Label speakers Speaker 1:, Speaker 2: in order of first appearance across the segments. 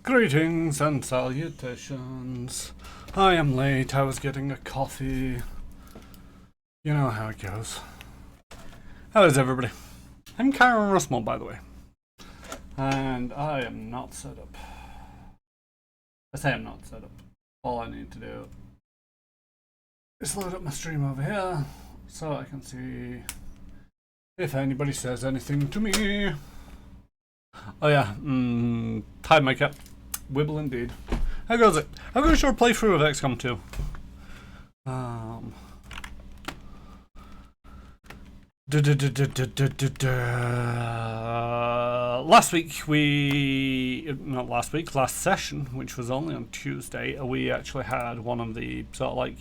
Speaker 1: Greetings and salutations. I am late. I was getting a coffee. You know how it goes. How is everybody? I'm Karen Russell, by the way. And I am not set up. I say I'm not set up. All I need to do is load up my stream over here so I can see if anybody says anything to me. Oh yeah, hi my cat. Wibble indeed. How goes it? How goes your playthrough of Xcom 2? Last session, which was only on Tuesday, we actually had one of the sort of like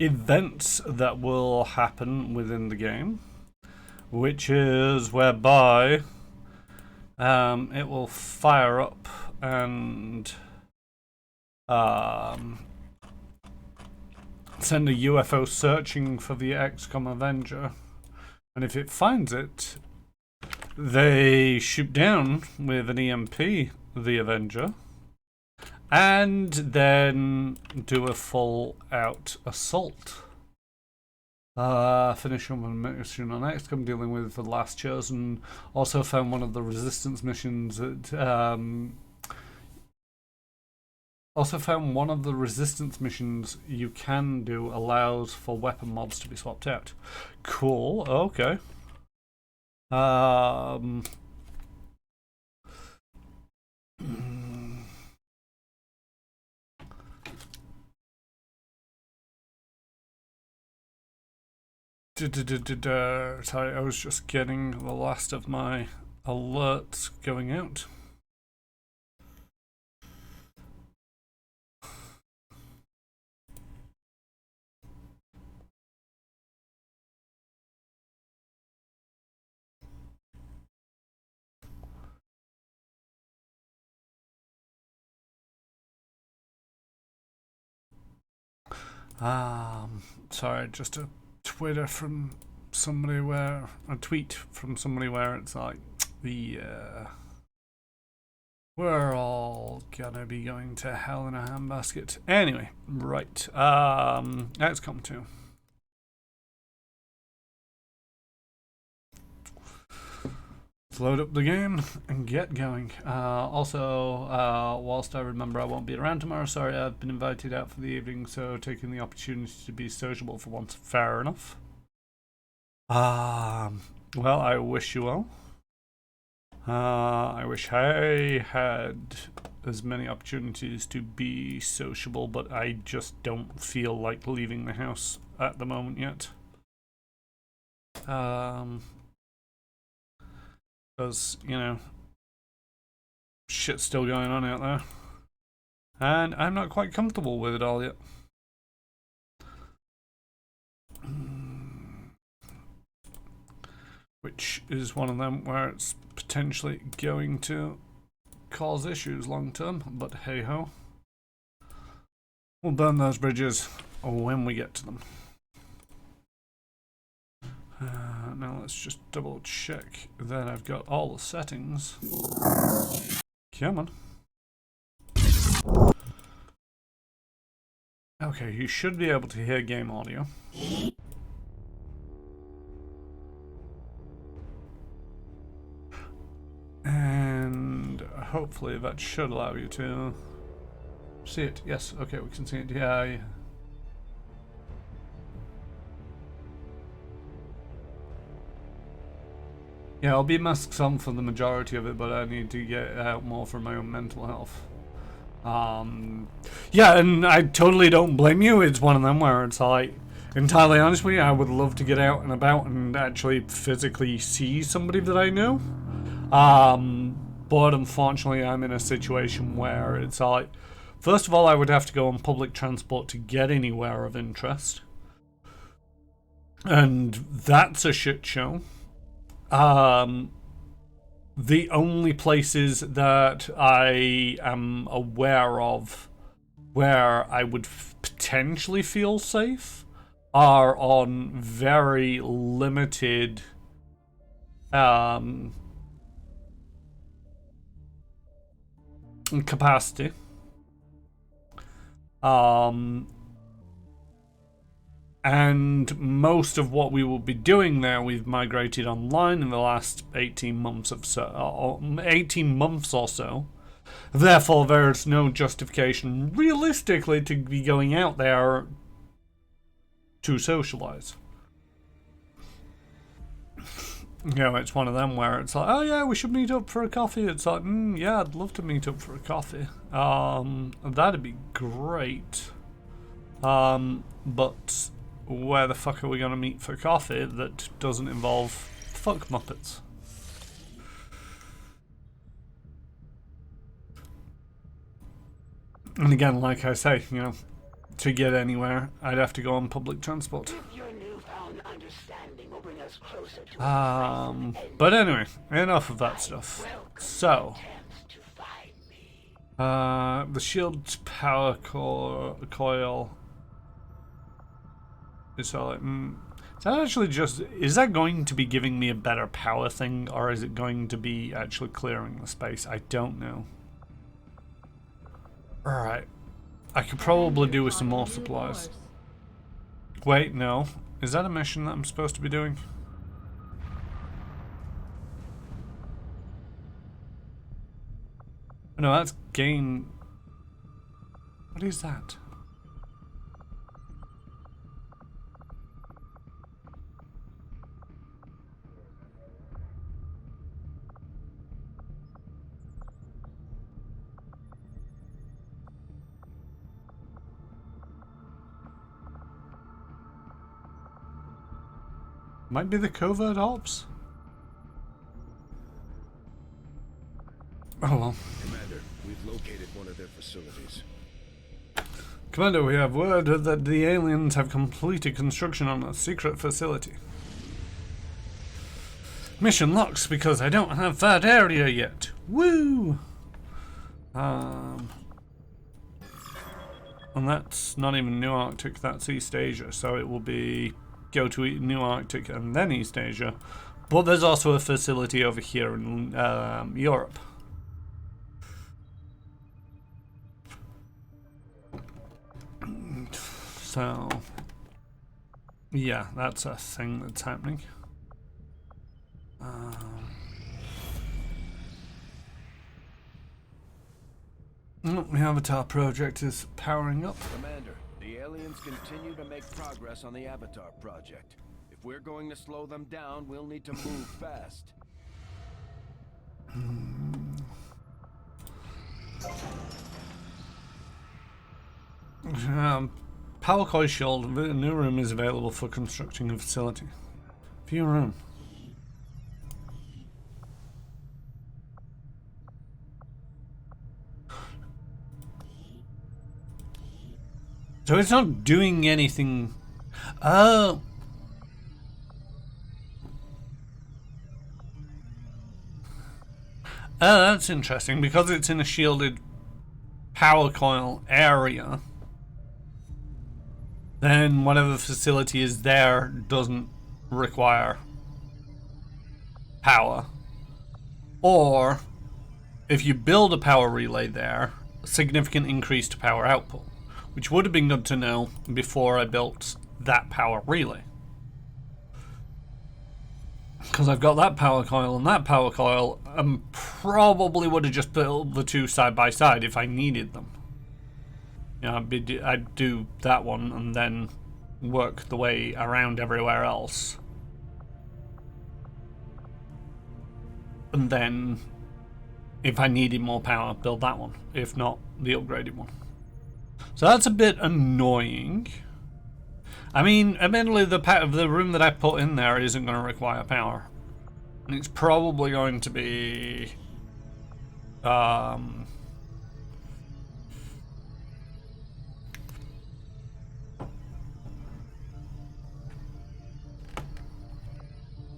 Speaker 1: events that will happen within the game, which is whereby it will fire up and send a UFO searching for the Xcom Avenger, and if it finds it, they shoot down with an EMP the Avenger, and then do a full-out assault. Finish one mission on Xcom, dealing with the Last Chosen. Also found one of the resistance missions that you can do allows for weapon mods to be swapped out. Cool. Okay. Sorry, I was just getting the last of my alerts going out. Sorry, just a tweet from somebody where it's like we're all gonna be going to hell in a handbasket. Anyway, right. Xcom 2. Let's load up the game and get going. Also, whilst I remember I won't be around tomorrow, sorry, I've been invited out for the evening, so taking the opportunity to be sociable for once. Fair enough. Well, I wish you well. I wish I had as many opportunities to be sociable, but I just don't feel like leaving the house at the moment yet. Because, you know, shit's still going on out there. And I'm not quite comfortable with it all yet. Which is one of them where it's potentially going to cause issues long term, but hey ho. We'll burn those bridges when we get to them. Now let's just double check that I've got all the settings. Come on. Okay, you should be able to hear game audio. And hopefully that should allow you to see it. Yes, okay, we can see it. Yeah. Yeah, I'll be masks on for the majority of it, but I need to get out more for my own mental health. Yeah, and I totally don't blame you. It's one of them where it's like, entirely honestly, I would love to get out and about and actually physically see somebody that I know. But unfortunately, I'm in a situation where it's like, first of all, I would have to go on public transport to get anywhere of interest. And that's a shit show. The only places that I am aware of where I would potentially feel safe are on very limited capacity. And most of what we will be doing there, we've migrated online in the last 18 months or so. Therefore, there's no justification realistically to be going out there to socialize. You know, it's one of them where it's like, oh yeah, we should meet up for a coffee. It's like, yeah, I'd love to meet up for a coffee. That'd be great. But where the fuck are we gonna meet for coffee that doesn't involve fuck muppets? And again, like I say, you know, to get anywhere, I'd have to go on public transport. But anyway, enough of that stuff. So, the shield's power coil. Is that like, is that actually just, is that going to be giving me a better power thing, or is it going to be actually clearing the space? I don't know. Alright. I could probably do with some more supplies. Wait, no. Is that a mission that I'm supposed to be doing? No, that's gain. What is that? Might be the covert ops. Oh well.
Speaker 2: Commander, we've located one of their facilities.
Speaker 1: Commander, we have word that the aliens have completed construction on a secret facility. Mission locks because I don't have that area yet. Woo! And that's not even New Arctic, that's East Asia, so it will be go to New Arctic and then East Asia. But there's also a facility over here in Europe. So, yeah, that's a thing that's happening. The Avatar project is powering up.
Speaker 2: Commander, the aliens continue to make progress on the Avatar project. If we're going to slow them down, we'll need to move fast.
Speaker 1: Power coil shield. A new room is available for constructing a facility. View room. So it's not doing anything. Oh. Oh, that's interesting. Because it's in a shielded power coil area, then whatever facility is there doesn't require power. Or, if you build a power relay there, a significant increase to power output. Which would have been good to know before I built that power relay. Because I've got that power coil and that power coil, and probably would have just built the two side by side if I needed them. You know, I'd do that one and then work the way around everywhere else. And then, if I needed more power, build that one. If not, the upgraded one. So that's a bit annoying. I mean, admittedly, the room that I put in there isn't going to require power. And it's probably going to be...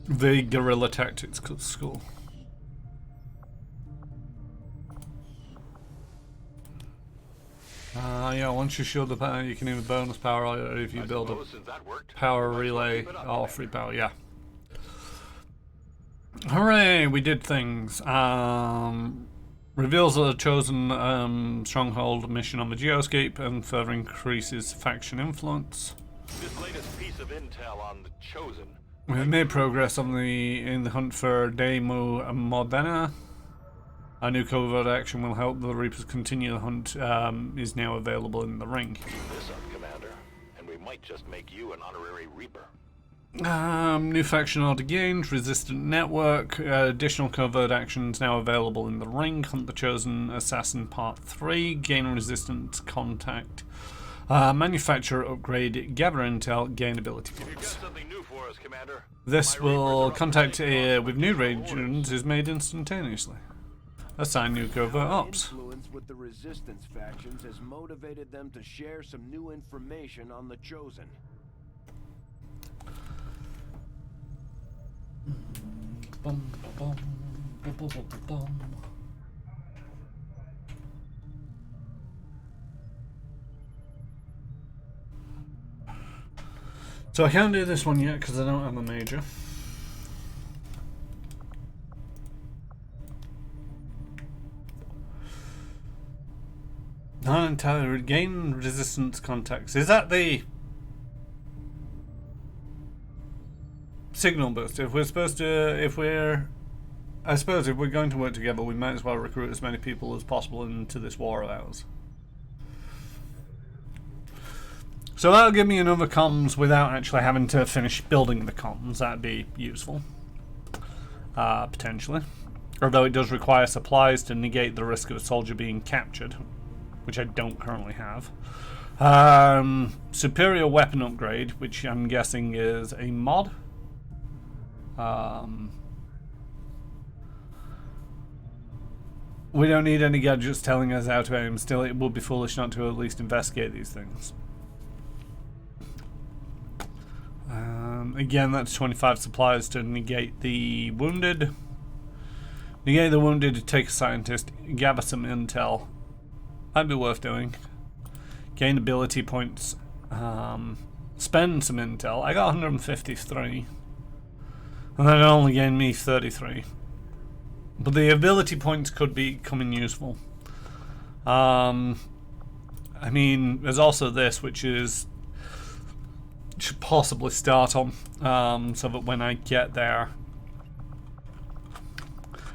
Speaker 1: the Guerrilla Tactics School. Yeah, once you shield the power, you can either bonus power or if you build a power relay or free power, yeah. Hooray, we did things. Reveals a chosen stronghold mission on the geoscape and further increases faction influence.
Speaker 3: This latest piece of intel on the Chosen.
Speaker 1: We've made progress on in the hunt for Demu Modena. Our new covert action will help the Reapers continue the hunt. Is now available in the ring.
Speaker 3: Keep this up, Commander, and we might just make you an honorary Reaper.
Speaker 1: New faction order gained, resistant network, additional covert actions now available in the ring. Hunt the Chosen Assassin Part 3, gain resistance contact, manufacture upgrade, gather intel, gain ability
Speaker 3: You've got
Speaker 1: points.
Speaker 3: something new for us, Commander.
Speaker 1: This
Speaker 3: My
Speaker 1: will
Speaker 3: Reapers are
Speaker 1: contact
Speaker 3: upgrading
Speaker 1: with new
Speaker 3: overlords.
Speaker 1: regions is made instantaneously. Assign new covert ops.
Speaker 2: Influence with the resistance factions has motivated them to share some new information on the Chosen.
Speaker 1: Bum, bum, bum, bum, bum, bum. So I can't do this one yet because I don't have a major. Non entirely gain resistance contacts. Is that the signal boost? If we're supposed to, I suppose if we're going to work together, we might as well recruit as many people as possible into this war of ours. So that'll give me another comms without actually having to finish building the comms. That'd be useful, potentially. Although it does require supplies to negate the risk of a soldier being captured, which I don't currently have. Superior weapon upgrade, which I'm guessing is a mod. We don't need any gadgets telling us how to aim. Still, it would be foolish not to at least investigate these things. Again, that's 25 supplies to negate the wounded. Negate the wounded to take a scientist, gather some intel. That'd be worth doing. Gain ability points. Spend some intel. I got 153. And then it only gained me 33. But the ability points could be coming useful. I mean, there's also this, which is should possibly start on, so that when I get there,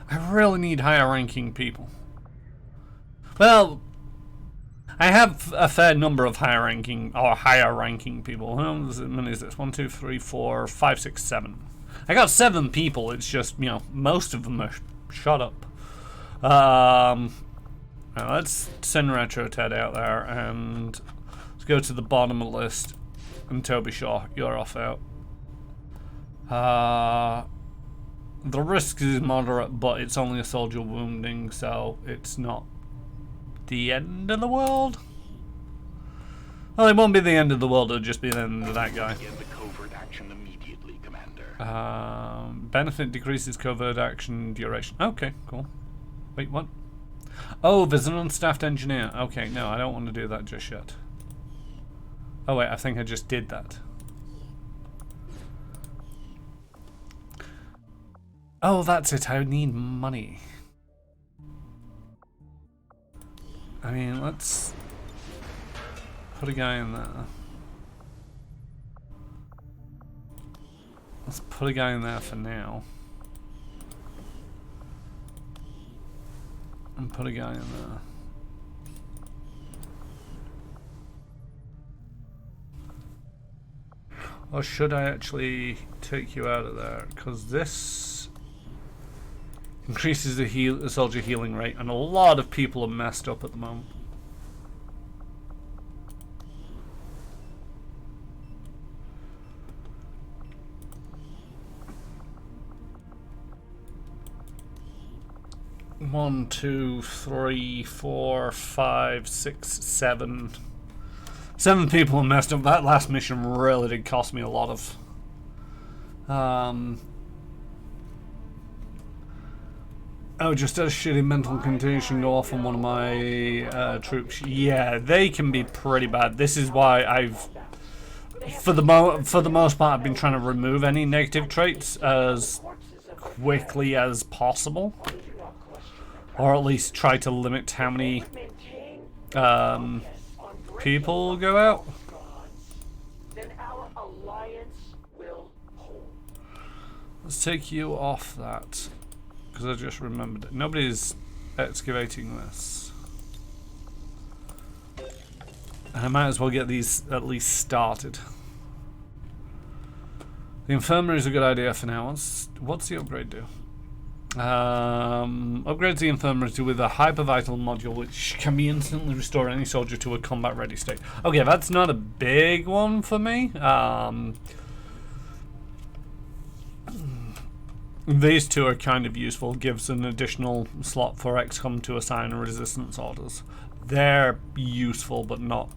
Speaker 1: I really need higher ranking people. Well, I have a fair number of higher ranking people. How many is this? 1, 2, 3, 4, 5, 6, 7. I got 7 people. It's just, you know, most of them are shut up. Now let's send Retro Ted out there and let's go to the bottom of the list. And Toby Shaw, you're off out. The risk is moderate, but it's only a soldier wounding, so it's not the end of the world. Well, it won't be the end of the world, it'll just be the end of that guy.
Speaker 3: Begin the covert action immediately, Commander.
Speaker 1: Benefit decreases covert action duration. Okay, cool. Wait, what? Oh, there's an unstaffed engineer. Okay, no, I don't want to do that just yet. Oh wait, I think I just did that. Oh, that's it. I need money. I mean, let's put a guy in there. Let's put a guy in there for now. And put a guy in there. Or should I actually take you out of there? Because this increases the soldier healing rate, and a lot of people are messed up at the moment. One, 2, 3, 4, 5, 6, 7. 7 people are messed up. That last mission really did cost me a lot of. Oh, just a shitty mental condition go off on one of my troops. Yeah, they can be pretty bad. This is why I've, for the most part, I've been trying to remove any negative traits as quickly as possible. Or at least try to limit how many people go out.
Speaker 4: Then our alliance will hold.
Speaker 1: Let's take you off that, because I just remembered it. Nobody's excavating this. And I might as well get these at least started. The infirmary is a good idea for now. What's the upgrade do? Upgrades the infirmary with a hypervital module which can be instantly restore any soldier to a combat ready state. Okay, that's not a big one for me. These two are kind of useful. Gives an additional slot for Xcom to assign resistance orders. They're useful but not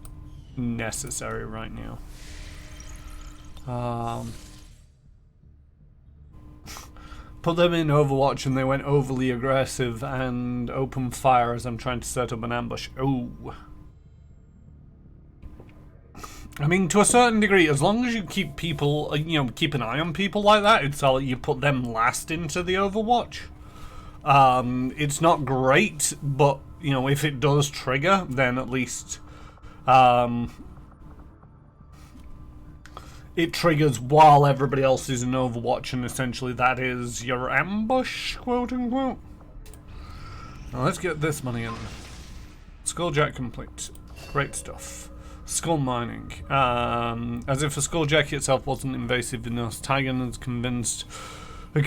Speaker 1: necessary right now. Put them in Overwatch and they went overly aggressive and open fire as I'm trying to set up an ambush. Oh. I mean, to a certain degree, as long as you keep people, you know, keep an eye on people like that, it's all you put them last into the Overwatch. It's not great, but, you know, if it does trigger, then at least, it triggers while everybody else is in Overwatch, and essentially that is your ambush, quote unquote. Now let's get this money in. Skulljack complete. Great stuff. Skull mining. As if a skulljack itself wasn't invasive enough, Tigan is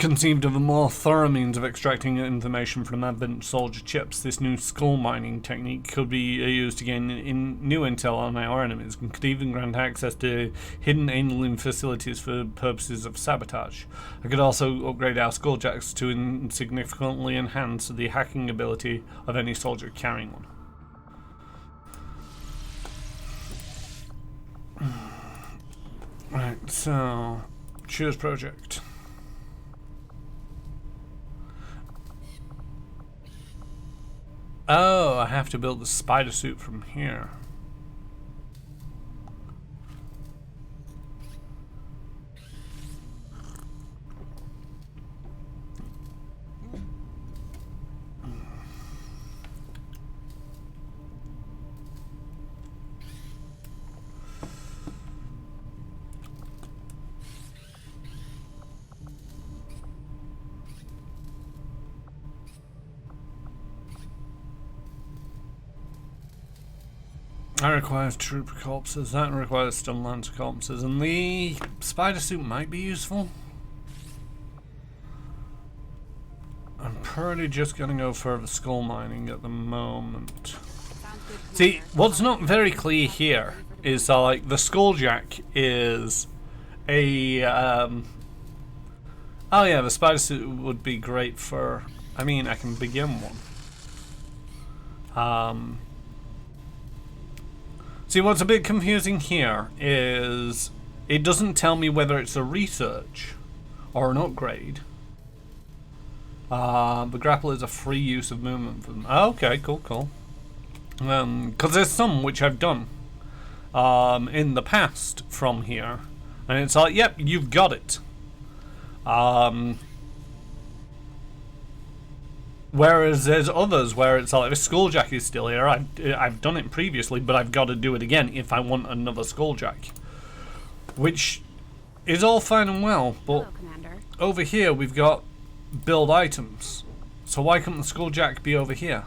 Speaker 1: conceived of a more thorough means of extracting information from advent soldier chips. This new skull mining technique could be used to gain new intel on our enemies and could even grant access to hidden alien facilities for purposes of sabotage. I could also upgrade our skulljacks to significantly enhance the hacking ability of any soldier carrying one. Right, so choose project. Oh, I have to build the spider suit from here. That requires trooper corpses, that requires stun lancer corpses, and the spider suit might be useful. I'm pretty just gonna go for the skull mining at the moment. See, what's not very clear here is like the skulljack is a oh yeah, the spider suit would be great for, I mean, I can begin one. See, what's a bit confusing here is it doesn't tell me whether it's a research or an upgrade. The grapple is a free use of movement for them. Oh, okay, cool. Because there's some which I've done in the past from here, and it's like, yep, you've got it. Whereas there's others where it's like, if Skulljack is still here, I've done it previously, but I've got to do it again if I want another Skulljack. Which is all fine and well, but
Speaker 5: Hello, Commander.
Speaker 1: over here we've got build items. So why couldn't the Skulljack be over here?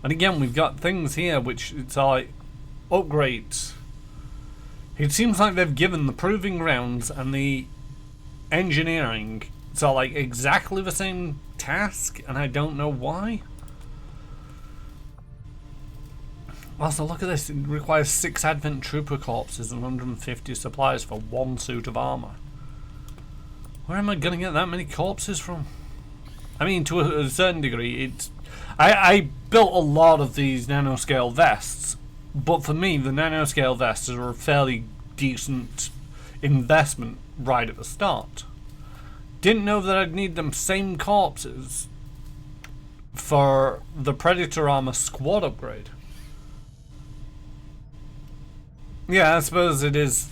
Speaker 1: And again, we've got things here which it's like upgrades. It seems like they've given the proving grounds and the engineering so like exactly the same task, and I don't know why. Also, look at this. It requires 6 Advent Trooper corpses and 150 supplies for 1 suit of armor. Where am I gonna get that many corpses from? I mean, to a certain degree, it's... I built a lot of these nanoscale vests, but for me, the nanoscale vests are a fairly decent investment right at the start. Didn't know that I'd need them same corpses for the Predator Armor squad upgrade. Yeah, I suppose it is.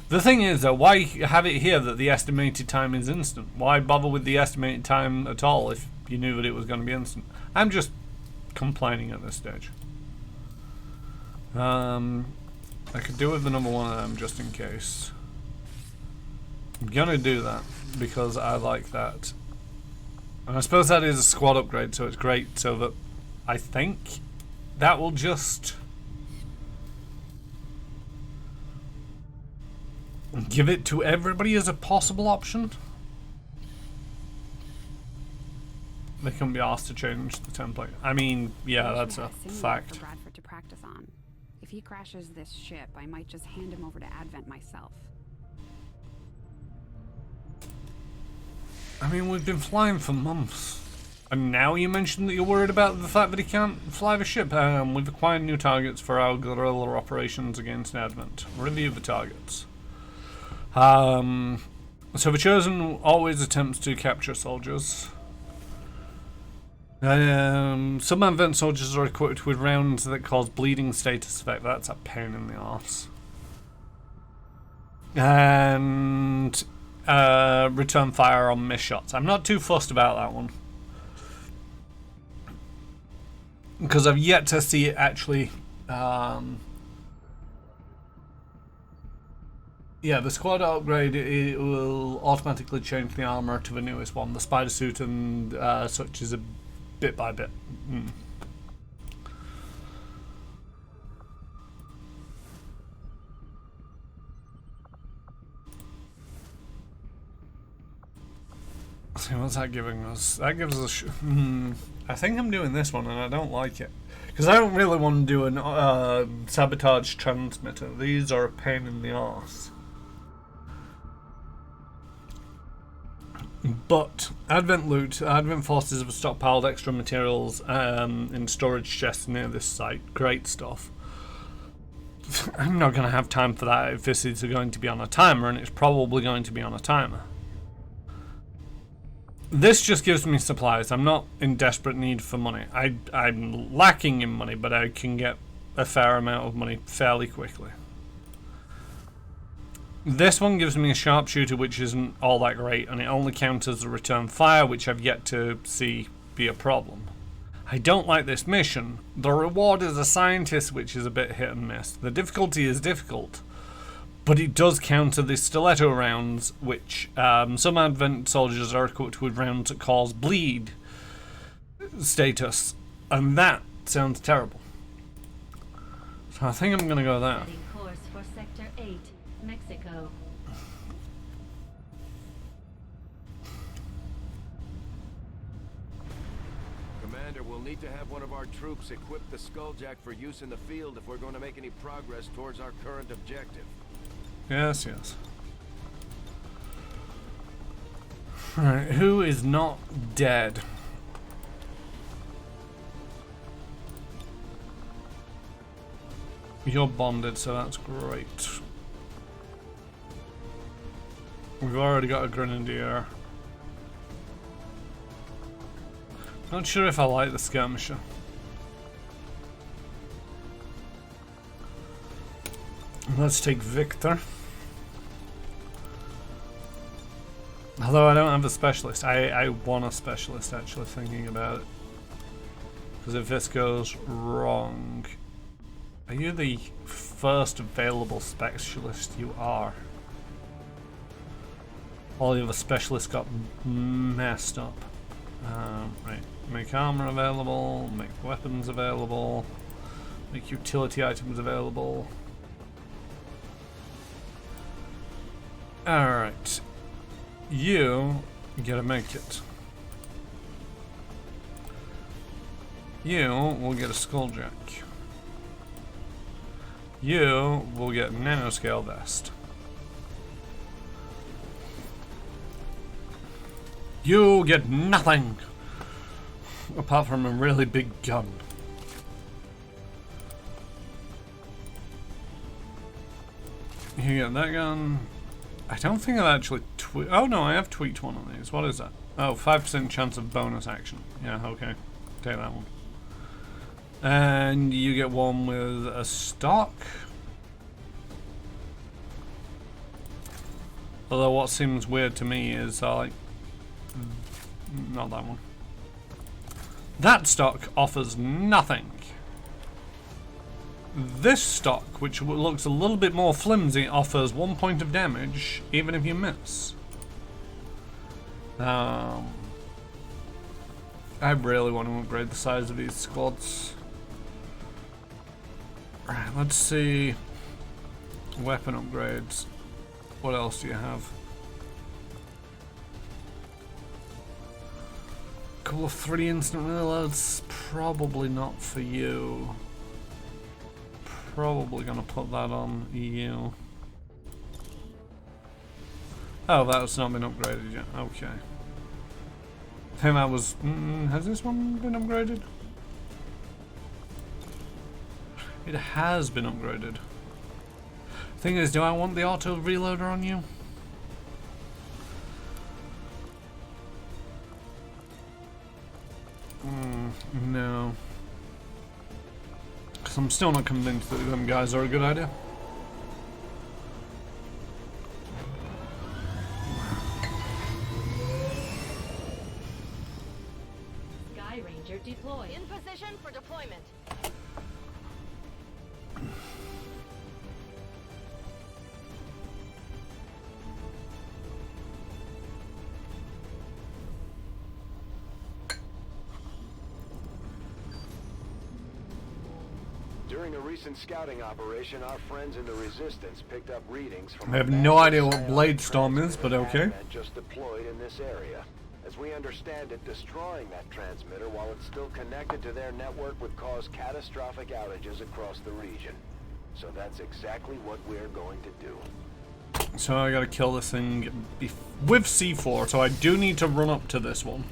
Speaker 1: The thing is though, why have it here that the estimated time is instant? Why bother with the estimated time at all if you knew that it was going to be instant. I'm just complaining at this stage. I could do with another one of them just in case. I'm gonna do that because I like that. And I suppose that is a squad upgrade, so it's great, so that I think that will just give it to everybody as a possible option. They can be asked to change the template. I mean, yeah, that's a fact.
Speaker 5: For Bradford to practice on. If he crashes this ship, I might just hand him over to Advent myself.
Speaker 1: I mean, we've been flying for months. And now you mentioned that you're worried about the fact that he can't fly the ship. We've acquired new targets for our guerrilla operations against Advent. Review the targets. So the Chosen always attempts to capture soldiers. Some Advent soldiers are equipped with rounds that cause bleeding status effect. That's a pain in the arse. And return fire on missed shots. I'm not too fussed about that one, because I've yet to see it actually. Yeah, the squad upgrade, it will automatically change the armor to the newest one. The spider suit and such is a bit by bit. See, what's that giving us? That gives us I think I'm doing this one and I don't like it. Because I don't really want to do an sabotage transmitter. These are a pain in the arse. But Advent loot, Advent forces have stockpiled extra materials in storage chests near this site. Great stuff. I'm not going to have time for that if this is going to be on a timer, and it's probably going to be on a timer. This just gives me supplies. I'm not in desperate need for money. I'm lacking in money, but I can get a fair amount of money fairly quickly. This one gives me a sharpshooter, which isn't all that great, and it only counters the return fire, which I've yet to see be a problem. I don't like this mission. The reward is a scientist, which is a bit hit and miss. The difficulty is difficult, but it does counter the stiletto rounds, which some Advent soldiers are equipped with rounds that cause bleed status, and that sounds terrible. So I think I'm going to go there.
Speaker 6: Setting course for Sector 8, Mexico.
Speaker 2: Commander, we'll need to have one of our troops equip the Skulljack for use in the field if we're going to make any progress towards our current objective.
Speaker 1: Yes, yes. Alright, who is not dead? You're bonded, so that's great. We've already got a grenadier. Not sure if I like the skirmisher. Let's take Victor. Although I don't have a specialist. I want a specialist, actually, thinking about it. Because if this goes wrong... Are you the first available specialist? You are. All the other specialists got messed up. Right. Make armor available, make weapons available, make utility items available. Alright. You get a medkit. You will get a skulljack. You will get nanoscale vest. You get nothing apart from a really big gun. You get that gun. I don't think I've actually tweaked. Oh no, I have tweaked one of these. What is that? Oh, 5% chance of bonus action. Yeah, okay. Take that one. And you get one with a stock. Although what seems weird to me is like... not that one. That stock offers nothing. This stock, which looks a little bit more flimsy, offers 1 point of damage, even if you miss. I really want to upgrade the size of these squads. Right, let's see. Weapon upgrades. What else do you have? Couple of 3 instant reloads. Probably not for you. Probably gonna put that on you. Oh, that's not been upgraded yet. Okay. I think that was. Has this one been upgraded? It has been upgraded. Thing is, do I want the auto reloader on you? No. Because I'm still not convinced that them guys are a good idea.
Speaker 6: Sky Ranger deployed.
Speaker 7: In position for deployment.
Speaker 2: During a recent scouting operation, our friends in the Resistance picked up readings from.
Speaker 1: I have no idea what Bladestorm is, but okay.
Speaker 2: Just deployed in this area. As we understand it, destroying that transmitter while it's still connected to their network would cause catastrophic outages across the region. So that's exactly what we're going to do.
Speaker 1: So I gotta kill this thing with C4, so I do need to run up to this one.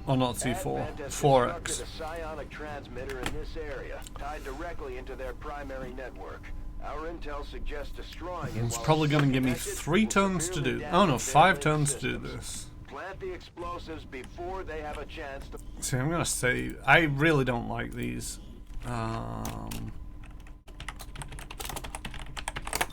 Speaker 1: Oh, not C4. 4X.
Speaker 2: A psionic transmitter in this area, tied directly into their primary network. Our intel suggests destroying it.
Speaker 1: It's probably gonna give me 3 turns to do. Oh no, 5 turns to do this.
Speaker 2: Plant the explosives before they have a chance to.
Speaker 1: See, I'm gonna say I really don't like these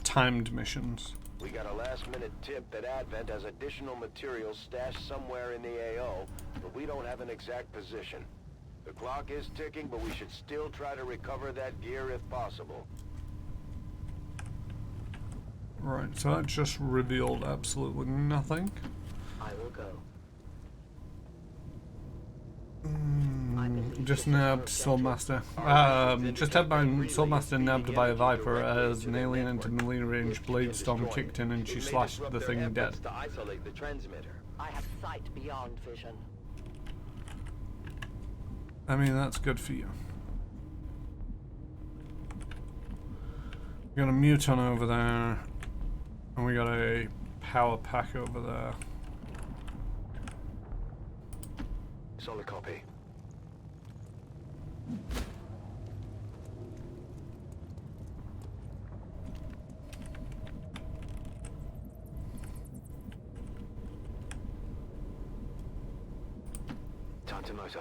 Speaker 1: timed missions.
Speaker 2: We got a last-minute tip that Advent has additional materials stashed somewhere in the AO, but we don't have an exact position. The clock is ticking, but we should still try to recover that gear if possible.
Speaker 1: Right, so that just revealed absolutely nothing.
Speaker 4: I will go.
Speaker 1: Just nabbed Swordmaster. Just had my Swordmaster nabbed by a Viper as an alien into melee range. Bladestorm kicked in and she slashed the thing dead.
Speaker 4: To isolate the transmitter. I have sight beyond vision.
Speaker 1: I mean, that's good for you. We got a Muton over there, and we got a power pack over there.
Speaker 2: Solid copy. Time to motor.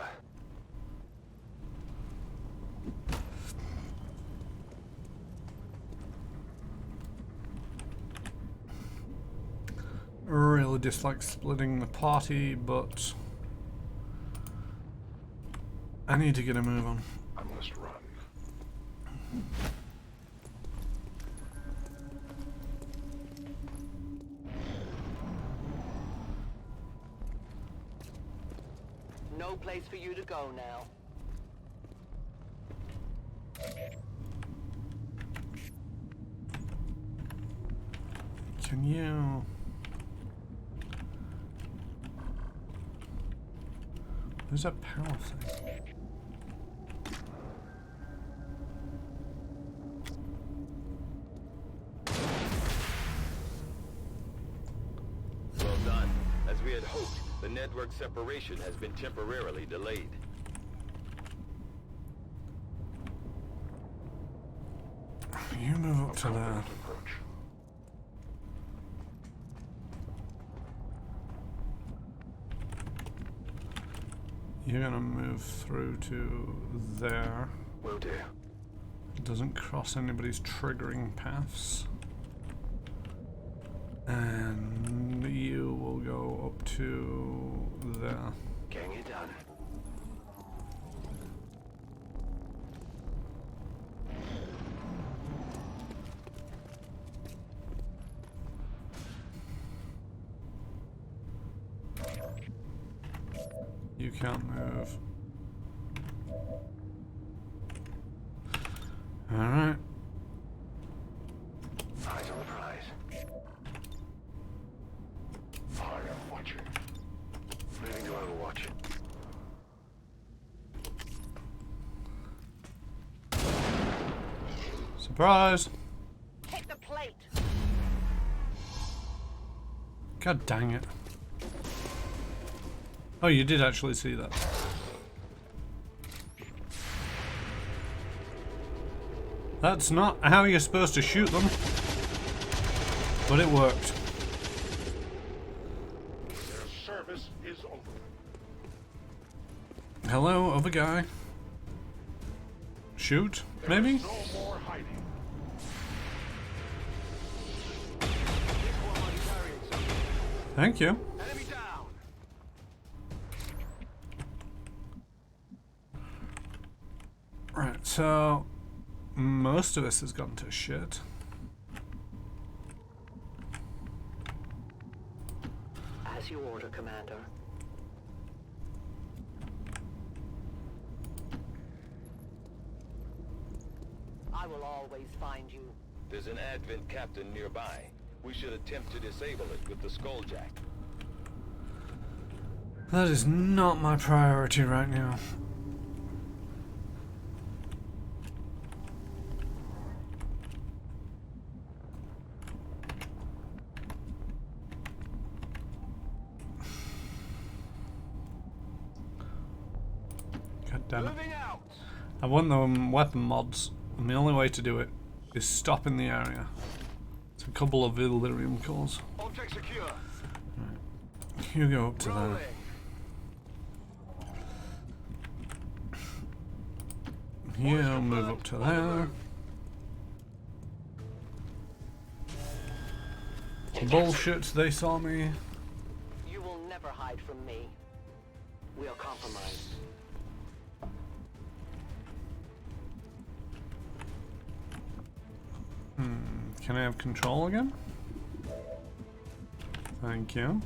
Speaker 1: Really dislike splitting the party, but I need to get a move on.
Speaker 2: I must run.
Speaker 4: No place for you to go now.
Speaker 1: Can you... There's that power thing.
Speaker 8: Well done. As we had hoped, the network separation has been temporarily delayed.
Speaker 1: You move up to there. You're gonna move through to there.
Speaker 2: Will do.
Speaker 1: It doesn't cross anybody's triggering paths. And you will go up to there.
Speaker 2: Getting it done.
Speaker 1: You can't move. Alright.
Speaker 2: Eyes on the prize. I am watching. Moving to overwatch.
Speaker 1: Surprise!
Speaker 4: Hit the plate.
Speaker 1: God dang it. Oh, you did actually see that. That's not how you're supposed to shoot them. But it worked.
Speaker 7: Their service is over.
Speaker 1: Hello, other guy. Shoot, maybe?
Speaker 7: No more hiding.
Speaker 1: Thank you.
Speaker 2: Enemy down.
Speaker 1: Right, so most of this has gone to shit.
Speaker 4: As you order, Commander. I will always find you.
Speaker 8: There's an Advent captain nearby. We should attempt to disable it with the skulljack.
Speaker 1: That is not my priority right now. God damn it.
Speaker 2: Moving out.
Speaker 1: I want the weapon mods, and the only way to do it is stop in the area. It's a couple of Illyrium cores.
Speaker 2: Object secure.
Speaker 1: You go up to there.
Speaker 2: Rolling.
Speaker 1: You move up to there. Bullshit, they saw me.
Speaker 4: You will never hide from me. We are compromised.
Speaker 1: Can I have control again? Thank you.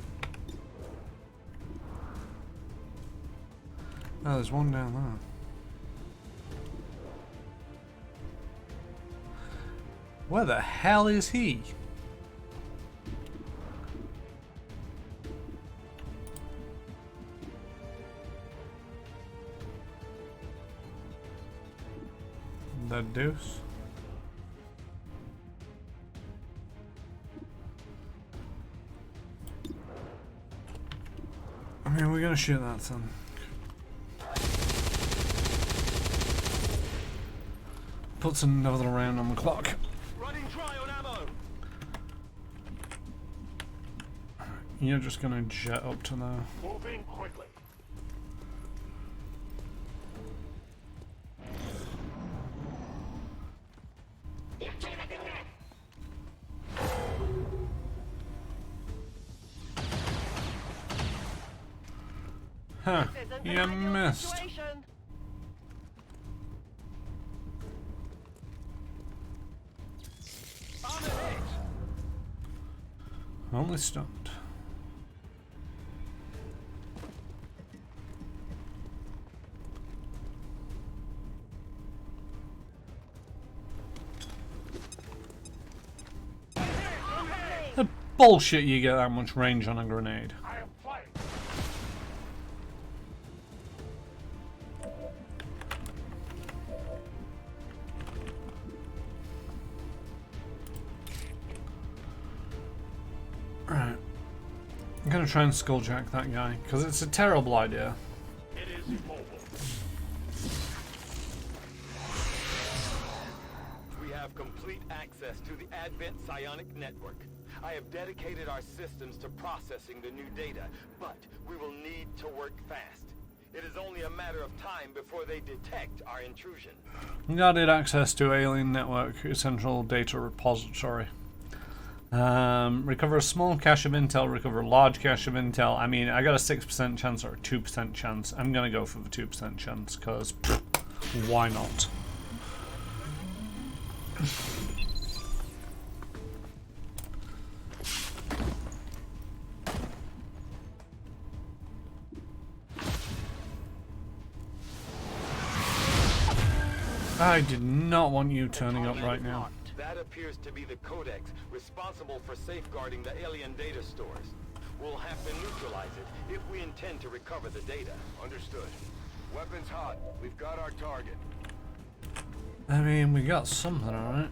Speaker 1: Oh, there's one down there. Where the hell is he? The deuce. I mean, we're gonna shoot that thing. Puts another round on the clock.
Speaker 2: Running dry on ammo.
Speaker 1: You're just gonna jet up to there.
Speaker 7: Moving quickly.
Speaker 1: Huh,
Speaker 4: This isn't
Speaker 1: you
Speaker 4: an ideal
Speaker 1: missed.
Speaker 4: situation.
Speaker 2: I'm a hit.
Speaker 1: Only stunned. The bullshit you get that much range on a grenade.
Speaker 7: I am flying.
Speaker 1: Right. I'm gonna try and skulljack that guy, because it's a terrible idea.
Speaker 7: It is immobile.
Speaker 8: We have complete access to the Advent psionic network. I have dedicated our systems to processing the new data, but we will need to work fast. It is only a matter of time before they detect our intrusion.
Speaker 1: Guarded access to alien network essential data repository. Recover a small cache of intel, recover a large cache of intel. I mean, I got a 6% chance or a 2% chance. I'm gonna go for the 2% chance, because why not? I did not want you turning up right now.
Speaker 8: That appears to be the codex responsible for safeguarding the alien data stores. We'll have to neutralize it if we intend to recover the data.
Speaker 2: Understood. Weapons hot. We've got our target.
Speaker 1: I mean, we got something, alright.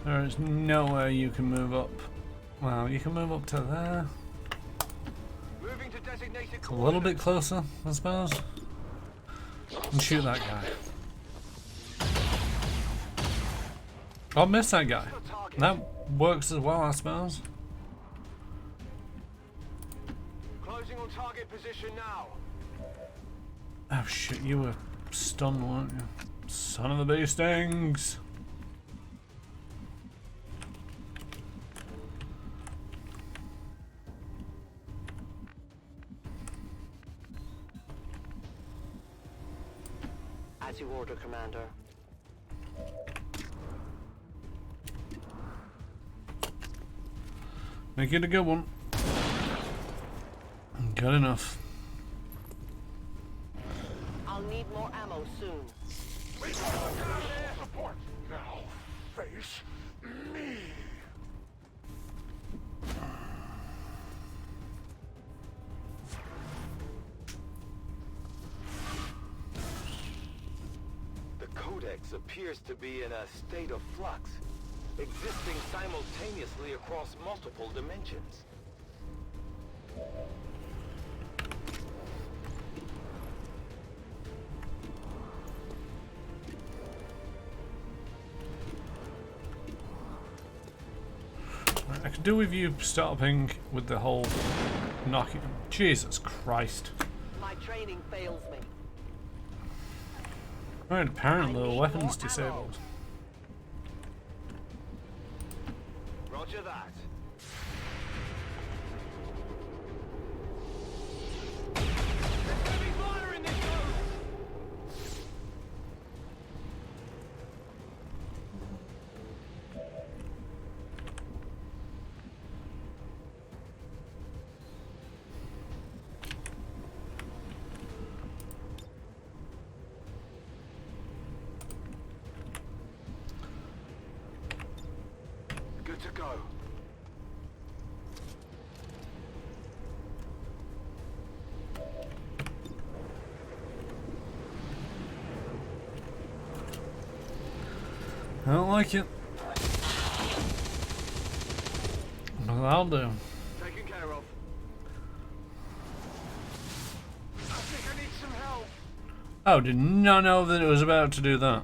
Speaker 1: There is nowhere you can move up. Well, you can move up to there.
Speaker 8: Moving to designated
Speaker 1: A little bit closer, I suppose. And shoot that guy. I'll miss that guy. That works as well, I suppose.
Speaker 8: Closing on target position now.
Speaker 1: Oh shit, you were stunned, weren't you? Son of a bee stings!
Speaker 4: As you order, Commander.
Speaker 1: Make it a good one. Good enough.
Speaker 4: I'll need more ammo soon.
Speaker 7: We got our support. Now, face me.
Speaker 8: The codex appears to be in a state of flux, existing simultaneously across multiple dimensions.
Speaker 1: I could do with you stopping with the whole knocking. Jesus Christ.
Speaker 4: My training fails me.
Speaker 1: Right, apparently
Speaker 4: I
Speaker 1: the
Speaker 4: need
Speaker 1: weapon's
Speaker 4: more
Speaker 1: disabled.
Speaker 8: Roger that. There's heavy fire in this zone!
Speaker 2: Good to go.
Speaker 1: I don't like it. But I'll do.
Speaker 2: Taken care of. I think I need some help.
Speaker 1: Oh, did not know that it was about to do that.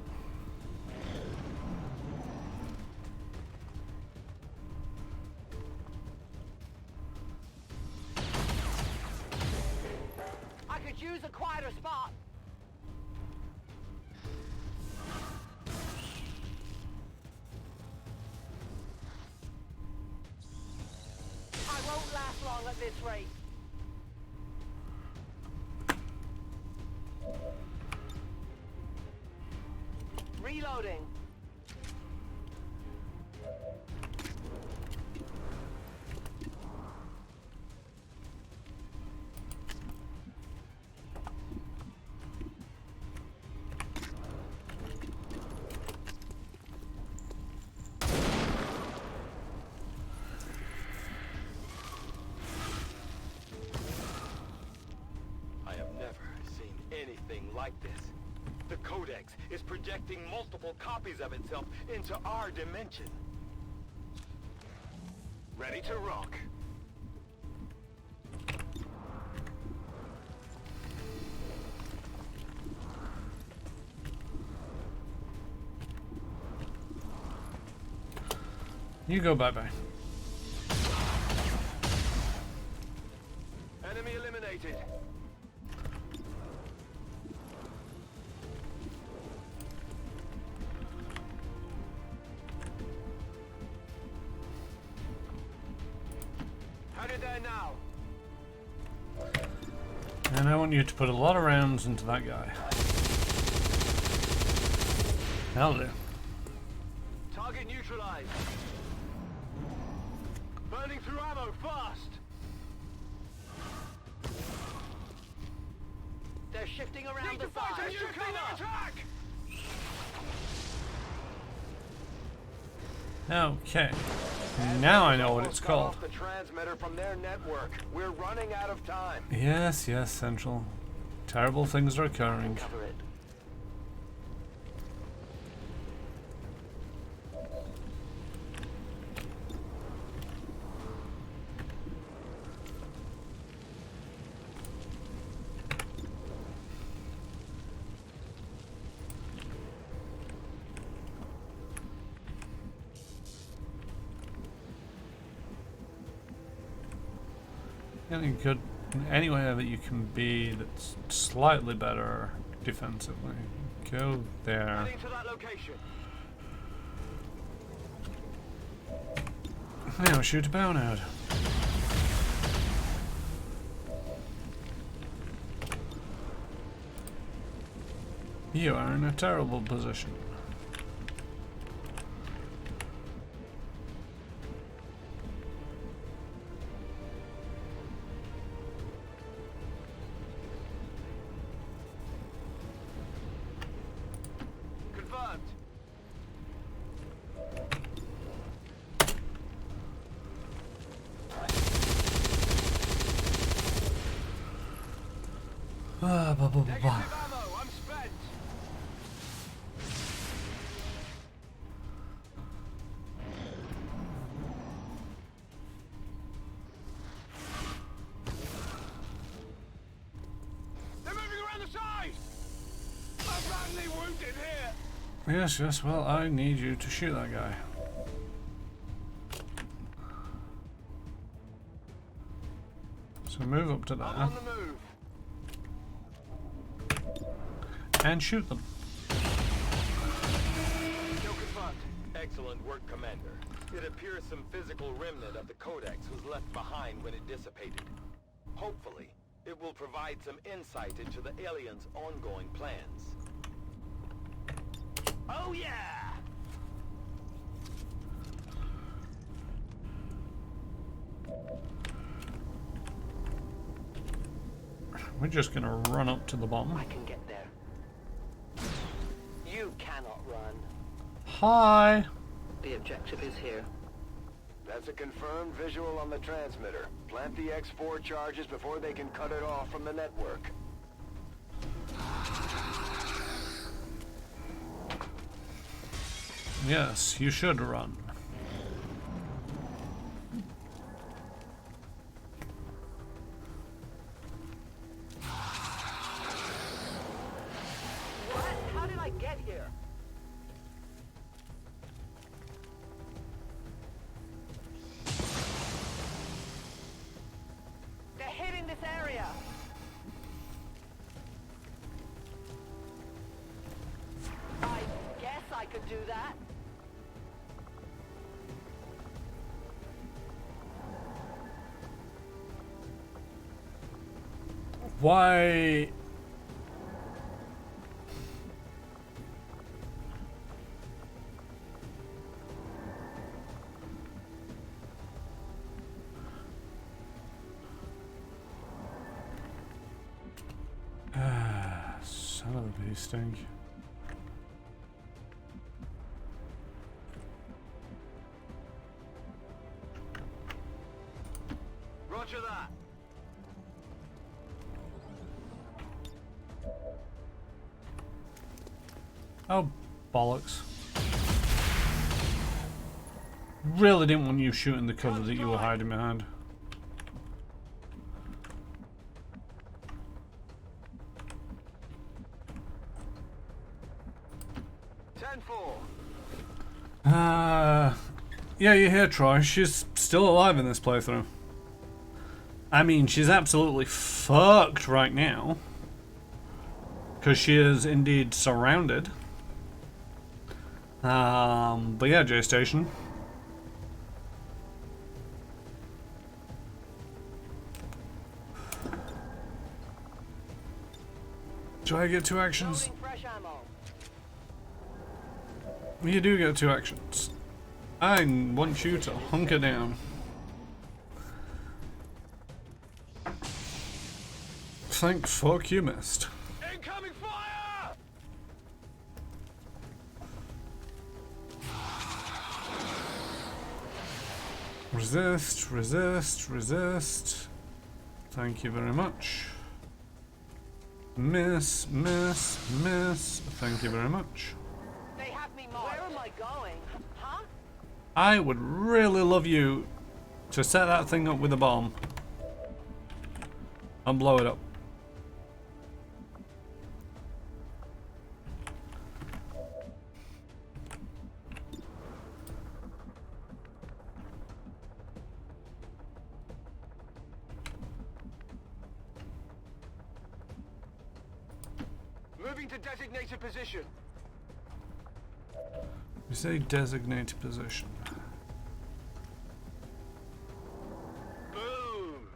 Speaker 4: I could use a quieter spot. I won't last long at this rate. Reloading.
Speaker 8: I have never seen anything like this. The Codex is projecting multiple copies of itself into our dimension.
Speaker 2: Ready to rock.
Speaker 1: You go bye-bye.
Speaker 2: Enemy eliminated. Headed there now.
Speaker 1: And I want you to put a lot of rounds into that guy. That'll do.
Speaker 2: Target neutralized. Burning through ammo fast.
Speaker 4: They're shifting around
Speaker 2: Need
Speaker 4: the
Speaker 2: to fight
Speaker 4: side.
Speaker 2: a shifting attack.
Speaker 1: Okay. Now I know what it's called.
Speaker 2: Off the transmitter from their network. We're running out of time.
Speaker 1: Yes, yes, Central. Terrible things are occurring.
Speaker 4: Cover it.
Speaker 1: Anything good, anywhere that you can be that's slightly better defensively. Go there.
Speaker 2: Heading to that location.
Speaker 1: Now shoot a bow node. You are in a terrible position.
Speaker 2: Confirmed. Negative ammo. I'm spent. They're moving around the side. I'm badly wounded here.
Speaker 1: Yes, yes, well, I need you to shoot that guy. So move up to
Speaker 2: I'm
Speaker 1: there
Speaker 2: on the move.
Speaker 1: and shoot them.
Speaker 2: Kill confirmed.
Speaker 8: Excellent work, Commander. It appears some physical remnant of the Codex was left behind when it dissipated. Hopefully, it will provide some insight into the aliens' ongoing plans. Oh yeah!
Speaker 1: We're just gonna run up to the bottom.
Speaker 4: I can get there. You cannot run.
Speaker 1: Hi!
Speaker 4: The objective is here.
Speaker 2: That's a confirmed visual on the transmitter. Plant the X4 charges before they can cut it off from the network.
Speaker 1: Yes, you should run.
Speaker 4: What? How did I get here? They're hitting this area. I guess I could do that.
Speaker 1: Why? Son of a bee stink.
Speaker 2: Roger that.
Speaker 1: Oh, bollocks. Really didn't want you shooting the cover that you were hiding behind. Yeah, you hear Troy. She's still alive in this playthrough. I mean, she's absolutely fucked right now. Because she is indeed surrounded. But yeah, J-Station. Do I get 2 actions? You do get 2 actions. I want you to hunker down. Thank fuck you missed.
Speaker 8: Incoming fire!
Speaker 1: Resist, resist, resist. Thank you very much. Miss, miss, miss. Thank you very much.
Speaker 4: They have me marked. Where am I going? Huh?
Speaker 1: I would really love you to set that thing up with a bomb and blow it up.
Speaker 8: Moving to designated position.
Speaker 1: We say designated position.
Speaker 8: Boom!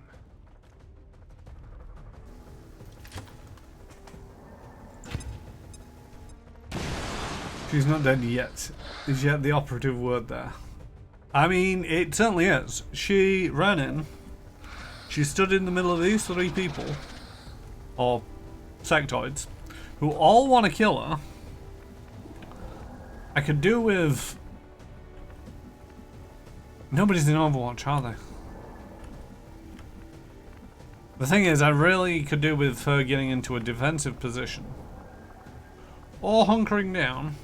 Speaker 1: She's not dead yet. Is yet the operative word there? I mean, it certainly is. She ran in. She stood in the middle of these 3 people, or sectoids, who all want to kill her. I could do with... Nobody's in Overwatch, are they? The thing is, I really could do with her getting into a defensive position. Or hunkering down.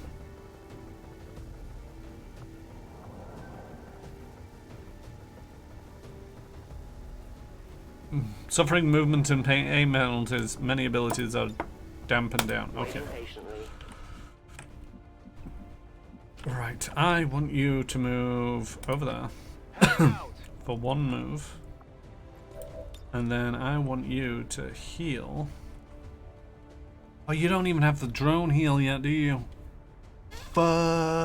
Speaker 1: Suffering movement and pain aim penalties, many abilities are dampened down. Okay. Right, I want you to move over there for 1 move. And then I want you to heal. Oh, you don't even have the drone heal yet, do you? Fudge.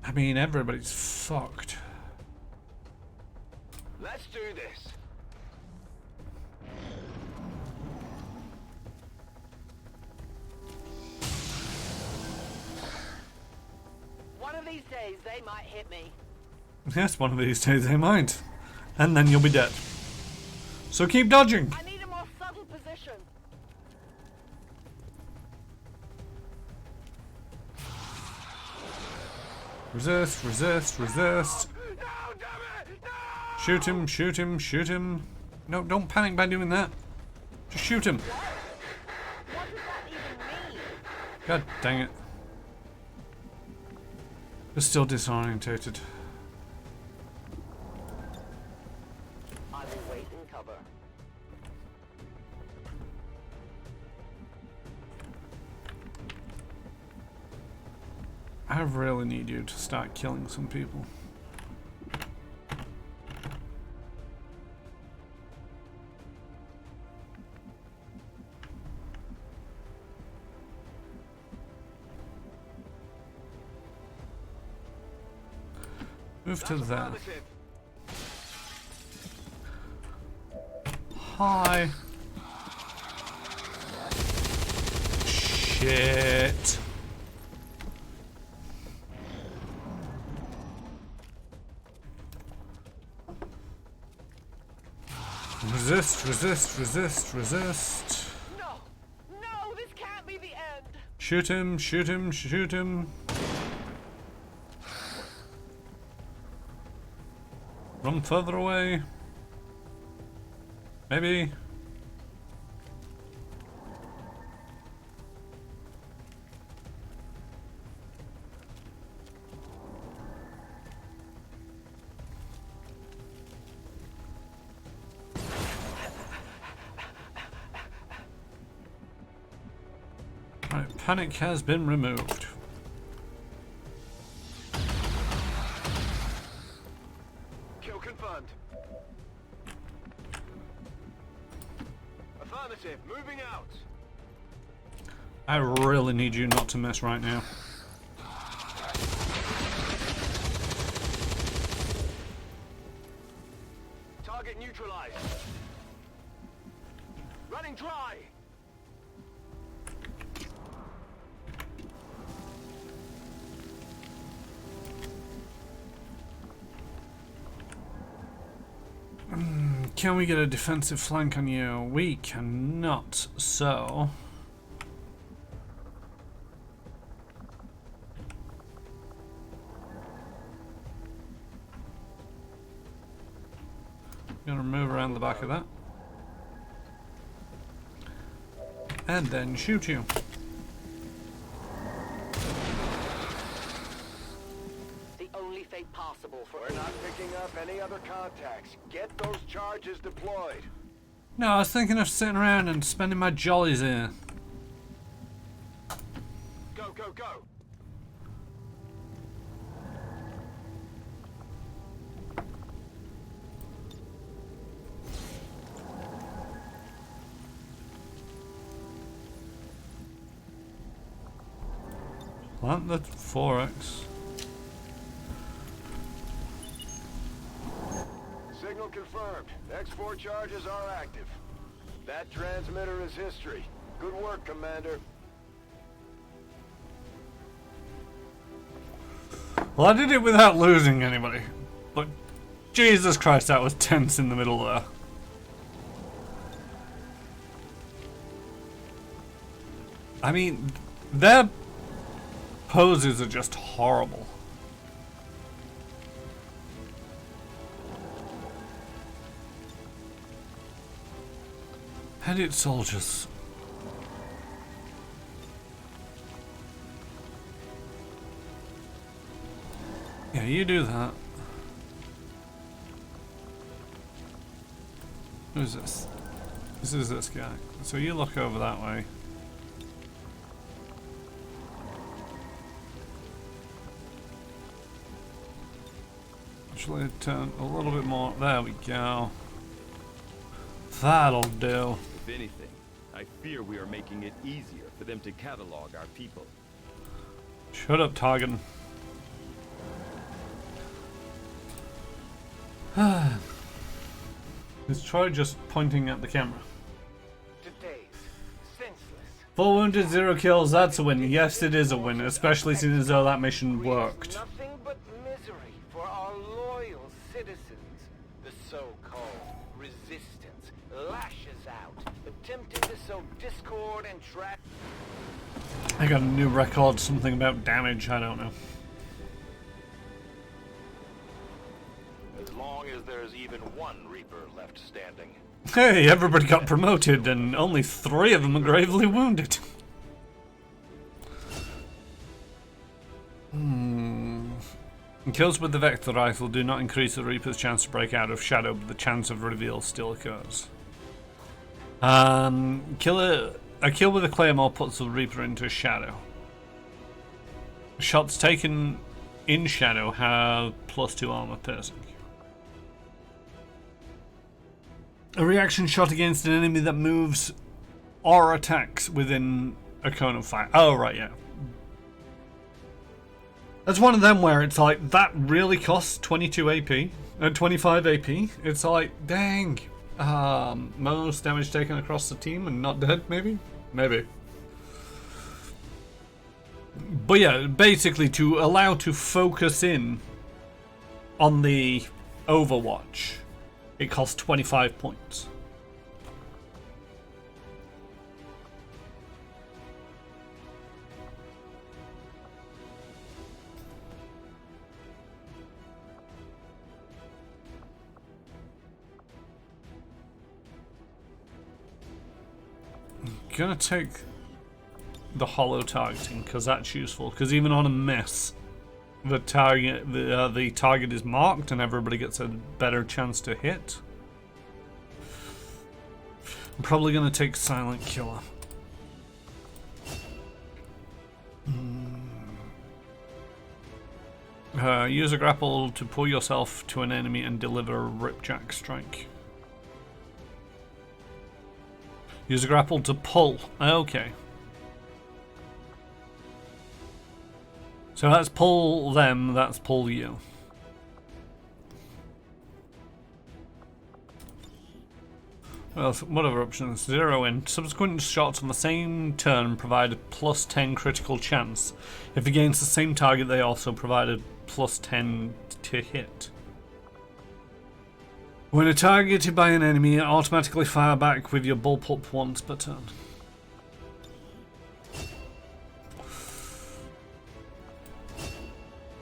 Speaker 1: I mean, everybody's fucked.
Speaker 8: Let's do this.
Speaker 4: One of these days, they might hit me.
Speaker 1: Yes, one of these days they might. And then you'll be dead. So keep dodging.
Speaker 4: I need a more subtle position.
Speaker 1: Resist, resist, resist.
Speaker 8: No, damn it! No!
Speaker 1: Shoot him, shoot him, shoot him. No, don't panic by doing that. Just shoot him.
Speaker 4: What does that even mean?
Speaker 1: God dang it. You're still disorientated.
Speaker 4: I will wait in cover.
Speaker 1: I really need you to start killing some people. Move to there. Hi. Shit. Resist, resist, resist, resist.
Speaker 4: No! No, this can't be the end!
Speaker 1: Shoot him, shoot him, shoot him. Run further away. Maybe. Right, panic has been removed.
Speaker 2: Kill confirmed. Affirmative, moving out.
Speaker 1: I really need you not to miss right now.
Speaker 2: Target neutralized. Running dry.
Speaker 1: Can we get a defensive flank on you? We cannot, so... Gonna move around the back of that. And then shoot you.
Speaker 4: The only fate possible for
Speaker 2: We're not picking up any other contacts. Get those charges deployed.
Speaker 1: No, I was thinking of sitting around and spending my jollies here.
Speaker 2: Go, go, go.
Speaker 1: Plant the 4X.
Speaker 2: Signal confirmed. X4 charges are active. That transmitter is history. Good work, Commander.
Speaker 1: Well, I did it without losing anybody. But Jesus Christ, that was tense in the middle there. I mean, their poses are just horrible. Headed soldiers. Yeah, you do that. Who's this? This is this guy. So you look over that way. Actually, turn a little bit more. There we go. That'll do.
Speaker 9: If anything, I fear we are making it easier for them to catalog our people.
Speaker 1: Shut up, Targan. Let's try just pointing at the camera.
Speaker 2: Today's senseless.
Speaker 1: 4 wounded, 0 kills, that's a win. Yes, it is a win, especially since though that mission worked.
Speaker 2: Nothing but misery for our loyal citizens. The so-called resistance lashes out, attempting to sow discord and tragedy.
Speaker 1: I got a new record, something about damage, I don't know.
Speaker 3: As long as there's even one Reaper left standing.
Speaker 1: Hey, everybody got promoted and only 3 of them are gravely wounded. Kills with the Vector rifle do not increase the Reaper's chance to break out of shadow, but the chance of reveal still occurs. A kill with a Claymore puts the Reaper into shadow. Shots taken in shadow have +2 armor piercing. A reaction shot against an enemy that moves or attacks within a cone of fire. Oh, right, yeah. That's one of them where it's like, that really costs 22 AP, 25 AP. It's like, dang. Most damage taken across the team and not dead, maybe? Maybe. But yeah, basically to allow to focus in on the Overwatch, it costs 25 points. Gonna take the hollow targeting because that's useful. Because even on a miss, the target is marked and everybody gets a better chance to hit. I'm probably gonna take Silent Killer. Use a grapple to pull yourself to an enemy and deliver a ripjack strike. Use a grapple to pull. Okay. So that's pull them, that's pull you. Well, what other options? Zero in. Subsequent shots on the same turn provide a +10 critical chance. If against the same target, they also provide a +10 to hit. When targeted by an enemy, automatically fire back with your bullpup once per turn.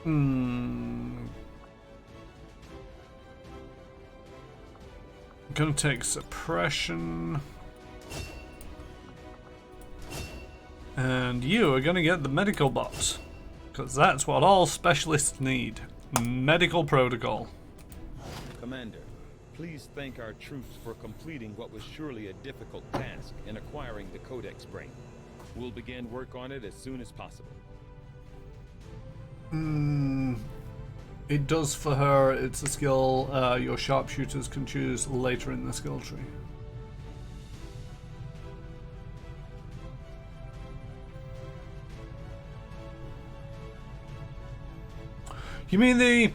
Speaker 1: I'm gonna take suppression. And you are gonna get the medical box. Because that's what all specialists need. Medical protocol.
Speaker 9: Commander, please thank our troops for completing what was surely a difficult task in acquiring the Codex brain. We'll begin work on it as soon as possible.
Speaker 1: It does for her. It's a skill your sharpshooters can choose later in the skill tree. You mean the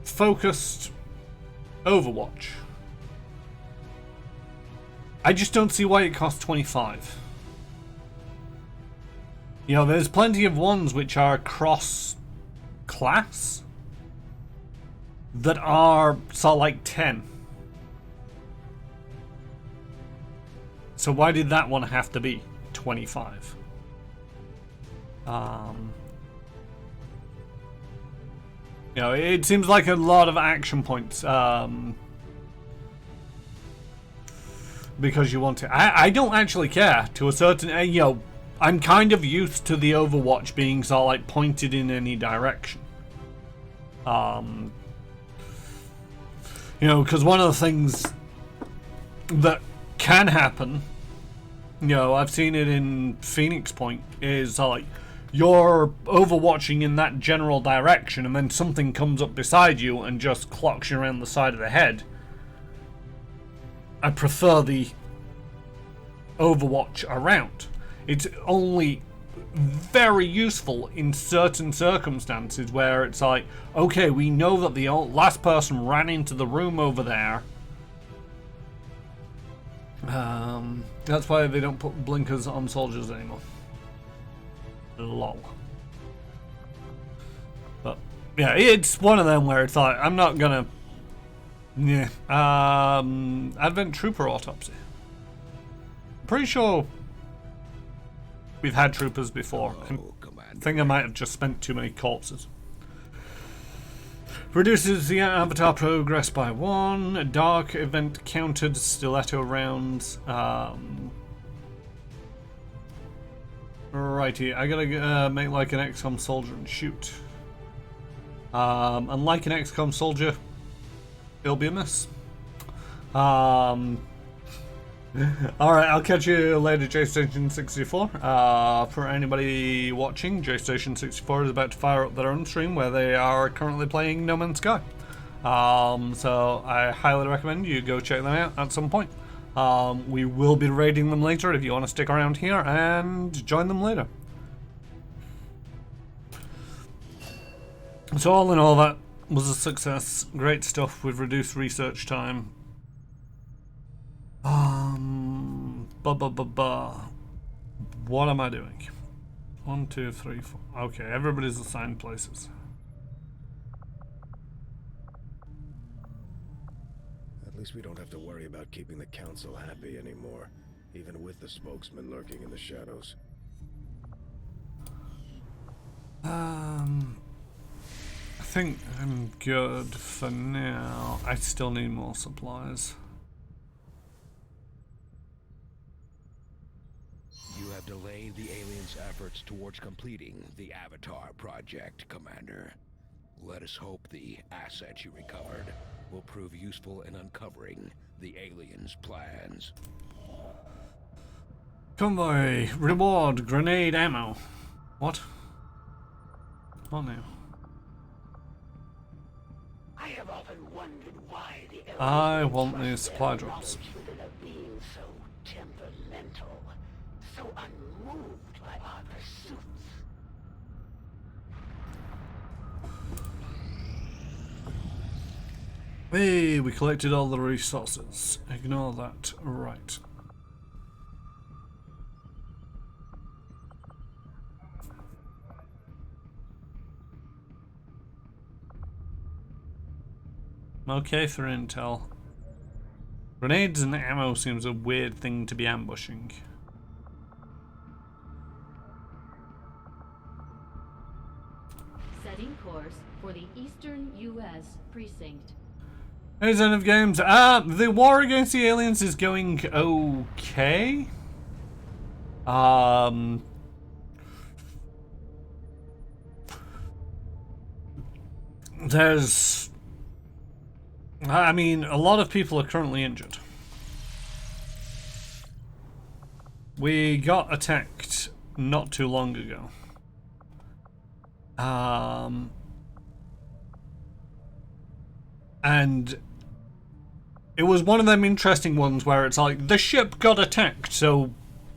Speaker 1: focused Overwatch? I just don't see why it costs 25. You know, there's plenty of ones which are cross-class that are sort of like 10. So why did that one have to be 25? You know, it seems like a lot of action points because you want to. I don't actually care to a certain. You know, I'm kind of used to the Overwatch being sort of like pointed in any direction. You know, because one of the things that can happen, you know, I've seen it in Phoenix Point, is like you're overwatching in that general direction and then something comes up beside you and just clocks you around the side of the head. I prefer the Overwatch around. It's only very useful in certain circumstances where it's like, okay, we know that the last person ran into the room over there. That's why they don't put blinkers on soldiers anymore. Lol. But yeah, it's one of them where it's like, I'm not gonna. Yeah. Advent Trooper Autopsy. I'm pretty sure we've had troopers before. I think I might have just spent too many corpses. Reduces the avatar progress by 1. Dark event countered stiletto rounds. Righty, I gotta make like an Xcom soldier and shoot. Unlike an Xcom soldier, it'll be a miss. Alright, I'll catch you later, JStation 64. For anybody watching, JStation 64 is about to fire up their own stream where they are currently playing No Man's Sky. So I highly recommend you go check them out at some point. We will be raiding them later if you want to stick around here and join them later. So all in all, that was a success. Great stuff with reduced research time. What am I doing? 1, 2, 3, 4. Okay, everybody's assigned places.
Speaker 2: At least we don't have to worry about keeping the council happy anymore, even with the spokesman lurking in the shadows.
Speaker 1: I think I'm good for now. I still need more supplies.
Speaker 10: You have delayed the aliens' efforts towards completing the Avatar project, Commander. Let us hope the assets you recovered will prove useful in uncovering the aliens' plans.
Speaker 1: Convoy, reward, grenade ammo. What? What now?
Speaker 11: I have often wondered why the
Speaker 1: I want these supply drops.
Speaker 11: within a being so temperamental, so unmoved by our pursuits.
Speaker 1: Hey, we collected all the resources. Ignore that. Right. Okay for intel. Grenades and ammo seems a weird thing to be ambushing.
Speaker 6: Setting course for the Eastern U.S. precinct.
Speaker 1: Hey, Zen of Games. The war against the aliens is going okay. There's... I mean, a lot of people are currently injured. We got attacked not too long ago. And it was one of them interesting ones where it's like, the ship got attacked, so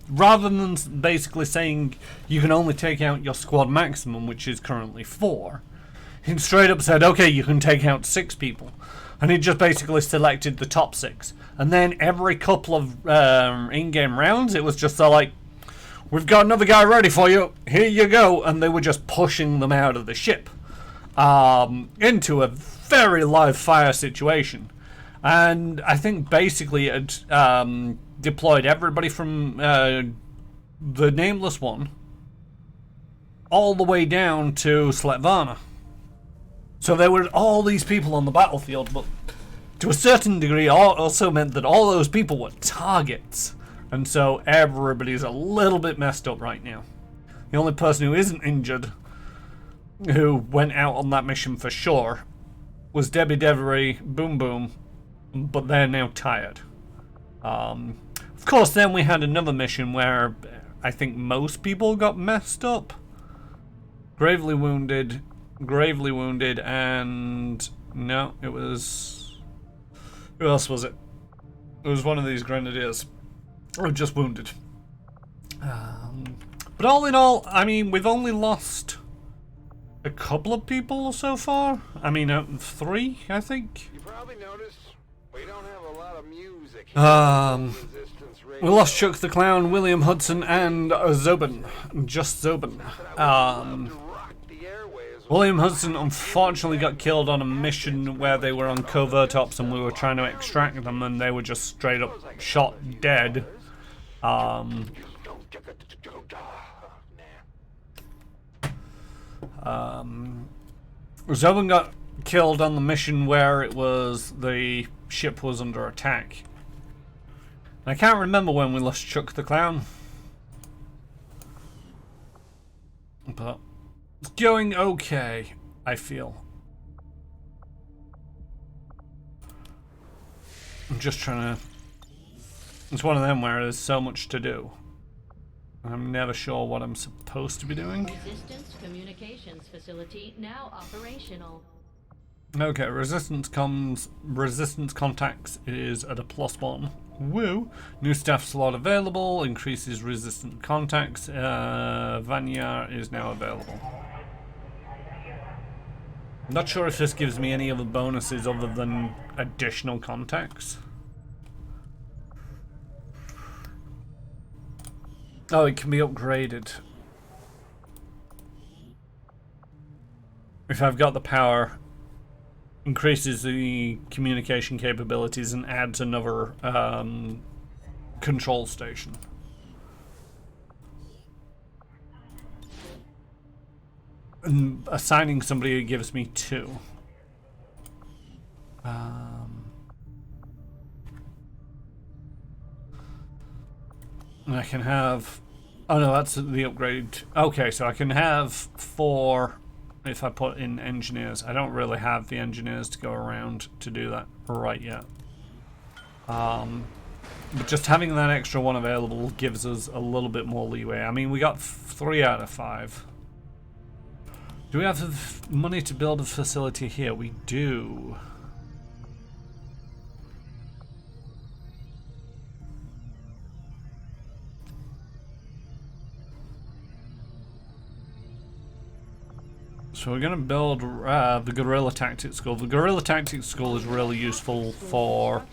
Speaker 1: rather than basically saying you can only take out your squad maximum, which is currently 4, he straight up said, okay, you can take out 6 people. And he just basically selected the top 6. And then every couple of in-game rounds, it was just like, we've got another guy ready for you, here you go. And they were just pushing them out of the ship into a very live fire situation. And I think basically it deployed everybody from the Nameless One all the way down to Sletvana. So there were all these people on the battlefield, but to a certain degree also meant that all those people were targets. And so everybody's a little bit messed up right now. The only person who isn't injured, who went out on that mission for sure, was Debbie Devery, Boom Boom, but they're now tired. Of course, then we had another mission where I think most people got messed up. Gravely wounded, and no, it was... Who else was it? It was one of these grenadiers. Or just wounded. But all in all, I mean, we've only lost a couple of people so far. I mean, 3, I think.
Speaker 2: You probably noticed we don't have a lot of music.
Speaker 1: We lost Chuck the Clown, William Hudson, and Zobin. Just Zobin. William Hudson unfortunately got killed on a mission where they were on covert ops and we were trying to extract them and they were just straight up shot dead. Zobin got killed on the mission where it was the ship was under attack. I can't remember when we lost Chuck the Clown. But it's going okay, I feel. I'm just trying to... It's one of them where there's so much to do. I'm never sure what I'm supposed to be doing.
Speaker 6: Resistance communications facility now operational.
Speaker 1: Okay, resistance contacts is at a +1. Woo! New staff slot available, increases resistant contacts. Vanyar is now available. I'm not sure if this gives me any other bonuses other than additional contacts. Oh, it can be upgraded. If I've got the power, increases the communication capabilities and adds another control station. And assigning somebody gives me 2. And I can have... Oh no, that's the upgrade. Okay, so I can have 4 if I put in engineers. I don't really have the engineers to go around to do that right yet. But just having that extra one available gives us a little bit more leeway. I mean, we got 3 out of 5. Do we have the money to build a facility here? We do. So we're going to build the Guerrilla Tactics School. The Guerrilla Tactics School is really useful for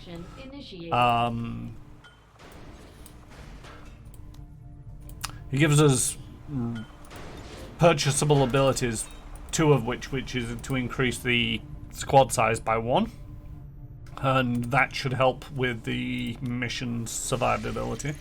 Speaker 1: it gives us purchasable abilities, 2 of which is to increase the squad size by 1, and that should help with the mission's survivability.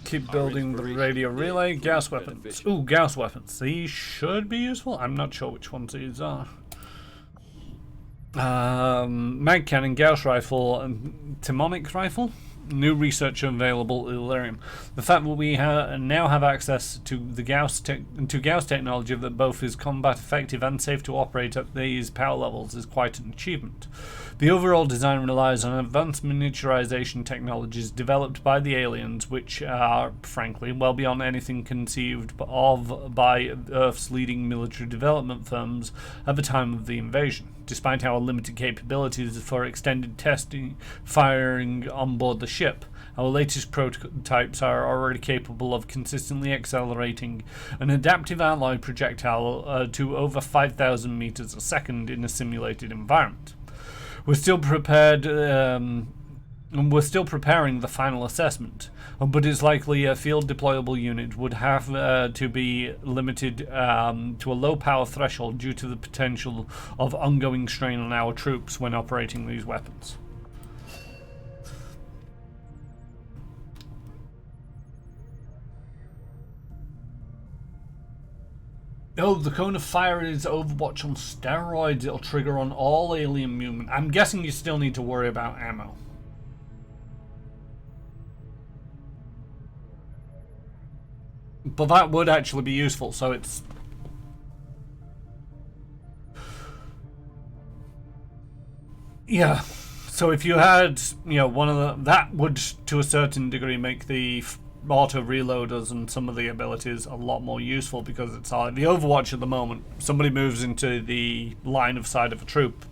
Speaker 1: Keep building the radio relay. Gauss weapons. Ooh, Gauss weapons. These should be useful. I'm not sure which ones these are. Mag cannon, Gauss rifle, and Timonic rifle. New research available, Illyrium. The fact that we now have access to the Gauss technology that both is combat effective and safe to operate at these power levels is quite an achievement. The overall design relies on advanced miniaturization technologies developed by the aliens, which are, frankly, well beyond anything conceived of by Earth's leading military development firms at the time of the invasion. Despite our limited capabilities for extended testing, firing on board the ship, our latest prototypes are already capable of consistently accelerating an adaptive alloy projectile to over 5,000 meters a second in a simulated environment. We're still preparing the final assessment, but it's likely a field deployable unit would have to be limited to a low power threshold due to the potential of ongoing strain on our troops when operating these weapons. Oh, the cone of fire is Overwatch on steroids. It'll trigger on all alien movement. I'm guessing you still need to worry about ammo. But that would actually be useful, so it's... Yeah, so if you had, you know, one of the... That would, to a certain degree, make the auto reloaders and some of the abilities a lot more useful, because it's all... The Overwatch at the moment, somebody moves into the line of sight of a troop,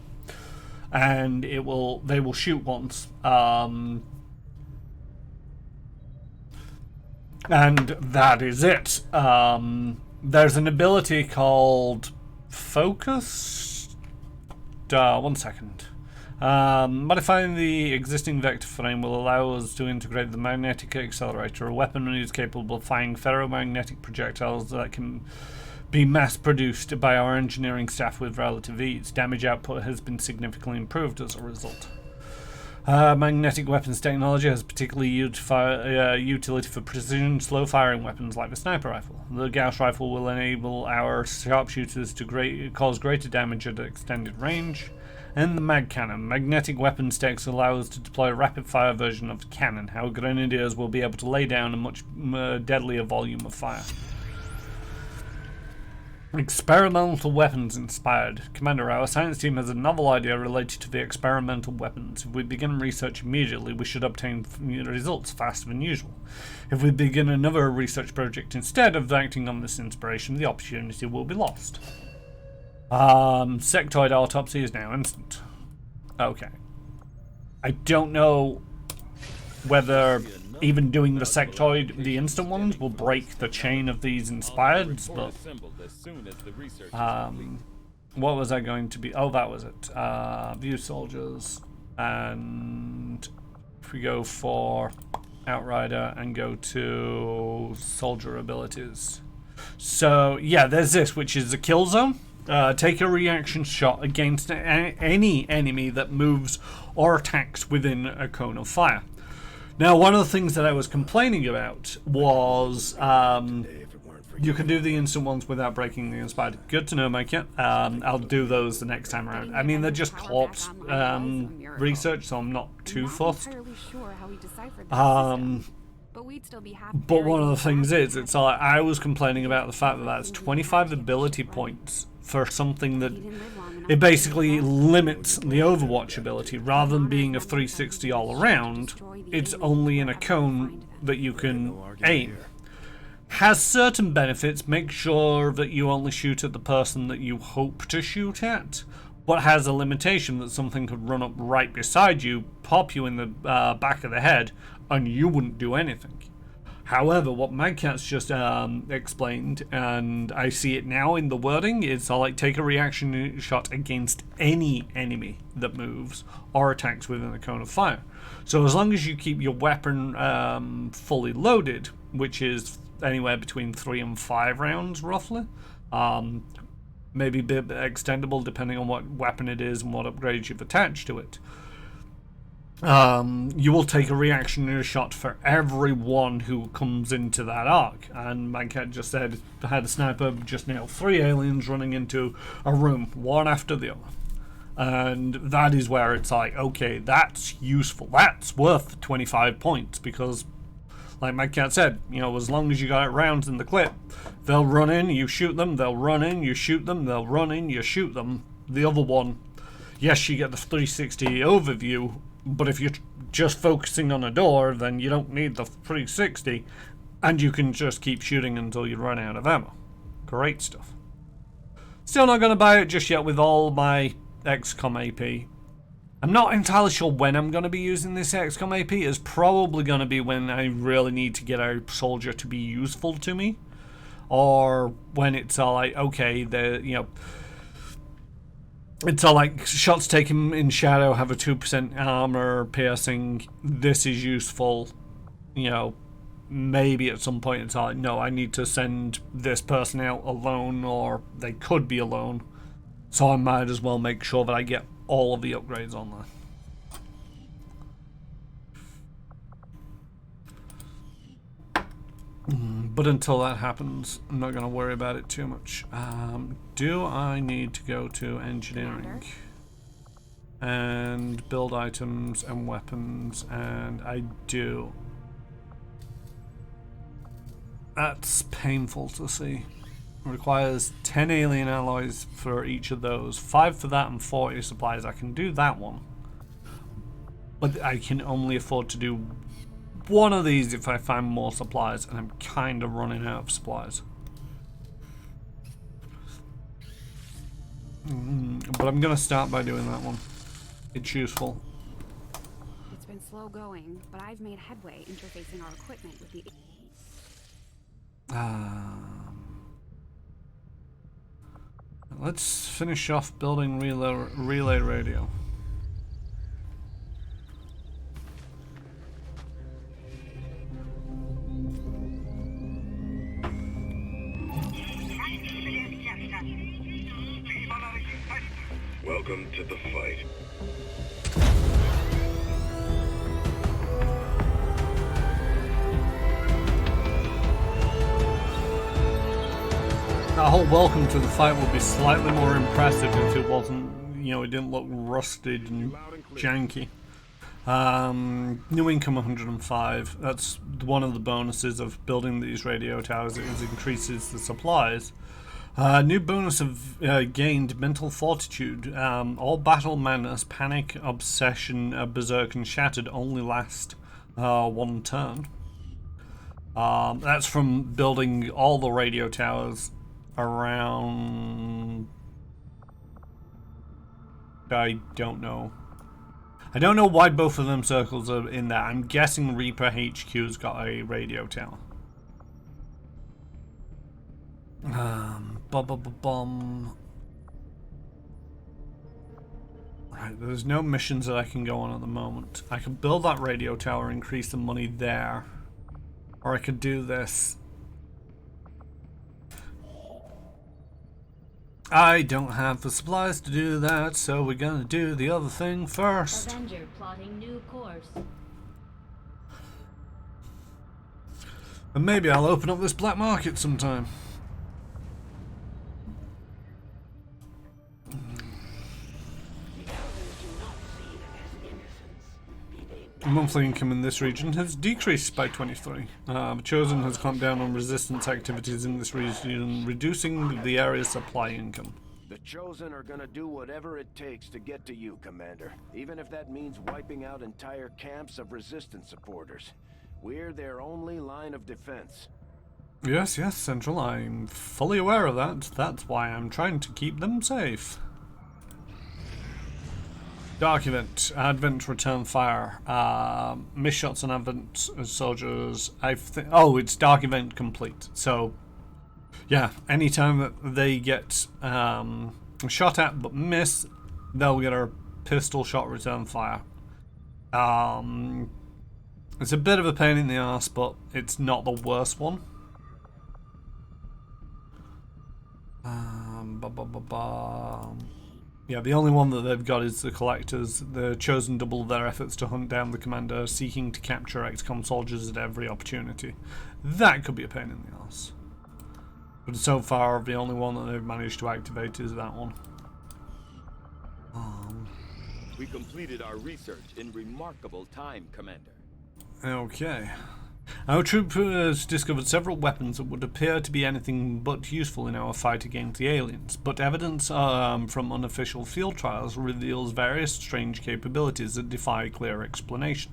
Speaker 1: and they will shoot once, and that is it. There's an ability called Focus. One second. Modifying the existing vector frame will allow us to integrate the magnetic accelerator, a weapon that is capable of firing ferromagnetic projectiles that can be mass-produced by our engineering staff with relative ease. Damage output has been significantly improved as a result. Magnetic weapons technology has particularly utility for precision, slow-firing weapons like the sniper rifle. The Gauss rifle will enable our sharpshooters to cause greater damage at extended range. And the mag cannon. Magnetic weapons techs allow us to deploy a rapid-fire version of the cannon. Our grenadiers will be able to lay down a much deadlier volume of fire. Experimental weapons inspired. Commander, our science team has a novel idea related to the experimental weapons. If we begin research immediately, we should obtain results faster than usual. If we begin another research project instead of acting on this inspiration, the opportunity will be lost. Sectoid autopsy is now instant. Okay. I don't know whether even doing the sectoid, the instant ones, will break the chain of these inspired, but what was I going to be? Oh, that was it. View soldiers, and if we go for Outrider and go to soldier abilities. So yeah, there's this, which is a kill zone. Take a reaction shot against any enemy that moves or attacks within a cone of fire. Now, one of the things that I was complaining about was you can do the instant ones without breaking the inspired. Good to know, Mike. Yeah. I'll do those the next time around. I mean, they're just corpse research, so I'm not too fussed.
Speaker 5: But we'd still be half.
Speaker 1: But one of the things is, it's like I was complaining about the fact that that's 25 ability points for something that it basically limits the Overwatch ability. Rather than being a 360 all around, it's only in a cone that you can aim. Has certain benefits, make sure that you only shoot at the person that you hope to shoot at, but has a limitation that something could run up right beside you, pop you in the back of the head, and you wouldn't do anything. However, what Magcat's just explained, and I see it now in the wording, is I'll like take a reaction shot against any enemy that moves or attacks within a cone of fire. So as long as you keep your weapon fully loaded, which is anywhere between 3 and 5 rounds roughly, maybe a bit extendable depending on what weapon it is and what upgrades you've attached to it. You will take a reactionary shot for everyone who comes into that arc. And Magcat just said, had a sniper just nailed 3 aliens running into a room, one after the other. And that is where it's like, okay, that's useful. That's worth 25 points because, like Magcat said, you know, as long as you got rounds in the clip, they'll run in, you shoot them, they'll run in, you shoot them, they'll run in, you shoot them. The other one, yes, you get the 360 overview, but if you're just focusing on a door, then you don't need the 360, and you can just keep shooting until you run out of ammo. Great stuff. Still not going to buy it just yet with all my Xcom AP. I'm not entirely sure when I'm going to be using this Xcom AP. It's probably going to be when I really need to get a soldier to be useful to me, or when it's all like, okay, it's all like shots taken in shadow have a 2% armor piercing. This is useful. You know, maybe at some point it's all like, no, I need to send this person out alone, or they could be alone. So I might as well make sure that I get all of the upgrades on there. But until that happens, I'm not going to worry about it too much. Do I need to go to engineering and build items and weapons? And I do. That's painful to see. Requires 10 alien alloys for each of those. 5 for that and 40 supplies. I can do that one. But I can only afford to do one of these if I find more supplies, and I'm kind of running out of supplies. But I'm going to start by doing that one. It's useful.
Speaker 5: It's been slow going, but I've made headway interfacing our equipment with the...
Speaker 1: Let's finish off building relay radio.
Speaker 7: Welcome to the fight.
Speaker 1: That whole welcome to the fight would be slightly more impressive if it wasn't, you know, it didn't look rusted and janky. New income 105. That's one of the bonuses of building these radio towers. It increases the supplies. New bonus of gained mental fortitude. All battle madness, panic, obsession, berserk, and shattered only last 1 turn. That's from building all the radio towers around... I don't know. I don't know why both of them circles are in there. I'm guessing Reaper HQ's got a radio tower. Right, there's no missions that I can go on at the moment. I could build that radio tower, increase the money there. Or I could do this. I don't have the supplies to do that, so we're gonna do the other thing first.
Speaker 6: Avenger plotting new course.
Speaker 1: And maybe I'll open up this black market sometime. Monthly income in this region has decreased by 23. The Chosen has clamped down on resistance activities in this region, reducing the area's supply income.
Speaker 2: The Chosen are gonna do whatever it takes to get to you, Commander. Even if that means wiping out entire camps of resistance supporters. We're their only line of defense.
Speaker 1: Yes, Central, I'm fully aware of that. That's why I'm trying to keep them safe. Dark Event, Advent Return Fire, miss shots on Advent soldiers. It's Dark Event complete. So, yeah, anytime that they get shot at but miss, they'll get a pistol shot return fire. It's a bit of a pain in the ass, but it's not the worst one. Yeah, the only one that they've got is the Collectors. The Chosen double their efforts to hunt down the Commander, seeking to capture Xcom soldiers at every opportunity. That could be a pain in the ass. But so far, the only one that they've managed to activate is that one.
Speaker 9: We completed our research in remarkable time, Commander.
Speaker 1: Okay. Our troop has discovered several weapons that would appear to be anything but useful in our fight against the aliens, but evidence from unofficial field trials reveals various strange capabilities that defy clear explanation.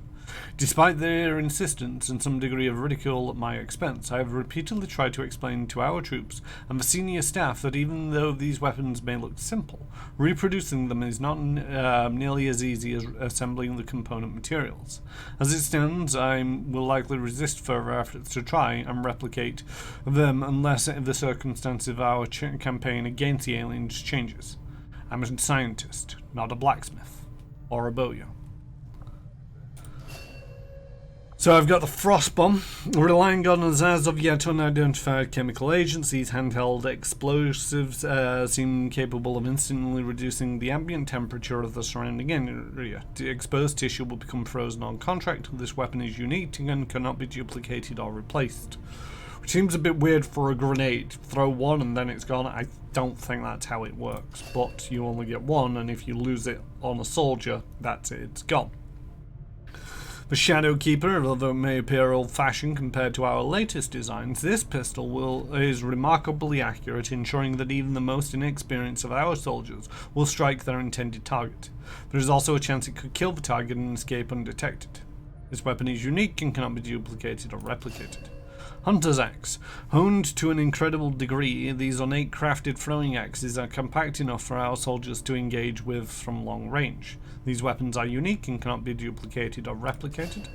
Speaker 1: Despite their insistence and some degree of ridicule at my expense, I have repeatedly tried to explain to our troops and the senior staff that even though these weapons may look simple, reproducing them is not nearly as easy as assembling the component materials. As it stands, I will likely resist further efforts to try and replicate them unless the circumstances of our campaign against the aliens changes. I'm a scientist, not a blacksmith or a bowyer. So I've got the Frost Bomb, relying on as of yet unidentified chemical agents. These handheld explosives seem capable of instantly reducing the ambient temperature of the surrounding area. The exposed tissue will become frozen on contract. This weapon is unique and cannot be duplicated or replaced. Which seems a bit weird for a grenade. Throw one and then it's gone. I don't think that's how it works, but you only get one, and if you lose it on a soldier, that's it, it's gone. The Shadow Keeper, although it may appear old-fashioned compared to our latest designs, this pistol is remarkably accurate, ensuring that even the most inexperienced of our soldiers will strike their intended target. There is also a chance it could kill the target and escape undetected. This weapon is unique and cannot be duplicated or replicated. Hunter's Axe. Honed to an incredible degree, these ornate crafted throwing axes are compact enough for our soldiers to engage with from long range. These weapons are unique and cannot be duplicated or replicated.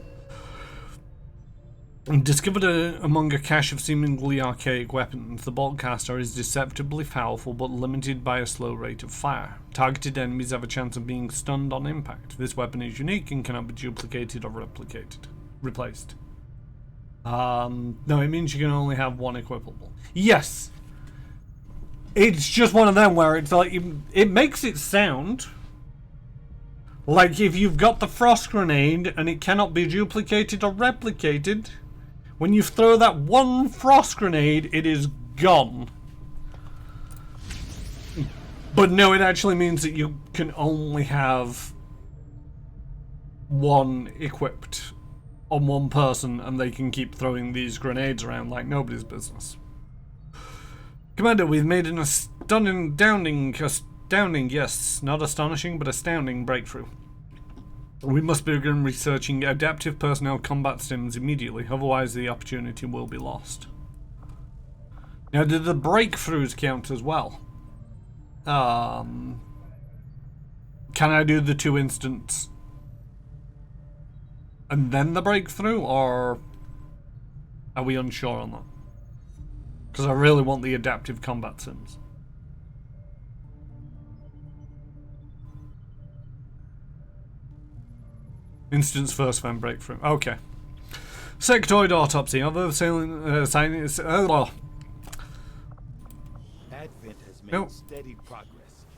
Speaker 1: Discovered among a cache of seemingly archaic weapons, the Boltcaster is deceptively powerful but limited by a slow rate of fire. Targeted enemies have a chance of being stunned on impact. This weapon is unique and cannot be duplicated or replaced. No, it means you can only have one equipable. Yes! It's just one of them where it's like, it makes it sound like if you've got the frost grenade and it cannot be duplicated or replicated, when you throw that one frost grenade, it is gone. But no, it actually means that you can only have one equipped on one person, and they can keep throwing these grenades around like nobody's business. Commander, we've made an astounding, yes, not astonishing, but astounding breakthrough. We must begin researching adaptive personnel combat sims immediately, otherwise the opportunity will be lost. Now, did the breakthroughs count as well? Can I do the 2 instants and then the breakthrough, or are we unsure on that? Because I really want the adaptive combat sims. Instance first, then breakthrough. Okay. Sectoid autopsy. Although science.
Speaker 9: Advent has made steady progress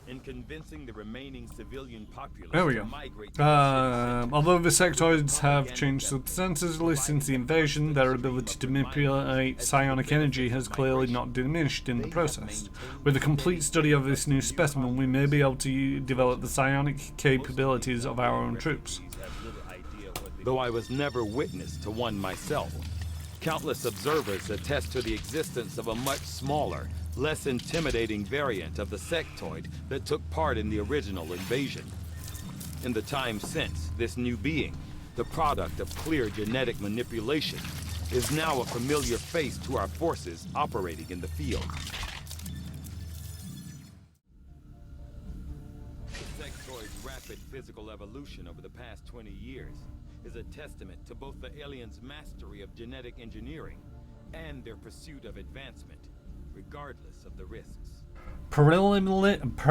Speaker 9: in convincing the remaining civilian populace to migrate to
Speaker 1: although the sectoids have changed substantially since the invasion, their ability to manipulate psionic energy has clearly not diminished in the process. With a complete study of this new specimen, we may be able to develop the psionic capabilities of our own troops.
Speaker 9: though I was never witness to one myself. Countless observers attest to the existence of a much smaller, less intimidating variant of the sectoid that took part in the original invasion. In the time since, this new being, the product of clear genetic manipulation, is now a familiar face to our forces operating in the field. The sectoid's rapid physical evolution over the past 20 years is a testament to both the aliens' mastery of genetic engineering and their pursuit of advancement, regardless of the risks.
Speaker 1: Preliminary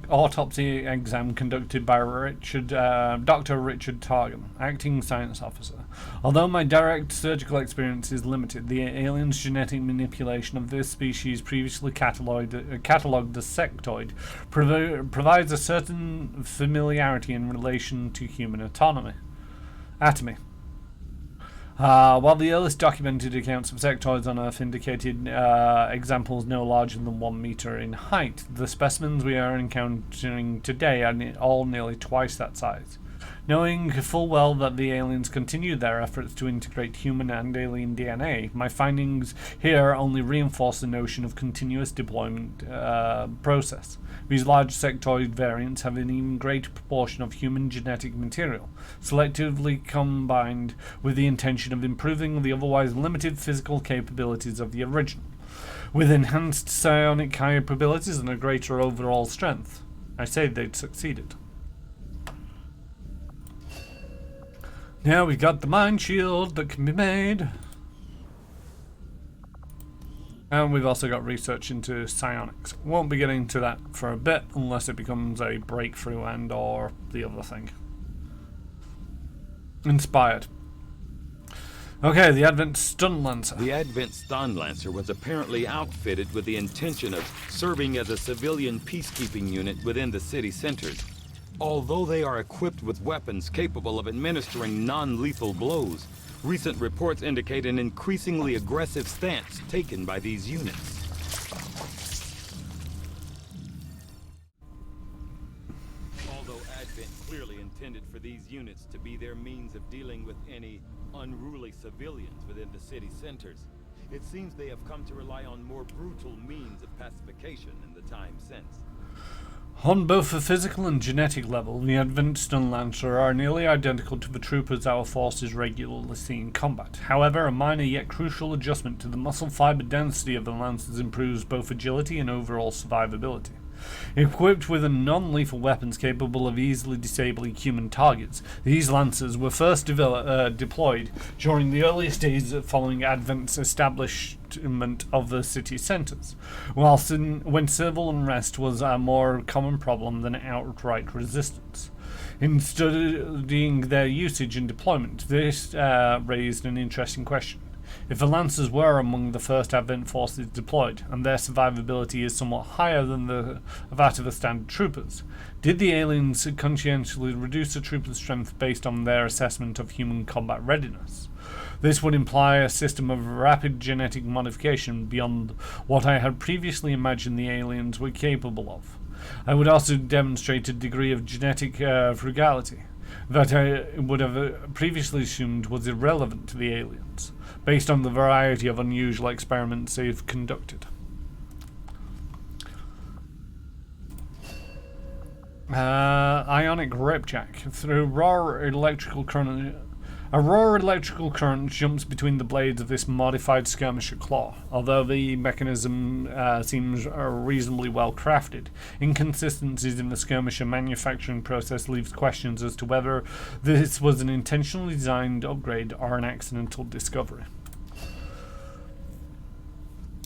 Speaker 1: autopsy exam conducted by Dr. Richard Targum, acting science officer. Although my direct surgical experience is limited, the alien's genetic manipulation of this species previously catalogued as sectoid provides a certain familiarity in relation to human atomy. While the earliest documented accounts of sectoids on Earth indicated examples no larger than 1 meter in height, the specimens we are encountering today are all nearly twice that size. Knowing full well that the aliens continued their efforts to integrate human and alien DNA, my findings here only reinforce the notion of continuous deployment process. These large sectoid variants have an even greater proportion of human genetic material, selectively combined with the intention of improving the otherwise limited physical capabilities of the original, with enhanced psionic capabilities and a greater overall strength. I say they'd succeeded. Now we've got the mind shield that can be made. And we've also got research into psionics. Won't be getting to that for a bit unless it becomes a breakthrough and or the other thing. Inspired. Okay, the Advent Stun Lancer.
Speaker 9: The Advent Stun Lancer was apparently outfitted with the intention of serving as a civilian peacekeeping unit within the city centers. Although they are equipped with weapons capable of administering non-lethal blows, recent reports indicate an increasingly aggressive stance taken by these units. Although Advent clearly intended for these units to be their means of dealing with any unruly civilians within the city centers, it seems they have come to rely on more brutal means of pacification in the time since.
Speaker 1: On both the physical and genetic level, the Advent Stun Lancer are nearly identical to the troopers our forces regularly see in combat. However, a minor yet crucial adjustment to the muscle fiber density of the Lancers improves both agility and overall survivability. Equipped with non-lethal weapons capable of easily disabling human targets, these Lancers were first deployed during the earliest days following Advent's establishment of the city centres, when civil unrest was a more common problem than outright resistance. In studying their usage and deployment, this raised an interesting question. If the Lancers were among the first Advent forces deployed, and their survivability is somewhat higher than that of the standard troopers, did the aliens conscientiously reduce the troopers' strength based on their assessment of human combat readiness? This would imply a system of rapid genetic modification beyond what I had previously imagined the aliens were capable of. I would also demonstrate a degree of genetic frugality that I would have previously assumed was irrelevant to the aliens, based on the variety of unusual experiments they've conducted. Ionic Ripjack. Through raw electrical current, a raw electrical current jumps between the blades of this modified skirmisher claw. Although the mechanism seems reasonably well crafted, inconsistencies in the skirmisher manufacturing process leaves questions as to whether this was an intentionally designed upgrade or an accidental discovery.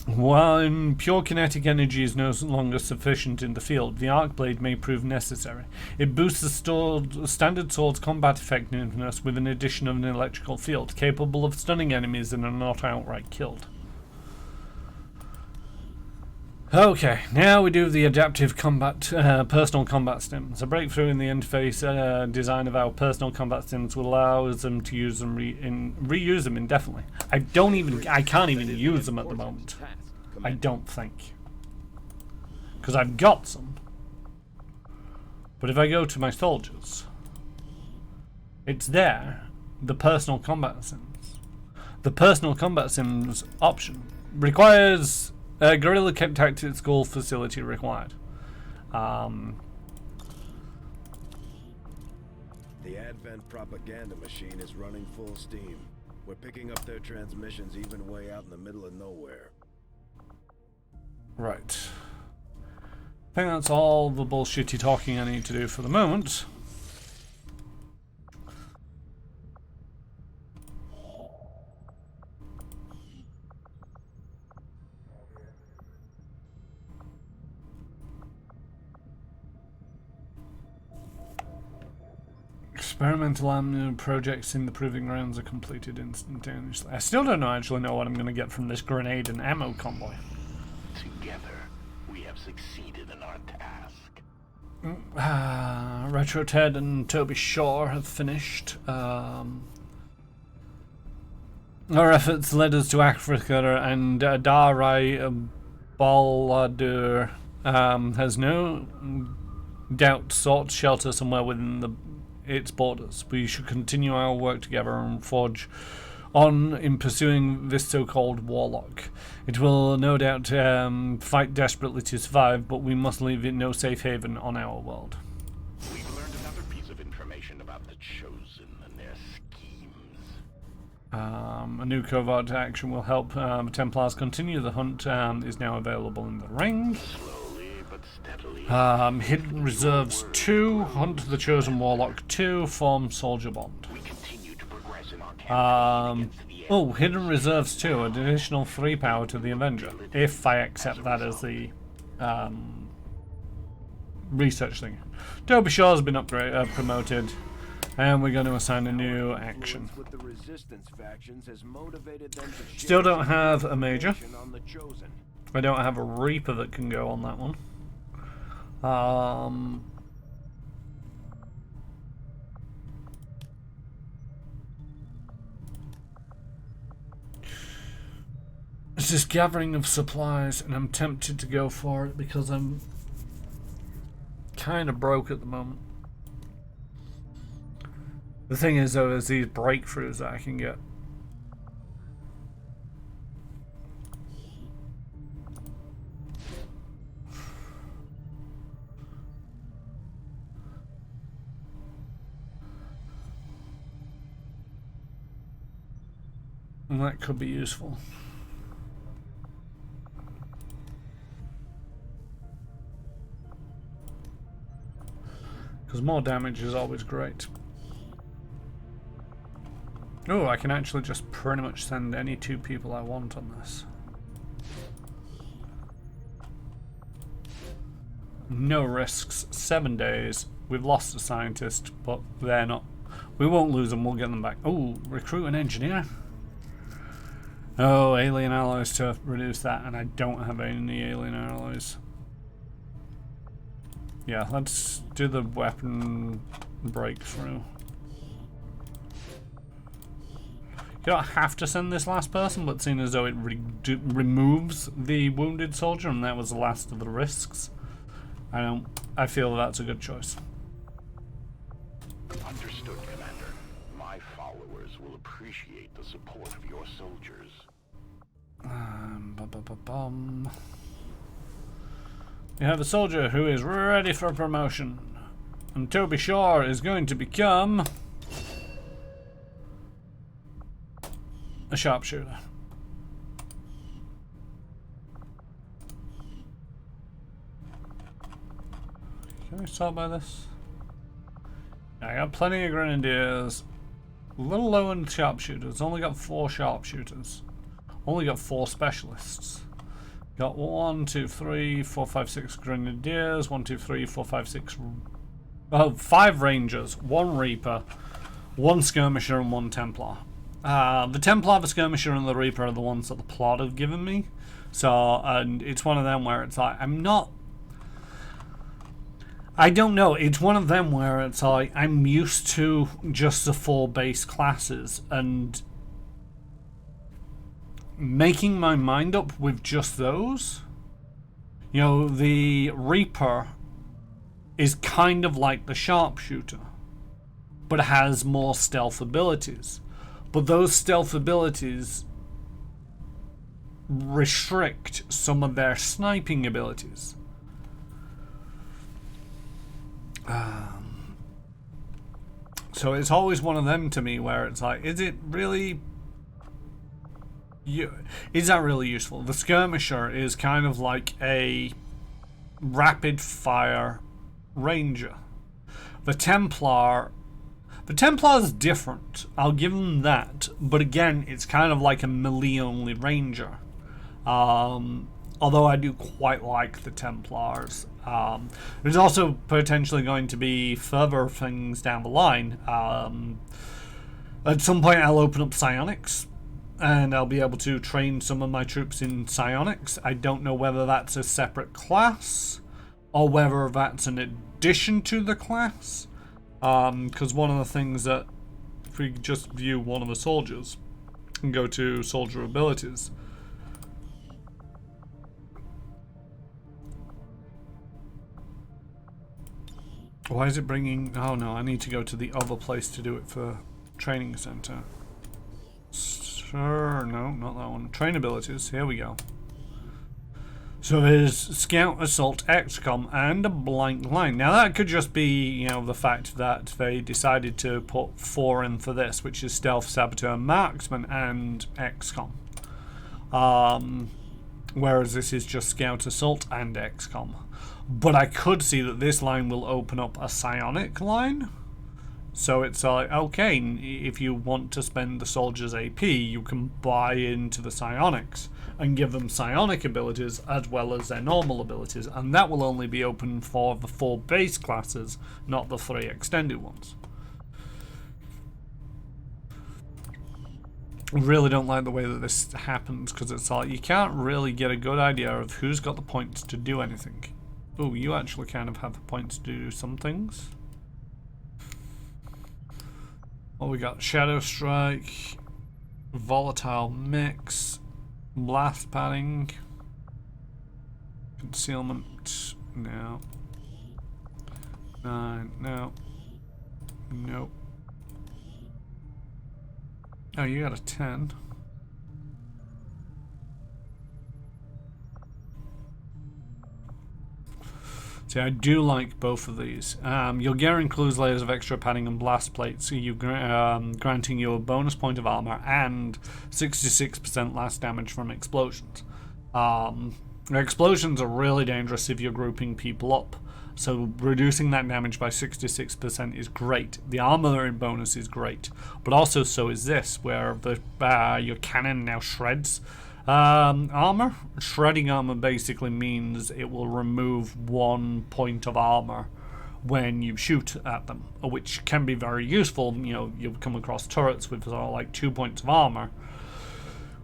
Speaker 1: While pure kinetic energy is no longer sufficient in the field, the arc blade may prove necessary. It boosts the standard sword's combat effectiveness with an addition of an electrical field, capable of stunning enemies and are not outright killed. Okay, now we do the adaptive combat, personal combat stims. A breakthrough in the interface design of our personal combat stims will allow them to use them reuse them indefinitely. I can't even use them at the moment. I don't think. Because I've got some. But if I go to my soldiers, It's there. The personal combat sims. The personal combat sims option requires a guerrilla tactics school facility required.
Speaker 12: The Advent propaganda machine is running full steam. We're picking up their transmissions even way out in the middle of nowhere.
Speaker 1: Right. I think that's all the bullshitty talking I need to do for the moment. Experimental ammo projects in the proving grounds are completed instantaneously. I still don't actually know what I'm going to get from this grenade and ammo convoy.
Speaker 7: Together, we have succeeded in our task.
Speaker 1: Retro Ted and Toby Shaw have finished. Our efforts led us to Africa, and Darai Baladur has no doubt sought shelter somewhere within its borders. We should continue our work together and forge on in pursuing this so-called warlock. It will no doubt fight desperately to survive, but we must leave it no safe haven on our world.
Speaker 7: We've learned another piece of information about the Chosen and their schemes.
Speaker 1: A new covert action will help Templars continue the hunt. Is now available in the ring. Hidden Reserves 2, Hunt the Chosen Warlock 2, Form Soldier Bond. Hidden Reserves 2, additional 3 power to the Avenger, if I accept that as the research thing. Toby Shaw's been promoted, and we're going to assign a new action. Still don't have a Major. I don't have a Reaper that can go on that one. It's this gathering of supplies, and I'm tempted to go for it because I'm kind of broke at the moment. The thing is, though, is these breakthroughs that I can get. And that could be useful. Because more damage is always great. Oh, I can actually just pretty much send any 2 people I want on this. No risks, 7 days. We've lost a scientist, but they're not. We won't lose them, we'll get them back. Oh, recruit an engineer. Oh, alien alloys to reduce that, and I don't have any alien alloys. Yeah, let's do the weapon breakthrough. You don't have to send this last person, but seeing as though it removes the wounded soldier, and that was the last of the risks, I feel that's a good choice.
Speaker 7: Understood, Commander. My followers will appreciate the support of your soldiers.
Speaker 1: We have a soldier who is ready for promotion, and Toby Shaw is going to become a sharpshooter. Can we start by this? I got plenty of grenadiers. A little low in sharpshooters. Only got 4 sharpshooters. Only got 4 specialists. Got 1, 2, 3, 4, 5, 6 grenadiers. 1, 2, 3, 4, 5, 6. Oh, 5 rangers, 1 reaper, 1 skirmisher, and 1 templar. The templar, the skirmisher, and the reaper are the ones that the plot have given me. So, and it's one of them where it's like I don't know. It's one of them where it's like I'm used to just the 4 base classes, and making my mind up with just those. You know, the Reaper is kind of like the sharpshooter, but has more stealth abilities. But those stealth abilities restrict some of their sniping abilities. So it's always one of them to me where it's like, is it really... is that really useful? The skirmisher is kind of like a rapid fire ranger. The Templar is different, I'll give them that, but again, it's kind of like a melee only ranger. Although I do quite like the Templars. There's also potentially going to be further things down the line. At some point I'll open up psionics, and I'll be able to train some of my troops in psionics. I don't know whether that's a separate class, or whether that's an addition to the class. Because one of the things that, if we just view one of the soldiers and go to soldier abilities, why is it bringing... oh no, I need to go to the other place to do it for training center. Sure, no, not that one. Train abilities, here we go. So there's Scout, Assault, Xcom, and a blank line. Now that could just be, you know, the fact that they decided to put 4 in for this, which is Stealth, Saboteur, Marksman, and Xcom. Whereas this is just Scout, Assault, and Xcom. But I could see that this line will open up a psionic line. So it's like, okay, if you want to spend the soldier's AP, you can buy into the psionics and give them psionic abilities as well as their normal abilities, and that will only be open for the 4 base classes, not the 3 extended ones. I really don't like the way that this happens, because it's like you can't really get a good idea of who's got the points to do anything. Oh, you actually kind of have the points to do some things. Well, we got Shadow Strike, Volatile Mix, Blast Padding, Concealment, no. 9, no. Nope. Oh, you got a 10. See, I do like both of these. Your gear includes layers of extra padding and blast plates, so you granting you a bonus point of armor and 66% less damage from explosions. Explosions are really dangerous if you're grouping people up, so reducing that damage by 66% is great. The armor in bonus is great, but also so is this, where your cannon now shreds armor. Shredding armor basically means it will remove 1 point of armor when you shoot at them, which can be very useful. You know, you'll come across turrets with sort of like 2 points of armor,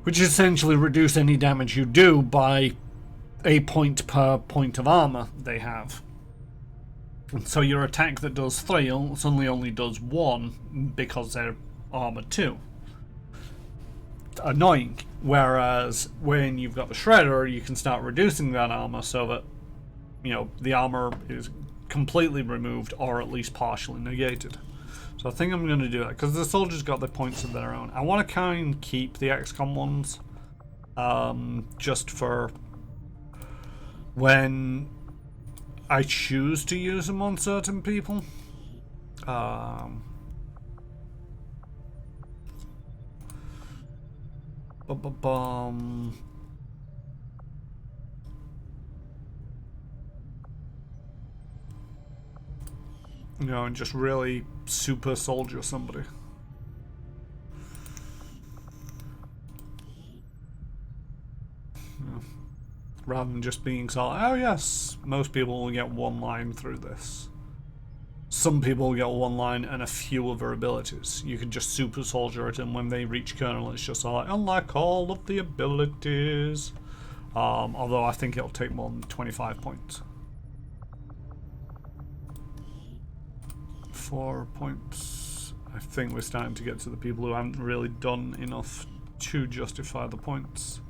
Speaker 1: which essentially reduce any damage you do by 1 point per point of armor they have. And so your attack that does 3 suddenly only does 1 because they're armor 2. Annoying. Whereas when you've got the shredder, you can start reducing that armor so that, you know, the armor is completely removed or at least partially negated. So I think I'm going to do that because the soldiers got their points of their own. I want to kind of keep the XCOM ones just for when I choose to use them on certain people. You know, and just really super soldier somebody. Yeah. Rather than just being so, oh yes, most people will get 1 line through this. Some people will get 1 line and a few other abilities. You can just super soldier it, and when they reach Colonel, it's just like, unlock all of the abilities. Although I think it'll take more than 25 points. 4 points. I think we're starting to get to the people who haven't really done enough to justify the points.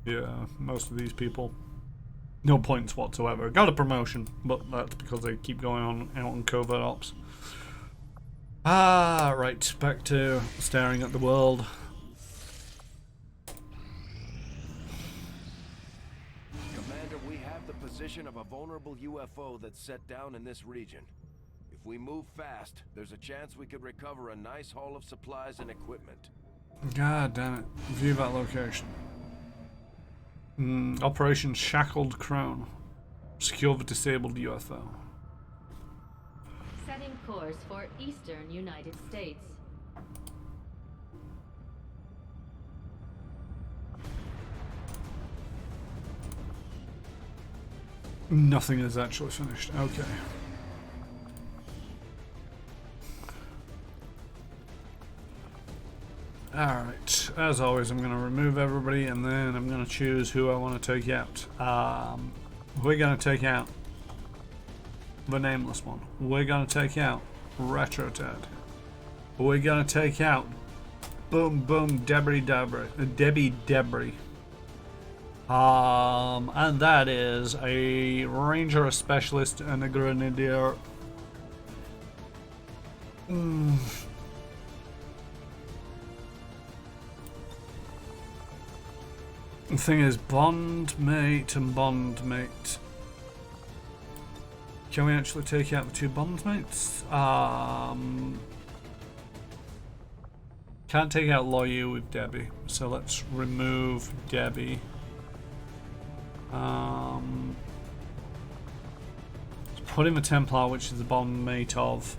Speaker 1: Yeah, most of these people No points whatsoever. Got a promotion, but that's because they keep going on out on covert ops. Ah, right. Back to staring at the world.
Speaker 12: Commander, we have the position of a vulnerable UFO that's set down in this region. If we move fast, there's a chance we could recover a nice haul of supplies and equipment.
Speaker 1: God damn it. View that location. Operation Shackled Crone. Secure the disabled UFO.
Speaker 6: Setting course for eastern United States.
Speaker 1: Nothing is actually finished. Okay. Alright, as always I'm going to remove everybody and then I'm going to choose who I want to take out. We're going to take out the nameless one. We're going to take out Retro Ted. We're going to take out Boom Boom Debbie. And that is a Ranger, a Specialist, and a Grenadier. The thing is, bondmate and bondmate. Can we actually take out the two bondmates? Can't take out Loyu with Debbie, so let's remove Debbie. Let's put him a Templar, which is the bondmate of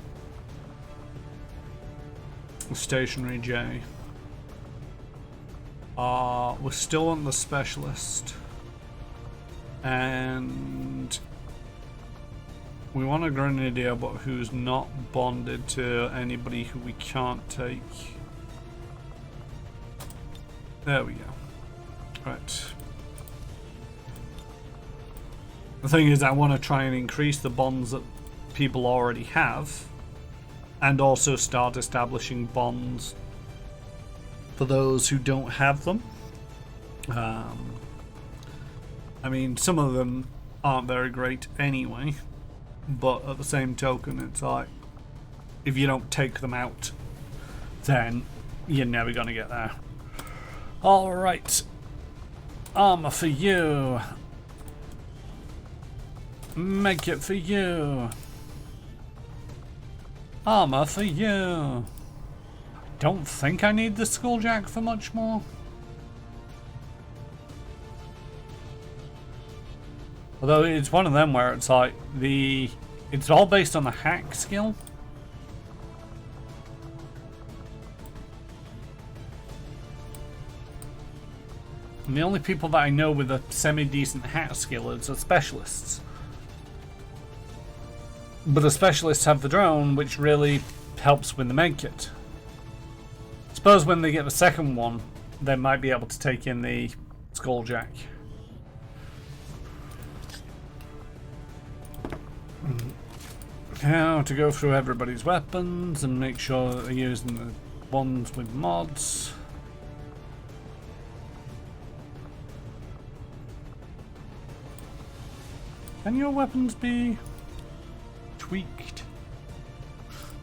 Speaker 1: Stationary J. We still want the Specialist, and we want a Grenadier, but who's not bonded to anybody who we can't take. There we go. Right. The thing is, I want to try and increase the bonds that people already have, and also start establishing bonds for those who don't have them. I mean, some of them aren't very great anyway, but at the same token, it's like, if you don't take them out, then you're never gonna get there. Alright. Armor for you. Make it for you. Armor for you. Don't think I need the Skulljack for much more. Although it's one of them where it's like it's all based on the hack skill. And the only people that I know with a semi-decent hack skill is the Specialists. But the Specialists have the drone, which really helps with the medkit. Suppose when they get the second one, they might be able to take in the Skulljack. Now to go through everybody's weapons and make sure that they're using the ones with mods. Can your weapons be tweaked?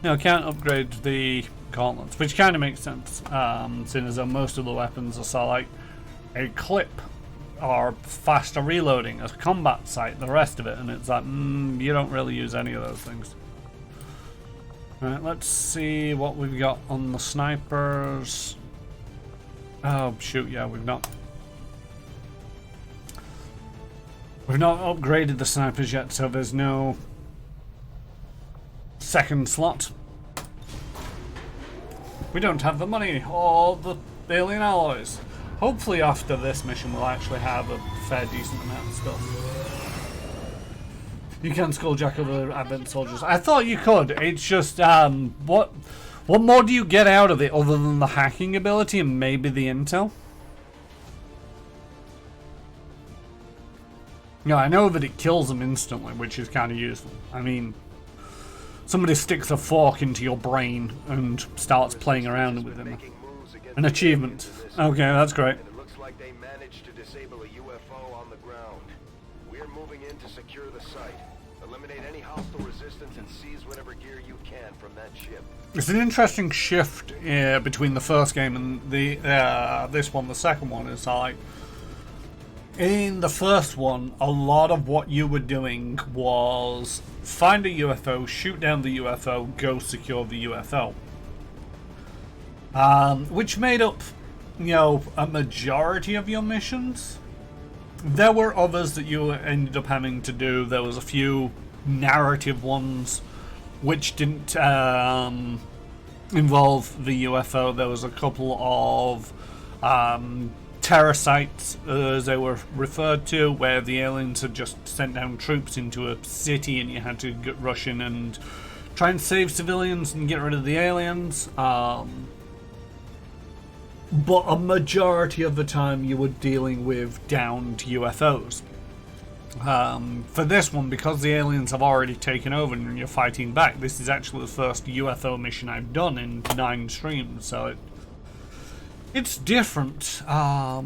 Speaker 1: No, can't upgrade the gauntlets, which kind of makes sense, seeing as though most of the weapons are sort of like a clip or faster reloading, a combat sight, the rest of it, and it's like, you don't really use any of those things. Right, let's see what we've got on the snipers. Oh shoot, yeah, we've not upgraded the snipers yet, so there's no second slot. We don't have the money or the alien alloys. Hopefully after this mission we'll actually have a fair decent amount of stuff. You can Skulljack other Advent soldiers. I thought you could. It's just what more do you get out of it other than the hacking ability and maybe the intel? Yeah, I know that it kills them instantly, which is kind of useful. I mean, somebody sticks a fork into your brain and starts playing around with them. An achievement. Okay, that's great.
Speaker 2: It looks like they managed to disable a UFO on the ground. We're moving in to secure the site. Eliminate any hostile resistance and seize whatever gear you can from that ship.
Speaker 1: It's an interesting shift between the first game and the this one. The second one is like, in the first one, a lot of what you were doing was find a UFO, shoot down the UFO, go secure the UFO, which made up, you know, a majority of your missions. There were others that you ended up having to do. There was a few narrative ones which didn't involve the UFO. There was a couple of terror sites, as they were referred to, where the aliens had just sent down troops into a city and you had to rush in and try and save civilians and get rid of the aliens. But a majority of the time you were dealing with downed UFOs. For this one, because the aliens have already taken over and you're fighting back, this is actually the first UFO mission I've done in 9 streams, so it's different. I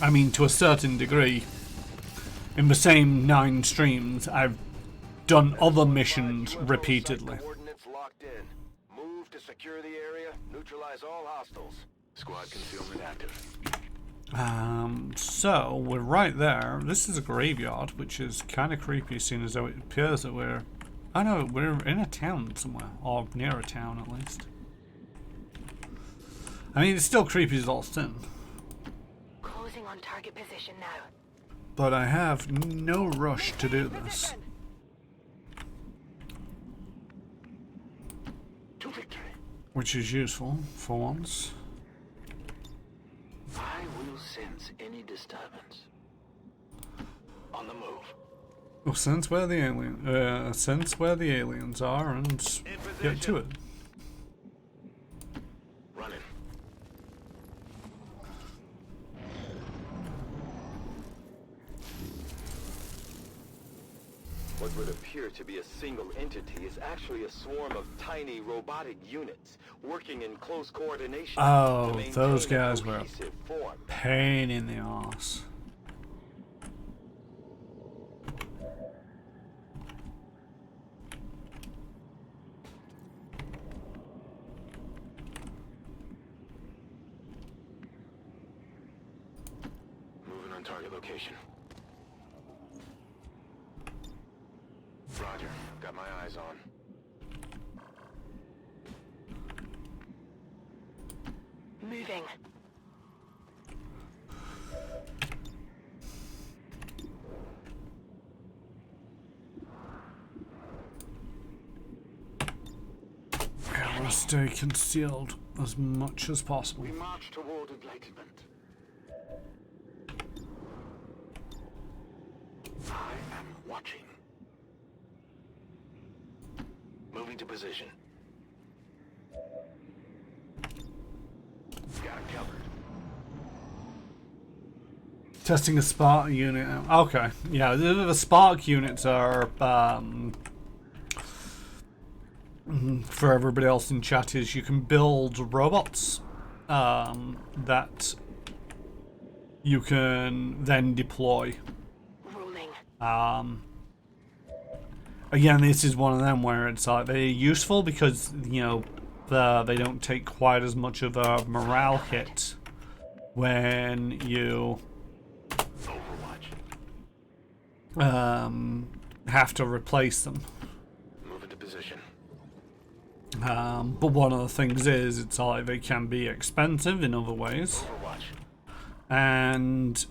Speaker 1: mean, to a certain degree. In the same 9 streams, I've done other missions repeatedly.
Speaker 2: Secure the area, neutralize all hostiles.
Speaker 7: Squad concealment active.
Speaker 1: So we're right there. This is a graveyard, which is kind of creepy, seeing as though it appears that we're... I know, we're in a town somewhere, or near a town at least. I mean, it's still creepy as all sin.
Speaker 11: Closing on target position now.
Speaker 1: But I have no rush to do this.
Speaker 7: To victory.
Speaker 1: Which is useful, for once.
Speaker 7: I will sense any disturbance. On the move.
Speaker 1: Well, sense where the aliens are and get to it.
Speaker 7: Running.
Speaker 8: What would appear to be a single entity is actually a swarm of tiny robotic units working in close coordination.
Speaker 1: Oh, those guys were a pain in the ass.
Speaker 7: Moving on target location. Roger, got my eyes on.
Speaker 11: Moving.
Speaker 1: I want to stay concealed as much as possible.
Speaker 7: We march toward enlightenment. I am watching. Moving to position. Got it covered.
Speaker 1: Testing a spark unit. Okay, yeah, the spark units are for everybody else in chat is you can build robots that you can then deploy. Again, this is one of them where it's like they're useful because, you know, they don't take quite as much of a morale hit when you have to replace them.
Speaker 7: Move into position.
Speaker 1: But one of the things is, it's like they can be expensive in other ways. And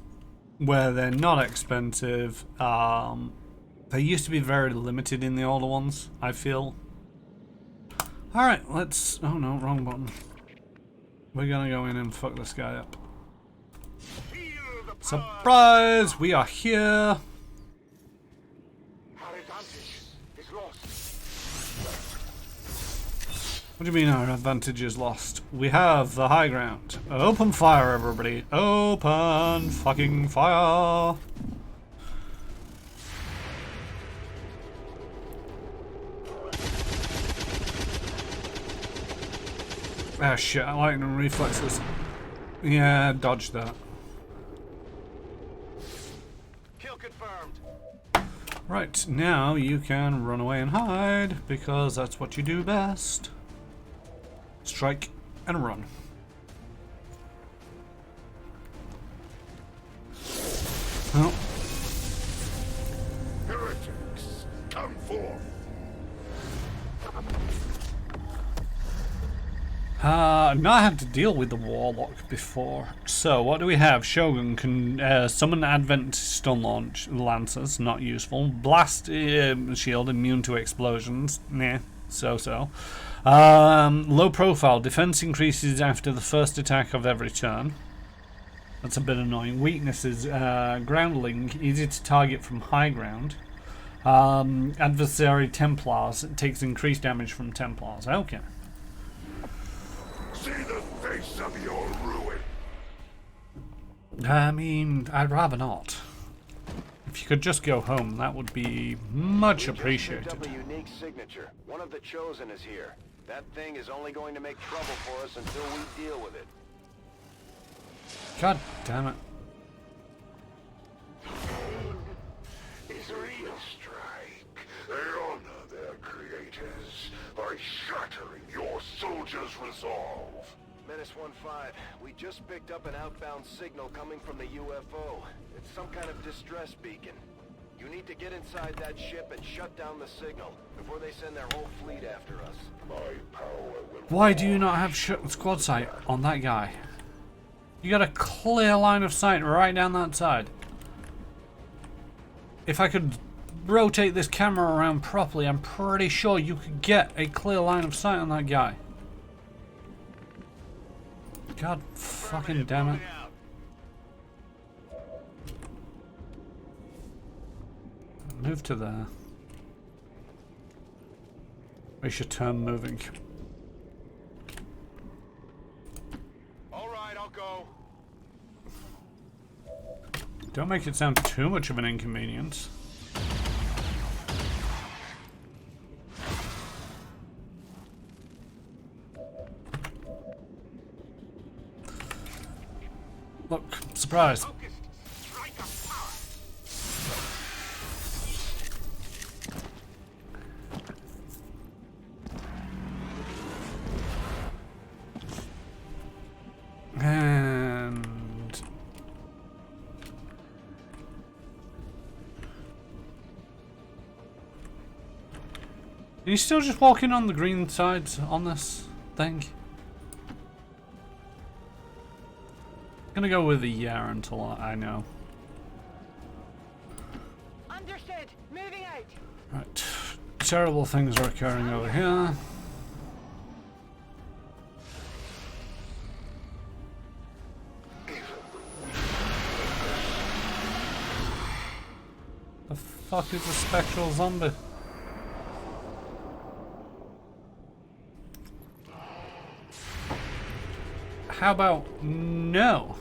Speaker 1: where they're not expensive, they used to be very limited in the older ones, I feel. Alright, let's... Oh no, wrong button. We're gonna go in and fuck this guy up. Surprise! We are here! What do you mean our advantage is lost? We have the high ground. Open fire, everybody. Open fucking fire! Ah shit, lightning reflexes. Yeah, dodge that. Right, now you can run away and hide, because that's what you do best. Strike and run. Oh.
Speaker 7: Heretics, come forth.
Speaker 1: Not had to deal with the Warlock before. So, what do we have? Shogun can summon Advent stun launch lancers, not useful. Blast shield, immune to explosions. Nah, so. Low profile, defense increases after the first attack of every turn. That's a bit annoying. Weaknesses, groundling, easy to target from high ground. Adversary Templars, it takes increased damage from Templars. Okay.
Speaker 7: See the face of your ruin.
Speaker 1: I mean, I'd rather not. If you could just go home, that would be much appreciated.
Speaker 2: We just picked up a unique signature. One of the Chosen is here. That thing is only going to make trouble for us until we deal with it.
Speaker 1: God damn it.
Speaker 7: Is real strike. They honor their creators by shattering your soldiers' resolve.
Speaker 2: Menace 1-5, we just picked up an outbound signal coming from the UFO. It's some kind of distress beacon. You need to get inside that ship and shut down the signal before they send their whole fleet after us.
Speaker 7: My power will...
Speaker 1: Why do you not have squad sight on that guy? You got a clear line of sight right down that side. If I could rotate this camera around properly, I'm pretty sure you could get a clear line of sight on that guy. God fucking damn it. Move to there. We should turn moving.
Speaker 8: Alright, I'll go.
Speaker 1: Don't make it sound too much of an inconvenience. Look, surprise. And are you still just walking on the green sides on this thing? Gonna go with a yeah until I know.
Speaker 4: Understood. Moving out.
Speaker 1: Right. Terrible things are occurring over here. The fuck is a spectral zombie? How about no?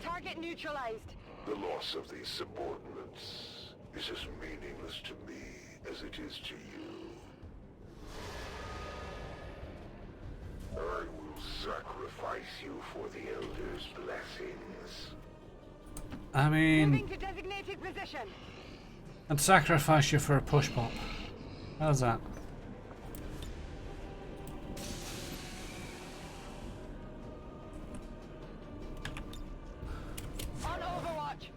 Speaker 4: Target neutralized.
Speaker 7: The loss of these subordinates is as meaningless to me as it is to you. I will sacrifice you for the Elder's blessings.
Speaker 1: I mean,
Speaker 4: Moving to designated position.
Speaker 1: I'd sacrifice you for a push pop. How's that?
Speaker 4: On Overwatch.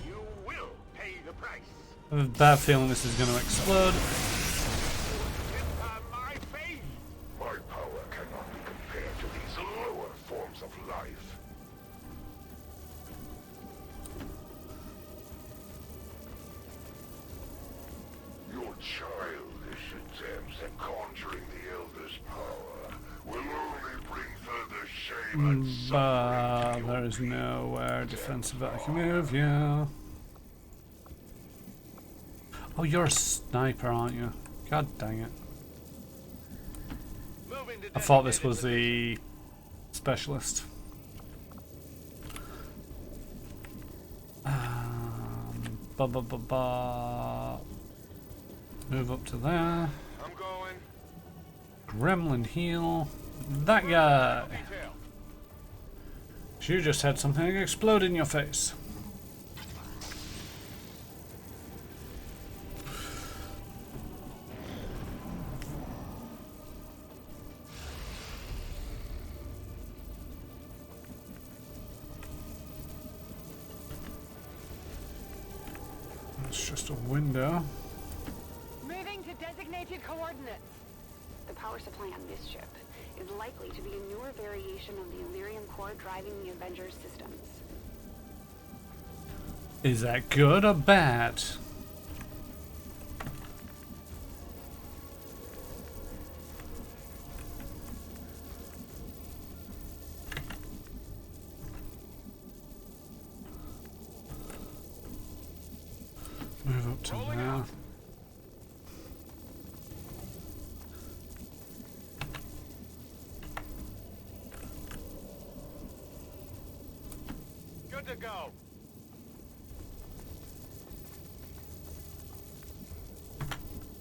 Speaker 3: You will pay the price.
Speaker 1: I have a bad feeling this is going to explode.
Speaker 7: My power cannot be compared to these lower forms of life. Your childish attempts at conjuring the Elder's power will only bring further shame and suffering.
Speaker 1: There is nowhere defensive that I can move, yeah. Oh, you're a sniper, aren't you? God dang it. I thought this was the specialist.
Speaker 8: I'm
Speaker 1: Move up to there.
Speaker 8: going.
Speaker 1: Gremlin heal. That guy. You just had something explode in your face. It's just a window.
Speaker 4: Moving to designated coordinates.
Speaker 5: The power supply on this ship is likely to be a newer variation of the Illyrium core driving the Avengers systems.
Speaker 1: Is that good or bad? Move up to there.
Speaker 8: Good to go.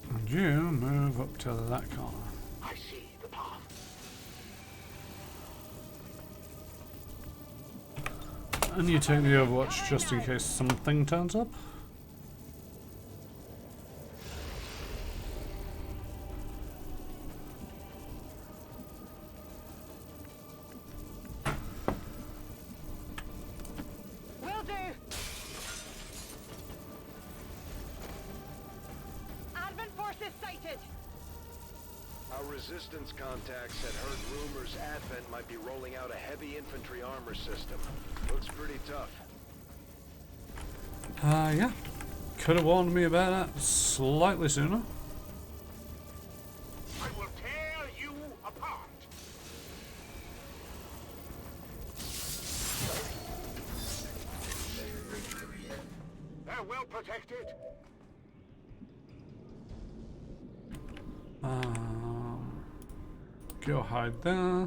Speaker 1: And you move up to that corner.
Speaker 11: I see the palm.
Speaker 1: And you take the Overwatch just in case something turns up.
Speaker 4: Will do. Advent forces sighted.
Speaker 2: Our resistance contacts had heard rumors Advent might be rolling out a heavy infantry armor system. Looks pretty tough.
Speaker 1: Yeah. Could have warned me about that slightly sooner.
Speaker 7: I will tear you apart. They're well protected.
Speaker 1: Go hide there.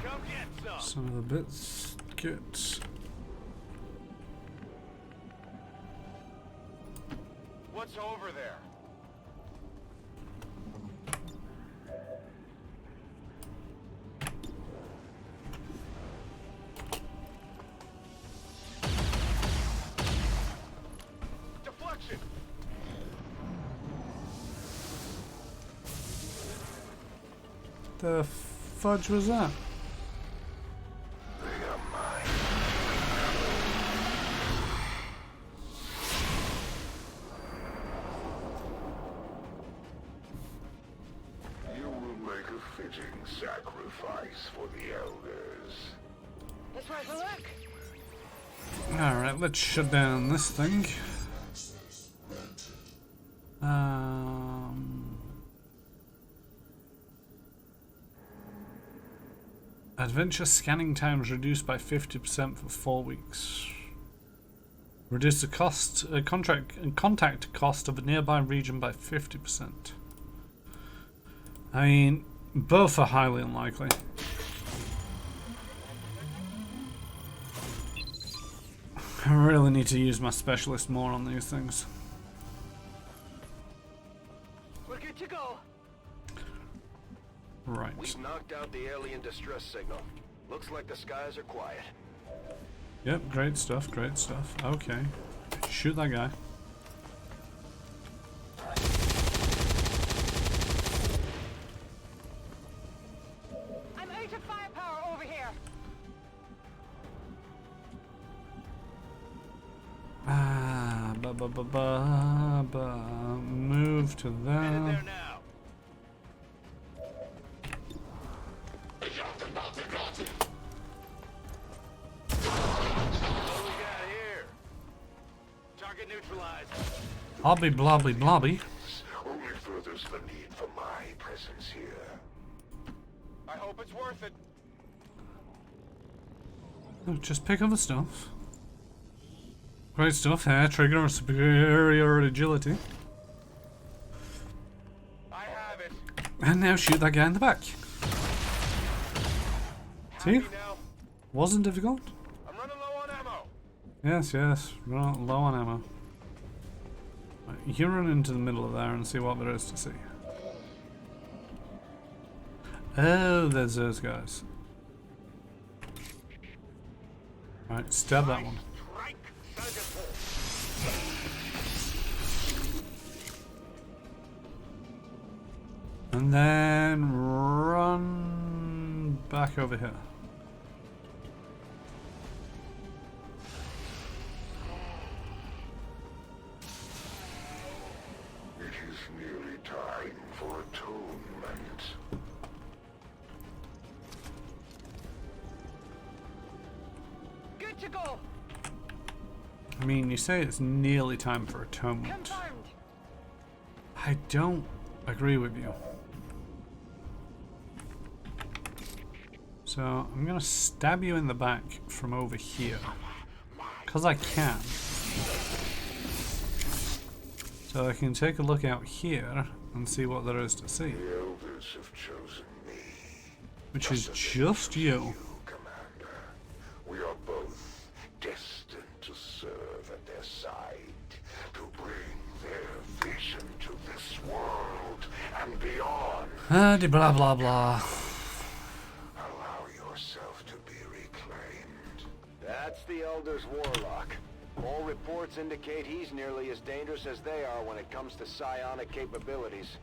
Speaker 8: Come get some.
Speaker 1: Some of the bits get.
Speaker 8: What's over there? Deflection.
Speaker 1: The fudge was that?
Speaker 7: They are mine. You will make a fitting sacrifice for the elders.
Speaker 4: It's worth a look.
Speaker 1: Alright, let's shut down this thing. Adventure scanning times reduced by 50% for 4 weeks. Reduce the contact cost of a nearby region by 50%. I mean, both are highly unlikely. I really need to use my specialist more on these things.
Speaker 4: We're good to go.
Speaker 1: Right.
Speaker 2: We've knocked out the alien distress signal. Looks like the skies are quiet.
Speaker 1: Yep, great stuff, great stuff. Okay. Shoot that guy.
Speaker 4: I'm out of firepower over here.
Speaker 1: Move to
Speaker 8: Headed
Speaker 1: there.
Speaker 8: there now. What do we got here? Target neutralized.
Speaker 1: Obby blobby blobby.
Speaker 7: Only furthers the need for my presence here.
Speaker 8: I hope it's worth it.
Speaker 1: Oh, just pick up the stuff. Great stuff, hair trigger and superior agility.
Speaker 8: I have it.
Speaker 1: And now shoot that guy in the back. See?
Speaker 8: Happy now?
Speaker 1: Wasn't difficult?
Speaker 8: I'm running low on ammo.
Speaker 1: Yes, yes. Run low on ammo. Right, you run into the middle of there and see what there is to see. Oh, there's those guys. Right, stab that one. And then run back over here.
Speaker 7: It is nearly time for atonement.
Speaker 4: Good to go.
Speaker 1: I mean, you say it's nearly time for atonement.
Speaker 4: Confirmed.
Speaker 1: I don't agree with you. So I'm gonna stab you in the back from over here, cause I can. So I can take a look out here and see what there is to see.
Speaker 7: The elders have chosen me.
Speaker 1: Which is just you.
Speaker 7: Commander. We are both destined to serve at their side, to bring their vision to this world and beyond.
Speaker 1: Blah blah blah.
Speaker 7: Allow yourself to be reclaimed.
Speaker 2: That's the Elder's warlock. All reports indicate he's nearly as dangerous as they are when it comes to psionic capabilities.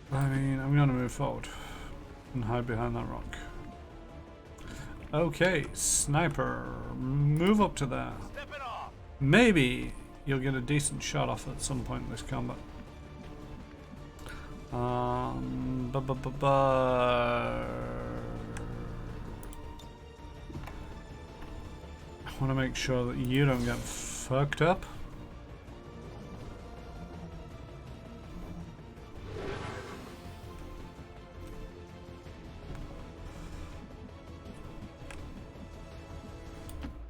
Speaker 1: I mean, I'm gonna move forward and hide behind that rock. Okay, sniper, move up to there. Maybe you'll get a decent shot off at some point in this combat. I want to make sure that you don't get fucked up.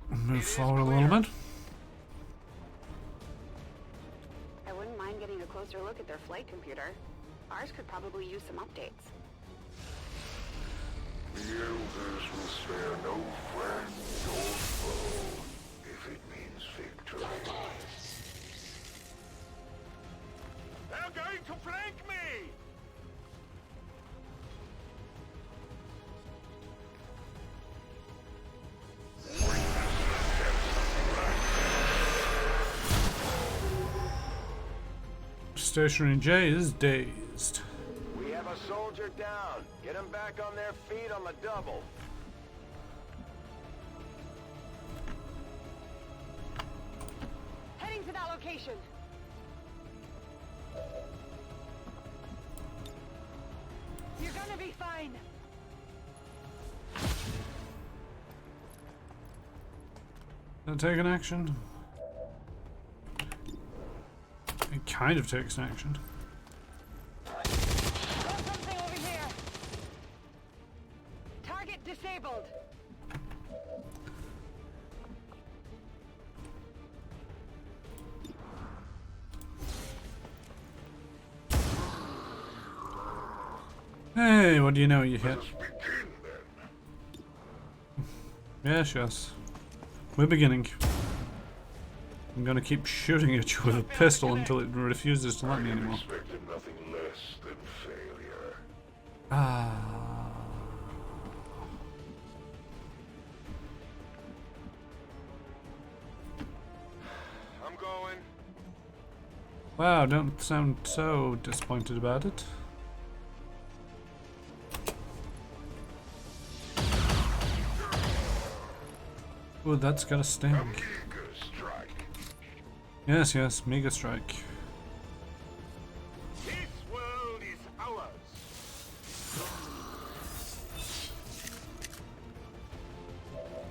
Speaker 1: Move forward a little bit.
Speaker 5: I wouldn't mind getting a closer look at their flight computer. Ours could probably use some updates.
Speaker 7: The elders will spare no friend or foe if it means victory.
Speaker 8: They're going to flank me!
Speaker 1: Stationary J is dazed.
Speaker 2: We have a soldier down. Get them back on their feet on the double.
Speaker 4: Heading to that location. You're gonna be fine.
Speaker 1: That take an action? It kind of takes an action.
Speaker 4: Got something over here. Target disabled.
Speaker 1: Hey, what do you know? You hit.
Speaker 7: Let's begin then.
Speaker 1: Yes, yes. We're beginning. I'm gonna keep shooting at you with a pistol until it refuses to let me anymore.
Speaker 7: Expected nothing less than failure.
Speaker 1: Ah.
Speaker 8: I'm going.
Speaker 1: Wow, don't sound so disappointed about it. Oh, that's got a sting.
Speaker 7: Mega strike.
Speaker 1: Yes, yes, Mega Strike.
Speaker 8: This world is ours.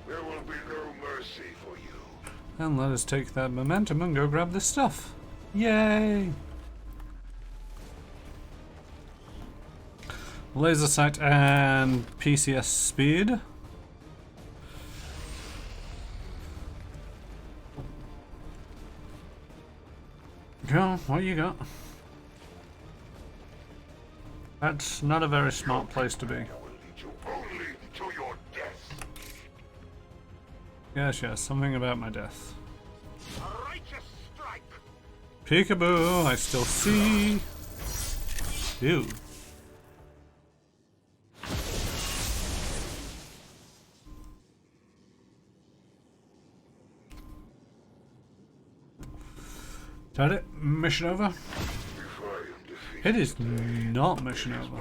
Speaker 7: There will be no mercy for you.
Speaker 1: And let us take that momentum and go grab this stuff. Yay! Laser sight and PCS speed. Go, what you got? That's not a very smart place to be.
Speaker 7: I will lead you only to your death.
Speaker 1: Yes, something about my death.
Speaker 7: A righteous strike.
Speaker 1: Peekaboo, I still see. Ew. Is that it? Mission over? It is not mission over.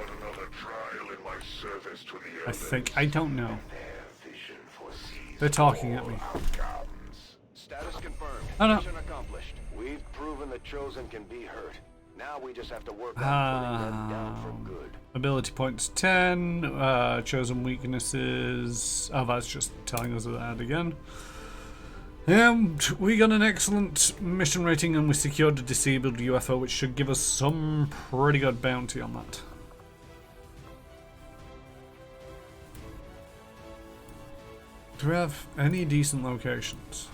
Speaker 1: I think. I don't know. They're talking at me.
Speaker 2: Status confirmed.
Speaker 1: Oh no.
Speaker 2: Mission accomplished. We've proven the Chosen can be hurt. Now we just have to work on putting them down for good.
Speaker 1: Ability points 10. Chosen weaknesses. Oh, that's just telling us that again. And we got an excellent mission rating and we secured a disabled UFO, which should give us some pretty good bounty on that. Do we have any decent locations?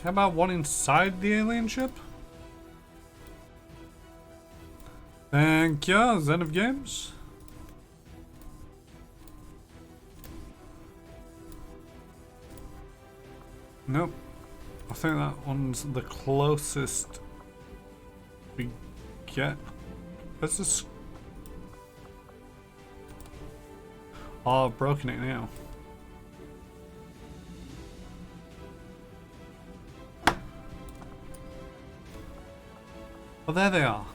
Speaker 1: How about one inside the alien ship? Thank you, Zen of Games. Nope. I think that one's the closest we get. What's this? Oh, I've broken it now. Well, there they are.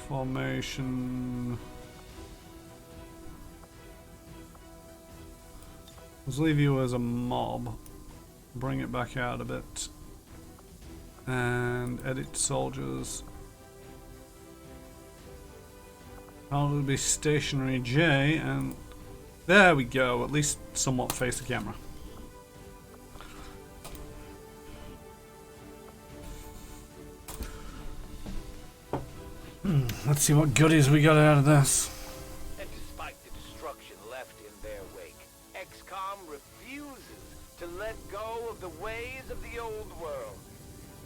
Speaker 1: Formation. Let's leave you as a mob. Bring it back out a bit. And edit soldiers. I'll be stationary J, and there we go. At least somewhat face the camera. Let's see what goodies we got out of this.
Speaker 8: And despite the destruction left in their wake, Xcom refuses to let go of the ways of the old world.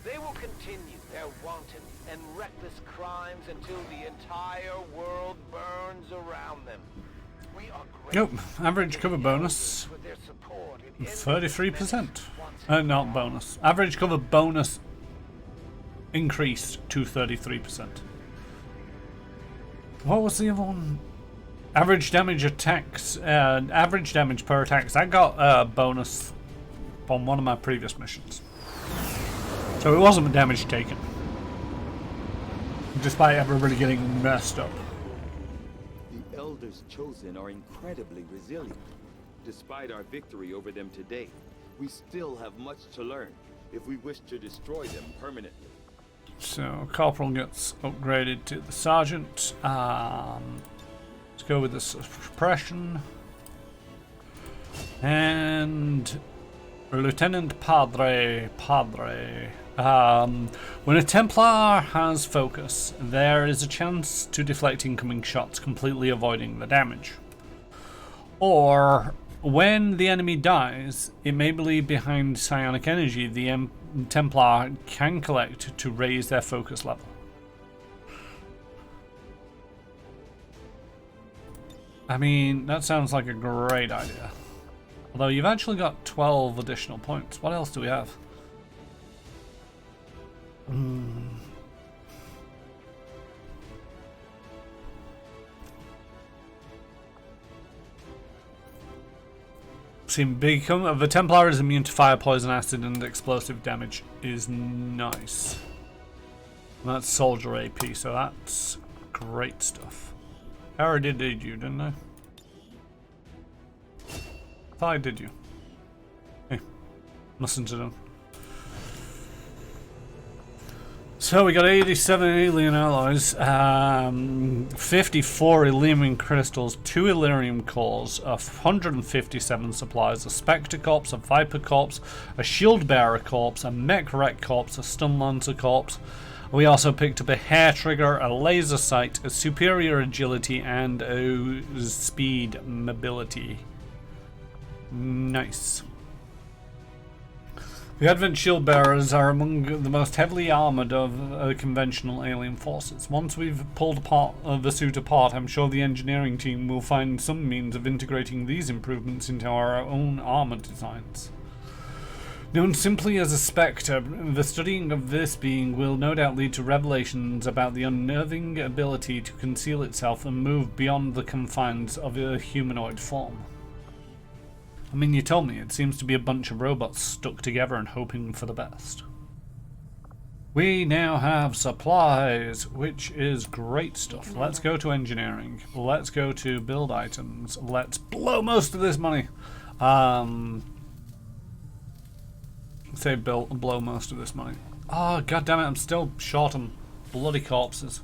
Speaker 8: They will continue their wanton and reckless crimes until the entire world burns around them. We are
Speaker 1: Yep, average cover bonus 33%. Not bonus. Average cover bonus increased to 33%. What was the other one? Average damage attacks, average damage per attacks. I got a bonus on one of my previous missions. So it wasn't damage taken. Despite everybody getting messed up.
Speaker 9: The Elders Chosen are incredibly resilient. Despite our victory over them today, we still have much to learn if we wish to destroy them permanently.
Speaker 1: So Corporal gets upgraded to the Sergeant. Let's go with the suppression. And Lieutenant Padre. When a Templar has focus, there is a chance to deflect incoming shots, completely avoiding the damage. Or when the enemy dies, it may believe behind psionic energy the Templar can collect to raise their focus level. I mean, that sounds like a great idea. Although you've actually got 12 additional points. What else do we have? Seem big. The Templar is immune to fire, poison, acid, and explosive damage. Is nice. And that's soldier AP, so that's great stuff. I already did you, didn't I? Thought I did you. Hey, mustn't have done. So we got 87 alien alloys, 54 Illyrium crystals, 2 Illyrium cores, 157 supplies, a Spectre corpse, a Viper corpse, a Shield Bearer corpse, a Mech Wreck corpse, a Stun Lancer corpse, We also picked up a hair trigger, a laser sight, a superior agility, and a speed mobility. Nice. The Advent Shield Bearers are among the most heavily armoured of conventional alien forces. Once we've pulled the suit apart, I'm sure the engineering team will find some means of integrating these improvements into our own armour designs. Known simply as a Spectre, the studying of this being will no doubt lead to revelations about the unnerving ability to conceal itself and move beyond the confines of a humanoid form. I mean, you told me it seems to be a bunch of robots stuck together and hoping for the best. We now have supplies, which is great stuff. Let's go to engineering. Let's go to build items. Let's blow most of this money. Say blow most of this money. Oh, god damn it, I'm still short on bloody corpses.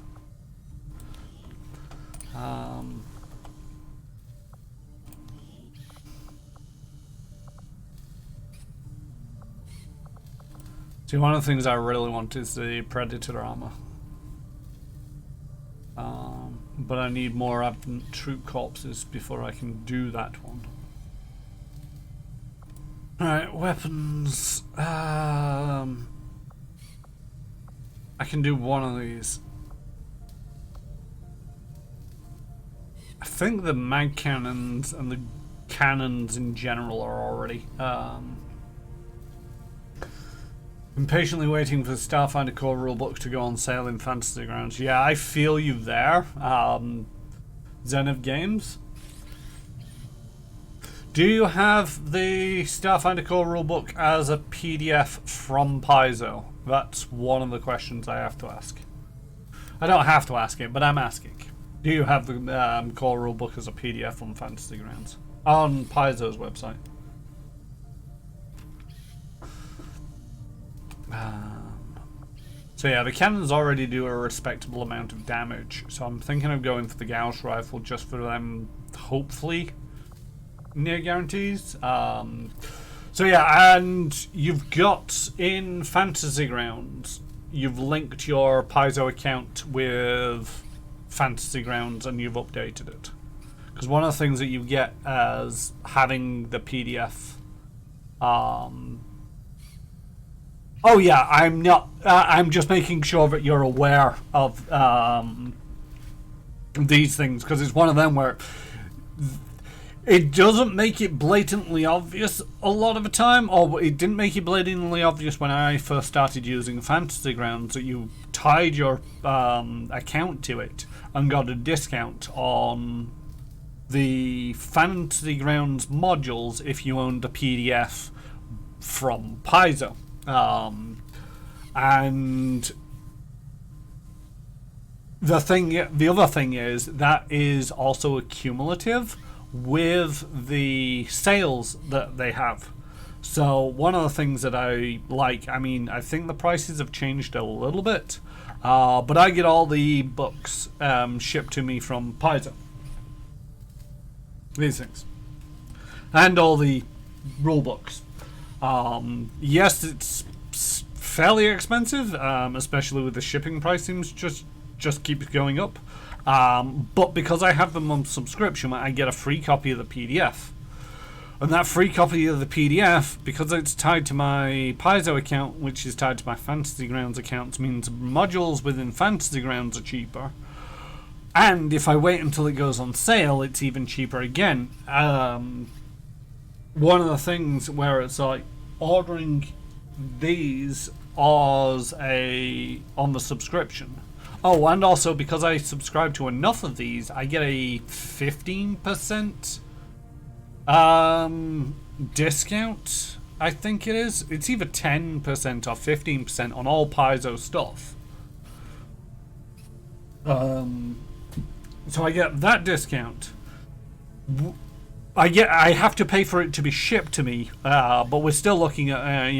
Speaker 1: See, one of the things I really want is the Predator armor. But I need more Advent troop corpses before I can do that one. Alright, weapons. I can do one of these. I think the mag cannons and the cannons in general are already. Impatiently waiting for the Starfinder Core rulebook to go on sale in Fantasy Grounds. Yeah, I feel you there. Zenith Games. Do you have the Starfinder Core rulebook as a PDF from Paizo? That's one of the questions I have to ask. I don't have to ask it, but I'm asking. Do you have the Core rulebook as a PDF on Fantasy Grounds? On Paizo's website. So yeah, the cannons already do a respectable amount of damage, so I'm thinking of going for the Gauss rifle just for them, hopefully, near guarantees. So yeah, and you've got in Fantasy Grounds, you've linked your Paizo account with Fantasy Grounds and you've updated it. Because one of the things that you get as having the PDF, oh yeah, I'm not. I'm just making sure that you're aware of these things, because it's one of them where it doesn't make it blatantly obvious a lot of the time, or it didn't make it blatantly obvious when I first started using Fantasy Grounds that you tied your account to it and got a discount on the Fantasy Grounds modules if you owned a PDF from Paizo. And the other thing is that is also accumulative with the sales that they have. So one of the things that I like, I mean, I think the prices have changed a little bit, but I get all the books shipped to me from Paizo. These things. And all the rule books. Yes, it's fairly expensive, especially with the shipping pricings just keeps going up. But because I have them on subscription, I get a free copy of the PDF. And that free copy of the PDF, because it's tied to my Paizo account, which is tied to my Fantasy Grounds account, means modules within Fantasy Grounds are cheaper. And if I wait until it goes on sale, it's even cheaper again. One of the things where it's like ordering these as on the subscription. Oh, and also because I subscribe to enough of these, I get a 15% discount. I think it is. It's either 10% or 15% on all Paizo stuff. So I get that discount. I have to pay for it to be shipped to me, but we're still looking at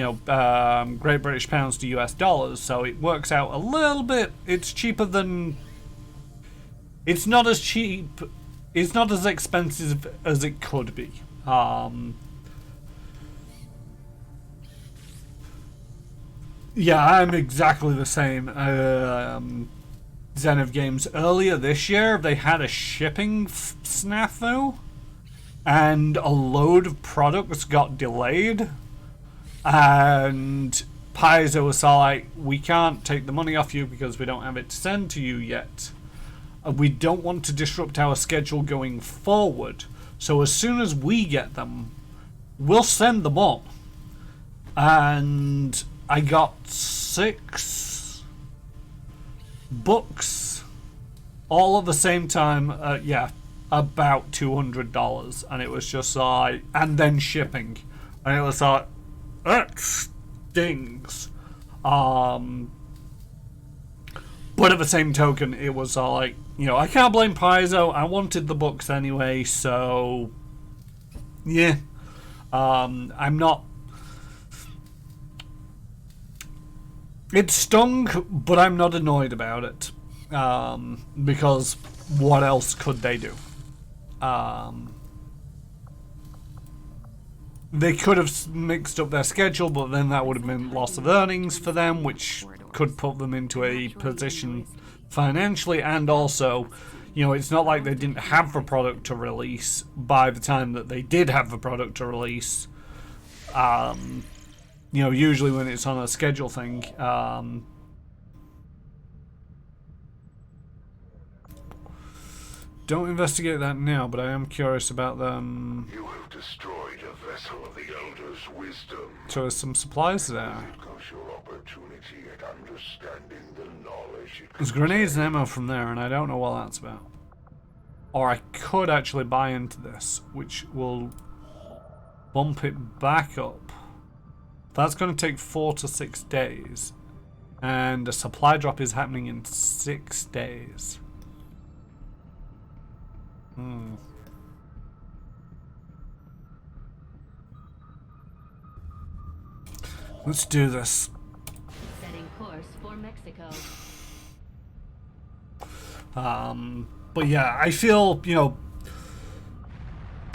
Speaker 1: Great British pounds to US dollars, so it works out a little bit. It's cheaper than. It's not as cheap. It's not as expensive as it could be. Yeah, I'm exactly the same. Zen of Games. Earlier this year, they had a shipping snafu, and a load of products got delayed. And Paizo was all like, we can't take the money off you because we don't have it to send to you yet. We don't want to disrupt our schedule going forward. So as soon as we get them, we'll send them on. And I got 6 books all at the same time. Yeah, about $200. And it was just like, and then shipping. And it was like, that stings. But at the same token, it was like, you know, I can't blame Paizo. I wanted the books anyway, so yeah. I'm not. It stung, but I'm not annoyed about it. Because what else could they do? They could have mixed up their schedule, but then that would have been loss of earnings for them, which could put them into a position financially. And also, you know, it's not like they didn't have the product to release by the time that they did have the product to release. You know, usually when it's on a schedule thing, don't investigate that now, but I am curious about them.
Speaker 7: You have destroyed a vessel of the Elder's wisdom.
Speaker 1: So there's some supplies there.
Speaker 7: It goes your opportunity at understanding the knowledge it
Speaker 1: There's grenades and ammo from there, and I don't know what that's about. Or I could actually buy into this, which will bump it back up. That's going to take 4 to 6 days. And a supply drop is happening in 6 days. Let's do this.
Speaker 6: Setting course for Mexico.
Speaker 1: But yeah, I feel, you know,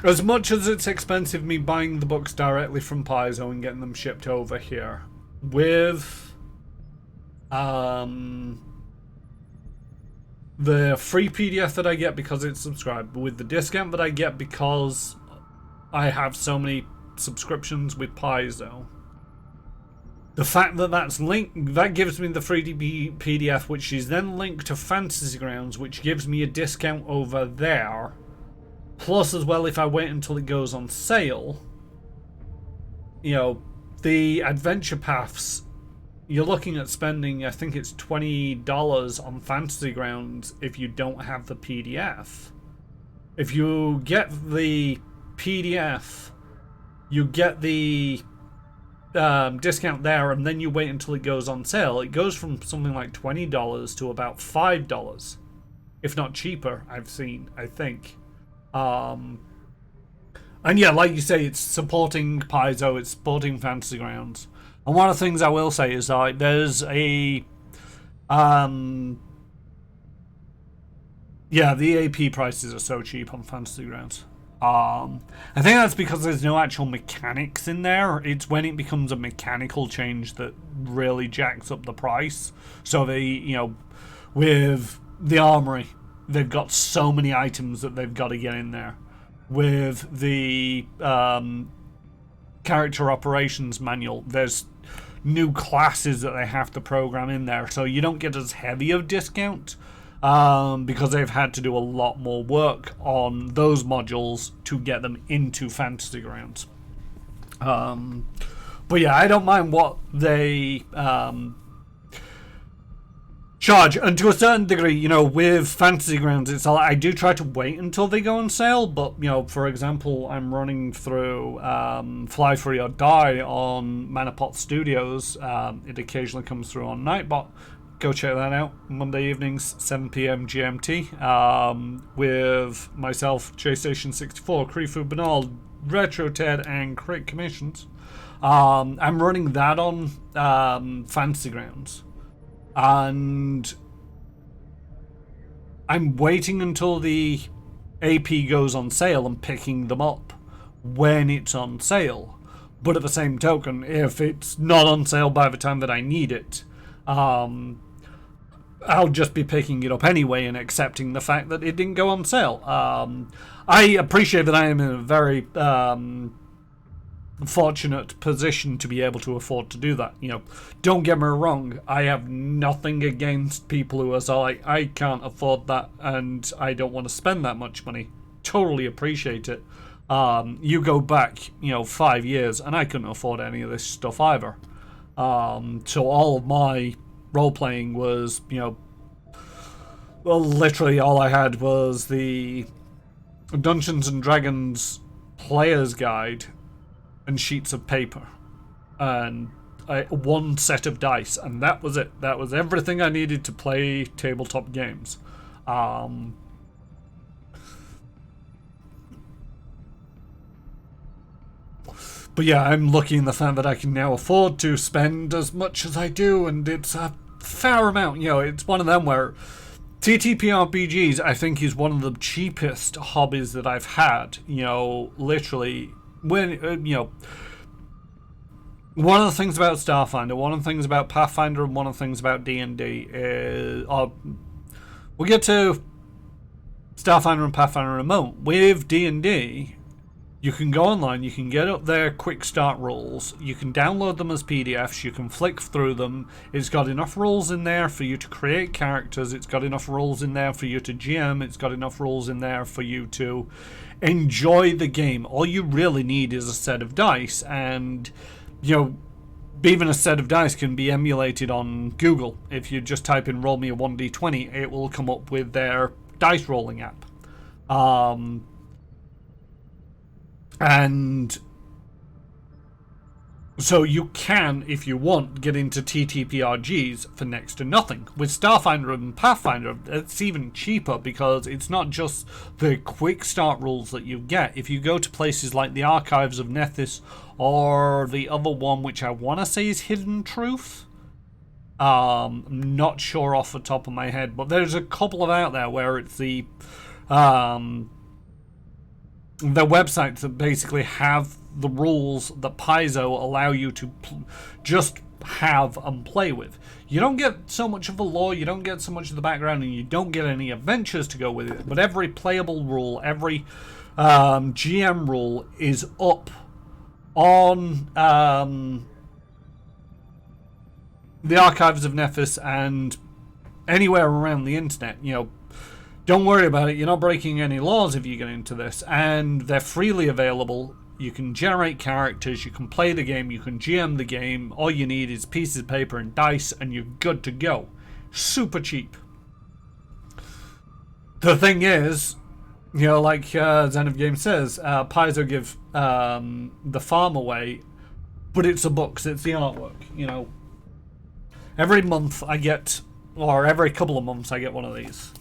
Speaker 1: as much as it's expensive me buying the books directly from Paizo and getting them shipped over here, with the free PDF that I get because it's subscribed, with the discount that I get because I have so many subscriptions with Paizo, the fact that that's linked, that gives me the free PDF, which is then linked to Fantasy Grounds, which gives me a discount over there. Plus, as well, if I wait until it goes on sale, you know, the adventure paths, you're looking at spending, I think it's $20 on Fantasy Grounds if you don't have the PDF. If you get the PDF, you get the discount there, and then you wait until it goes on sale. It goes from something like $20 to about $5, if not cheaper, I've seen, I think. And yeah, like you say, it's supporting Paizo, it's supporting Fantasy Grounds. And one of the things I will say is that there's a yeah, the AP prices are so cheap on Fantasy Grounds. I think that's because there's no actual mechanics in there. It's when it becomes a mechanical change that really jacks up the price. So they, you know, with the armory, they've got so many items that they've got to get in there. With the character operations manual, there's new classes that they have to program in there. So you don't get as heavy of discount. Because they've had to do a lot more work on those modules to get them into Fantasy Grounds. But yeah, I don't mind what they charge, and to a certain degree, you know, with Fantasy Grounds, it's I do try to wait until they go on sale. But you know, for example, I'm running through Fly Free or Die on Manapot Studios. It occasionally comes through on Nightbot. Go check that out. Monday evenings, 7 p.m. GMT, with myself, JStation64, Krifu Bernal, Retro Ted, and Crit Commissions. I'm running that on Fantasy Grounds, and I'm waiting until the AP goes on sale and picking them up when it's on sale. But at the same token, if it's not on sale by the time that I need it, I'll just be picking it up anyway and accepting the fact that it didn't go on sale. I appreciate that I am in a very fortunate position to be able to afford to do that. You know, don't get me wrong, I have nothing against people who are like, I can't afford that and I don't want to spend that much money. Totally appreciate it. You go back, 5 years and I couldn't afford any of this stuff either. So all of my role playing was, well, literally all I had was the Dungeons and Dragons player's guide and sheets of paper and one set of dice, and that was it. That was everything I needed to play tabletop games. But yeah, I'm lucky in the fact that I can now afford to spend as much as I do, and it's a fair amount. It's one of them where TTRPGs, I think, is one of the cheapest hobbies that I've had. Literally, when, one of the things about Starfinder, one of the things about Pathfinder, and one of the things about D&D is, we'll get to Starfinder and Pathfinder in a moment. With D&D, you can go online, you can get up their quick start rules, you can download them as PDFs, you can flick through them. It's got enough rules in there for you to create characters, it's got enough rules in there for you to GM, it's got enough rules in there for you to enjoy the game. All you really need is a set of dice, and even a set of dice can be emulated on Google. If you just type in roll me a 1d20, it will come up with their dice rolling app. And so you can, if you want, get into TTRPGs for next to nothing. With Starfinder and Pathfinder, it's even cheaper because it's not just the quick start rules that you get. If you go to places like the Archives of Nethys or the other one, which I want to say is Hidden Truth, I'm not sure off the top of my head, but there's a couple of out there where it's the websites that basically have the rules that Paizo allow you to just have and play with. You don't get so much of the lore, you don't get so much of the background, and you don't get any adventures to go with it, but every playable rule, every GM rule is up on the Archives of Nethys and anywhere around the internet. Don't worry about it, you're not breaking any laws if you get into this, and they're freely available. You can generate characters, you can play the game, you can GM the game. All you need is pieces of paper and dice and you're good to go. Super cheap. The thing is, like Zen of Game says, Paizo give the farm away, but it's the books, it's the artwork. Every month I get, or every couple of months I get one of these.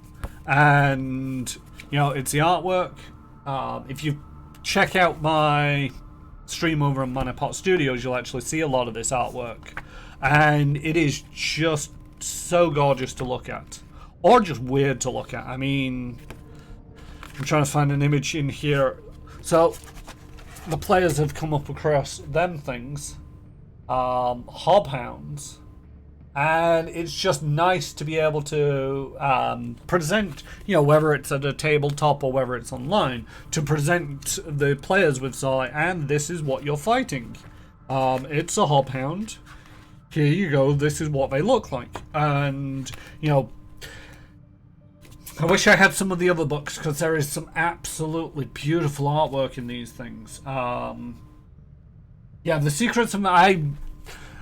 Speaker 1: And it's the artwork. If you check out my stream over on Manapot Studios, you'll actually see a lot of this artwork, and it is just so gorgeous to look at, or just weird to look at. I mean, I'm trying to find an image in here. So the players have come up across them things, hobhounds. And it's just nice to be able to present, whether it's at a tabletop or whether it's online, to present the players with, and this is what you're fighting. It's a hobhound. Here you go, this is what they look like. And, I wish I had some of the other books, because there is some absolutely beautiful artwork in these things. Yeah, the secrets of...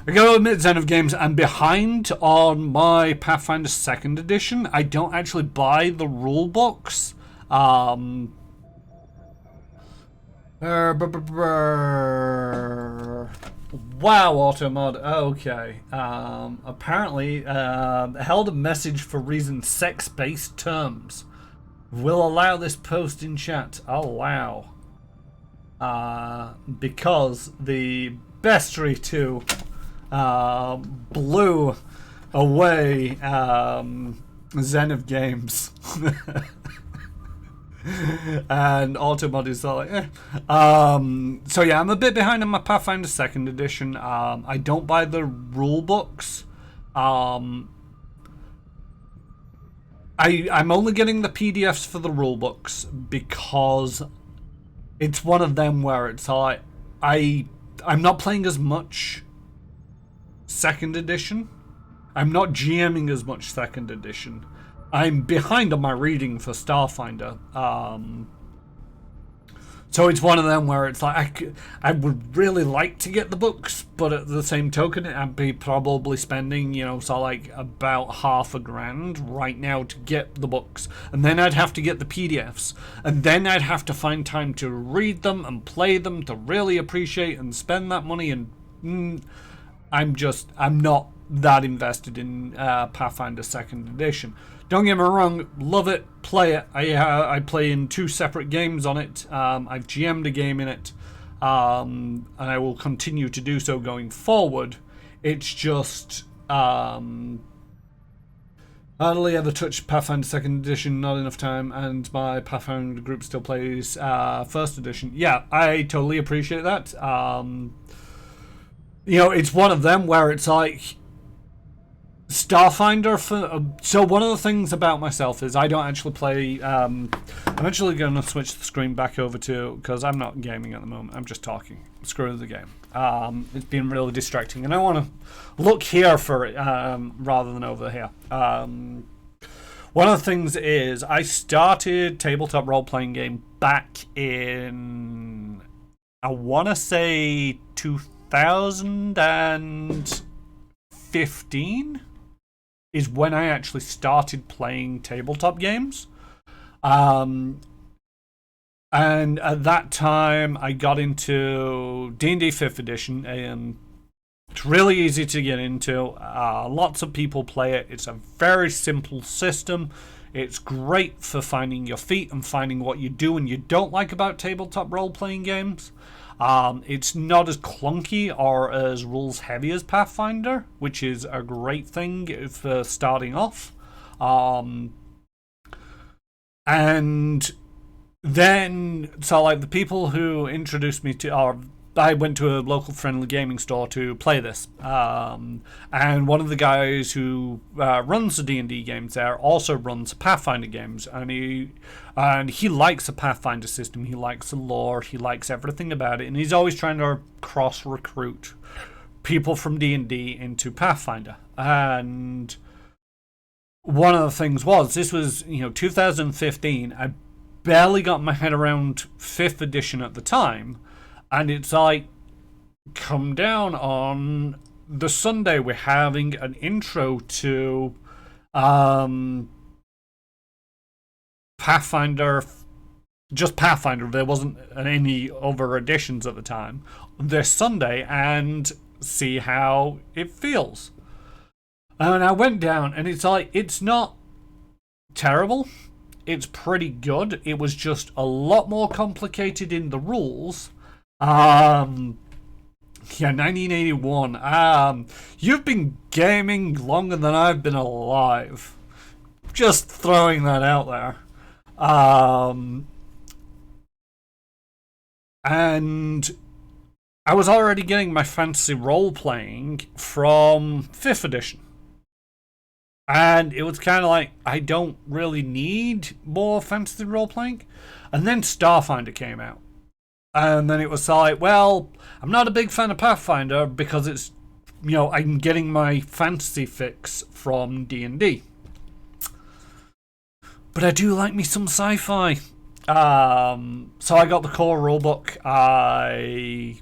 Speaker 1: I gotta admit, Zen of Games, I'm behind on my Pathfinder 2nd edition. I don't actually buy the rule books. Wow, Automod. Okay. Apparently, held a message for reason sex-based terms. Will allow this post in chat. Allow. Because the bestiary 2... blew away Zen of Games. And Automod is like, eh. So yeah, I'm a bit behind on my Pathfinder 2nd edition. I don't buy the rule books. I'm only getting the PDFs for the rule books because it's one of them where it's like I'm not playing as much 2nd edition. I'm not GMing as much 2nd edition. I'm behind on my reading for Starfinder. So it's one of them where it's like I would really like to get the books, but at the same token, I'd be probably spending, so like about $500 right now to get the books, and then I'd have to get the PDFs, and then I'd have to find time to read them and play them to really appreciate and spend that money. And I'm not that invested in Pathfinder 2nd edition. Don't get me wrong, love it, play it. I play in 2 separate games on it. I've GM'd a game in it, and I will continue to do so going forward. It's just hardly ever touched Pathfinder 2nd edition, not enough time, and my Pathfinder group still plays 1st edition. Yeah, I totally appreciate that. It's one of them where it's like Starfinder so one of the things about myself is I don't actually play. I'm actually going to switch the screen back over to, because I'm not gaming at the moment, I'm just talking. Screw the game. It's been really distracting, and I want to look here for it rather than over here. One of the things is I started tabletop role-playing game back in, I want to say 2015 is when I actually started playing tabletop games. And at that time I got into D&D 5th edition, and it's really easy to get into. Lots of people play it. It's a very simple system. It's great for finding your feet and finding what you do and you don't like about tabletop role-playing games. It's not as clunky or as rules heavy as Pathfinder, which is a great thing for starting off. And then, so like the people who introduced me to, I went to a local friendly gaming store to play this. And one of the guys who runs the D&D games there also runs Pathfinder games, and he likes the Pathfinder system. He likes the lore. He likes everything about it, and he's always trying to cross-recruit people from D&D into Pathfinder. And one of the things was, this was 2015. I barely got my head around 5th edition at the time. And it's like, come down on the Sunday, we're having an intro to Pathfinder, just Pathfinder. There wasn't any other editions at the time. This Sunday, and see how it feels. And I went down, and it's like, it's not terrible. It's pretty good. It was just a lot more complicated in the rules. 1981. You've been gaming longer than I've been alive. Just throwing that out there. And I was already getting my fantasy role-playing from 5th edition. And it was kind of like, I don't really need more fantasy role-playing. And then Starfinder came out. And then it was like, well, I'm not a big fan of Pathfinder because it's, I'm getting my fantasy fix from D&D. But I do like me some sci-fi. So I got the core rulebook. I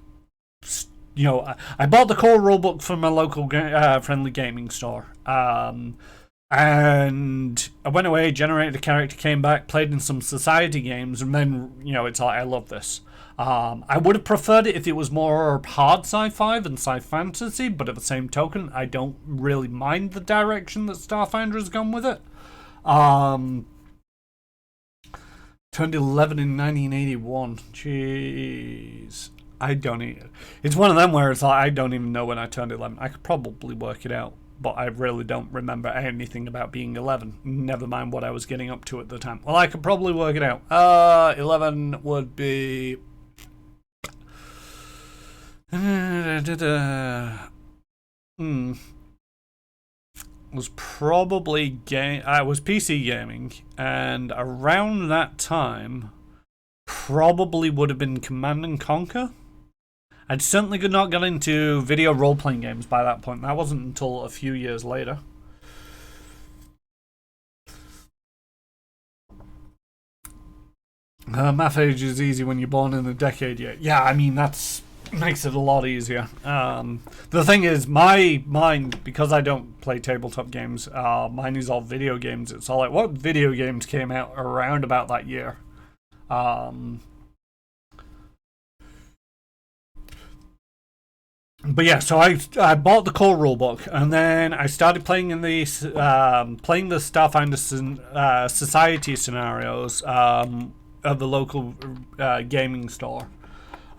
Speaker 1: bought the core rulebook from a local friendly gaming store. And I went away, generated a character, came back, played in some society games, and then, it's like, I love this. I would have preferred it if it was more hard sci-fi than sci-fantasy, but at the same token, I don't really mind the direction that Starfinder has gone with it. Turned 11 in 1981. Jeez. It's one of them where it's like, I don't even know when I turned 11. I could probably work it out. but I really don't remember anything about being 11. Never mind what I was getting up to at the time. Well, I could probably work it out. 11 would be... was probably was PC gaming, and around that time probably would have been Command and Conquer. I'd certainly not got into video role-playing games by that point. That wasn't until a few years later. Math age is easy when you're born in a decade yet. Yeah, I mean, that's makes it a lot easier. The thing is, my mind, because I don't play tabletop games, mine is all video games. It's all like, what video games came out around about that year? But yeah, so I bought the core rulebook, and then I started playing in the Starfinder Society scenarios of the local gaming store.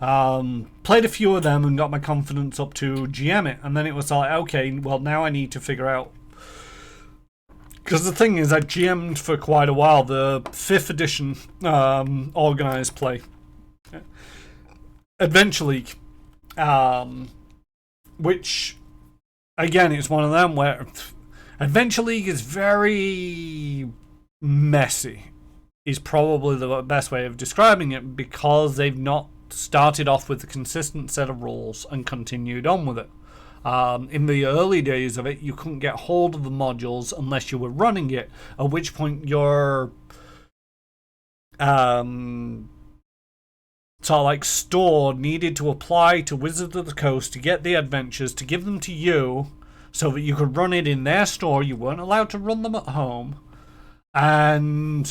Speaker 1: Played a few of them and got my confidence up to GM it, and then it was like, okay, well now I need to figure out, because the thing is, I GM'd for quite a while the 5th edition organized play Adventure League, which again, it's one of them where Adventure League is very messy, is probably the best way of describing it, because they've not started off with a consistent set of rules and continued on with it. In the early days of it, you couldn't get hold of the modules unless you were running it, at which point your sort of like store needed to apply to Wizards of the Coast to get the adventures, to give them to you so that you could run it in their store. You weren't allowed to run them at home. And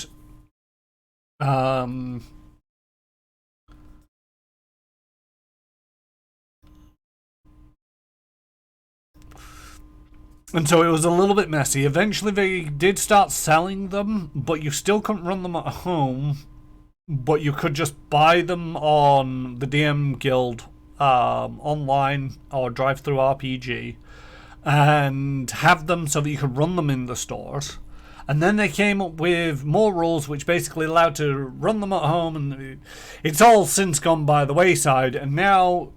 Speaker 1: so it was a little bit messy. Eventually they did start selling them, but you still couldn't run them at home. But you could just buy them on the DM Guild online or drive-thru RPG and have them so that you could run them in the stores. And then they came up with more rules which basically allowed to run them at home, and it's all since gone by the wayside. And now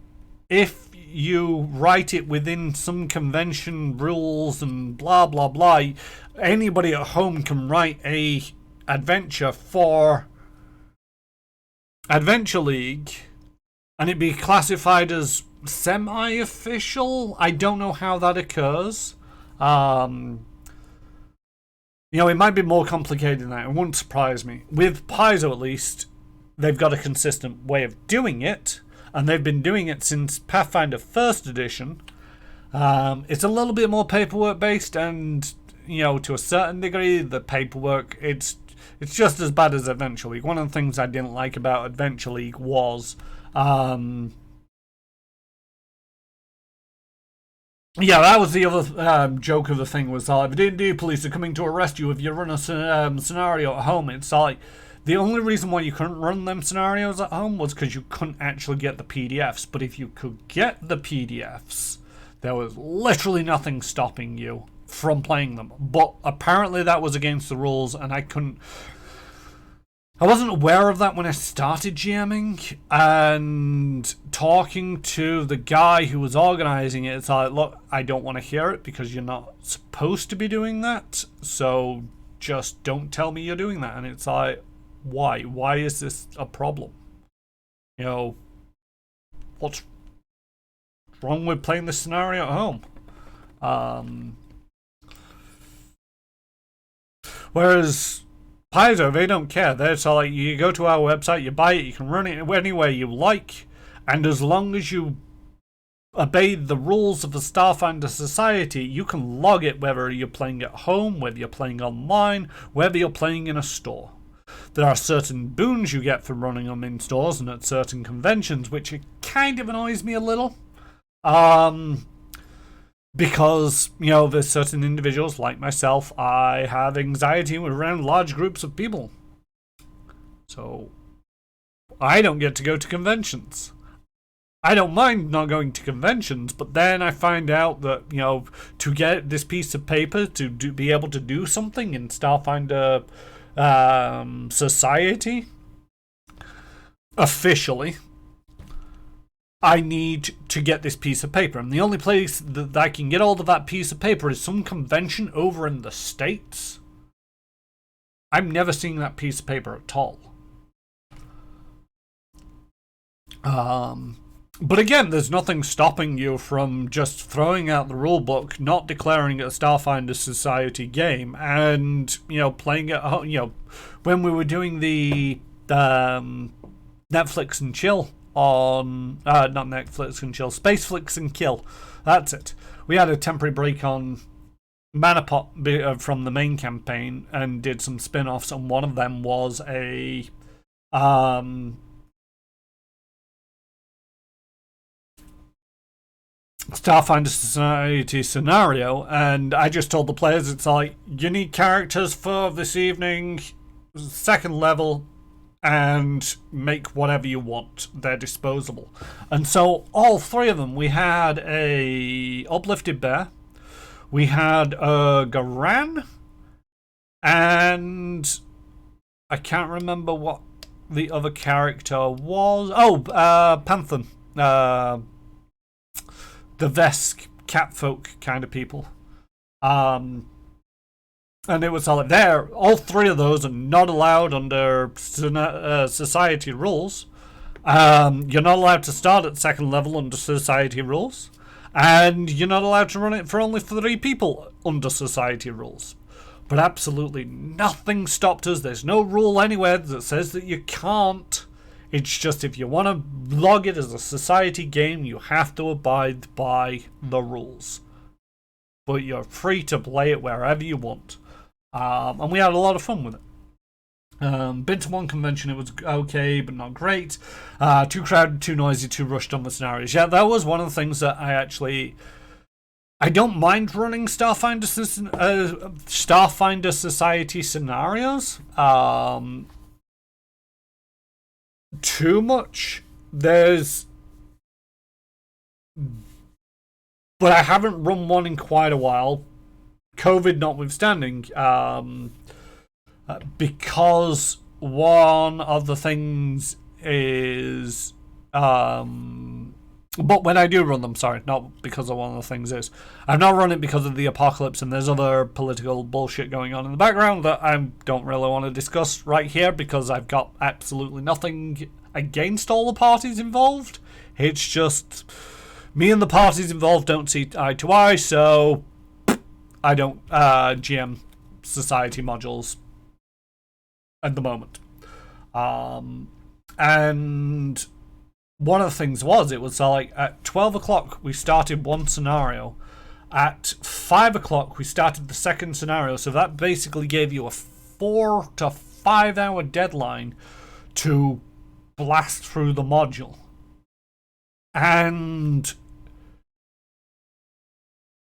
Speaker 1: if you write it within some convention rules and blah blah blah, anybody at home can write a adventure for Adventure League and it'd be classified as semi-official. I don't know how that occurs. You know, it might be more complicated than that. It wouldn't surprise me. With Paizo, at least, they've got a consistent way of doing it, and they've been doing it since Pathfinder 1st edition. It's a little bit more paperwork based, and you know, to a certain degree, the paperwork it's just as bad as Adventure League. One of the things I didn't like about Adventure League was yeah, that was the other joke of the thing, was if the D&D police are coming to arrest you if you run a scenario at home. It's like, the only reason why you couldn't run them scenarios at home was because you couldn't actually get the PDFs. But if you could get the PDFs, there was literally nothing stopping you from playing them. But apparently that was against the rules, and I wasn't aware of that when I started GMing, and talking to the guy who was organizing it, it's like, look, I don't want to hear it because you're not supposed to be doing that, so just don't tell me you're doing that. And it's like, why? Why is this a problem? You know, what's wrong with playing this scenario at home? Whereas Paizo, they don't care. They're so like, you go to our website, you buy it, you can run it anywhere you like, and as long as you obey the rules of the Starfinder Society, you can log it whether you're playing at home, whether you're playing online, whether you're playing in a store. There are certain boons you get for running them in stores and at certain conventions, which it kind of annoys me a little. Because, you know, there's certain individuals like myself, I have anxiety around large groups of people. So I don't get to go to conventions. I don't mind not going to conventions, but then I find out that, you know, to get this piece of paper to be able to do something in Starfinder Society, officially, I need to get this piece of paper. And the only place that I can get hold of that piece of paper is some convention over in the States. I'm never seeing that piece of paper at all. But again, there's nothing stopping you from just throwing out the rulebook, not declaring it a Starfinder Society game, and, you know, playing it. You know, when we were doing the Netflix and chill on not Netflix and chill, Spaceflix and kill. That's it. We had a temporary break on Manapot from the main campaign and did some spin-offs, and one of them was a Starfinder Society scenario, and I just told the players, it's like, you need characters for this evening, second level, and make whatever you want. They're disposable. And so all three of them, we had a uplifted bear, we had a Garan, and I can't remember what the other character was. Oh, Panthan. The Vesk catfolk kind of people. And it was all there. All three of those are not allowed under society rules. You're not allowed to start at second level under society rules. And you're not allowed to run it for only 3 people under society rules. But absolutely nothing stopped us. There's no rule anywhere that says that you can't. It's just if you want to log it as a society game, you have to abide by the rules. But you're free to play it wherever you want. And we had a lot of fun with it. Been to one convention, it was okay, but not great. Too crowded, too noisy, too rushed on the scenarios. Yeah, that was one of the things that I don't mind running Starfinder Society scenarios. Too much. But I haven't run one in quite a while, COVID notwithstanding, because one of the things is, but when I do run them, sorry, not because of one of the things is, I've not run it because of the apocalypse, and there's other political bullshit going on in the background that I don't really want to discuss right here, because I've got absolutely nothing against all the parties involved. It's just me and the parties involved don't see eye to eye, so I don't GM society modules at the moment. And one of the things was, it was like at 12 o'clock we started one scenario. At 5 o'clock we started the second scenario. So that basically gave you a 4 to 5 hour deadline to blast through the module. And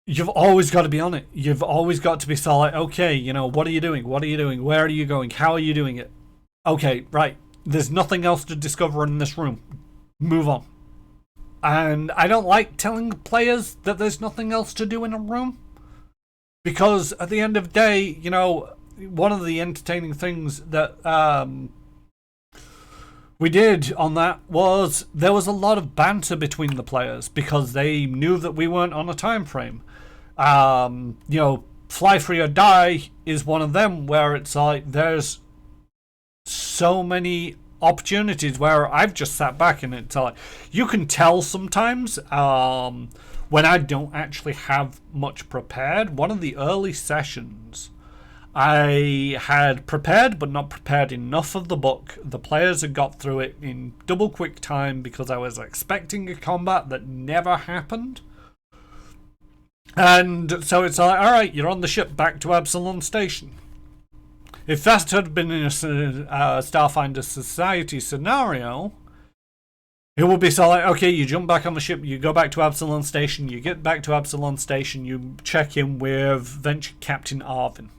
Speaker 1: you've always got to be on it. You've always got to be so like, okay, you know, what are you doing? What are you doing? Where are you going? How are you doing it? Okay, right. There's nothing else to discover in this room. Move on. And I don't like telling players that there's nothing else to do in a room, because at the end of the day, you know, one of the entertaining things that we did on that was there was a lot of banter between the players because they knew that we weren't on a time frame. You know, Fly Free or Die is one of them where it's like there's so many opportunities where I've just sat back and it's like, you can tell sometimes when I don't actually have much prepared. One of the early sessions, I had prepared but not prepared enough of the book. The players had got through it in double quick time because I was expecting a combat that never happened. And so it's like, alright, you're on the ship back to Absalon Station. If that had been in a Starfinder Society scenario, it would be so like, okay, you jump back on the ship, you go back to Absalon Station, you get back to Absalon Station, you check in with Venture Captain Arvin.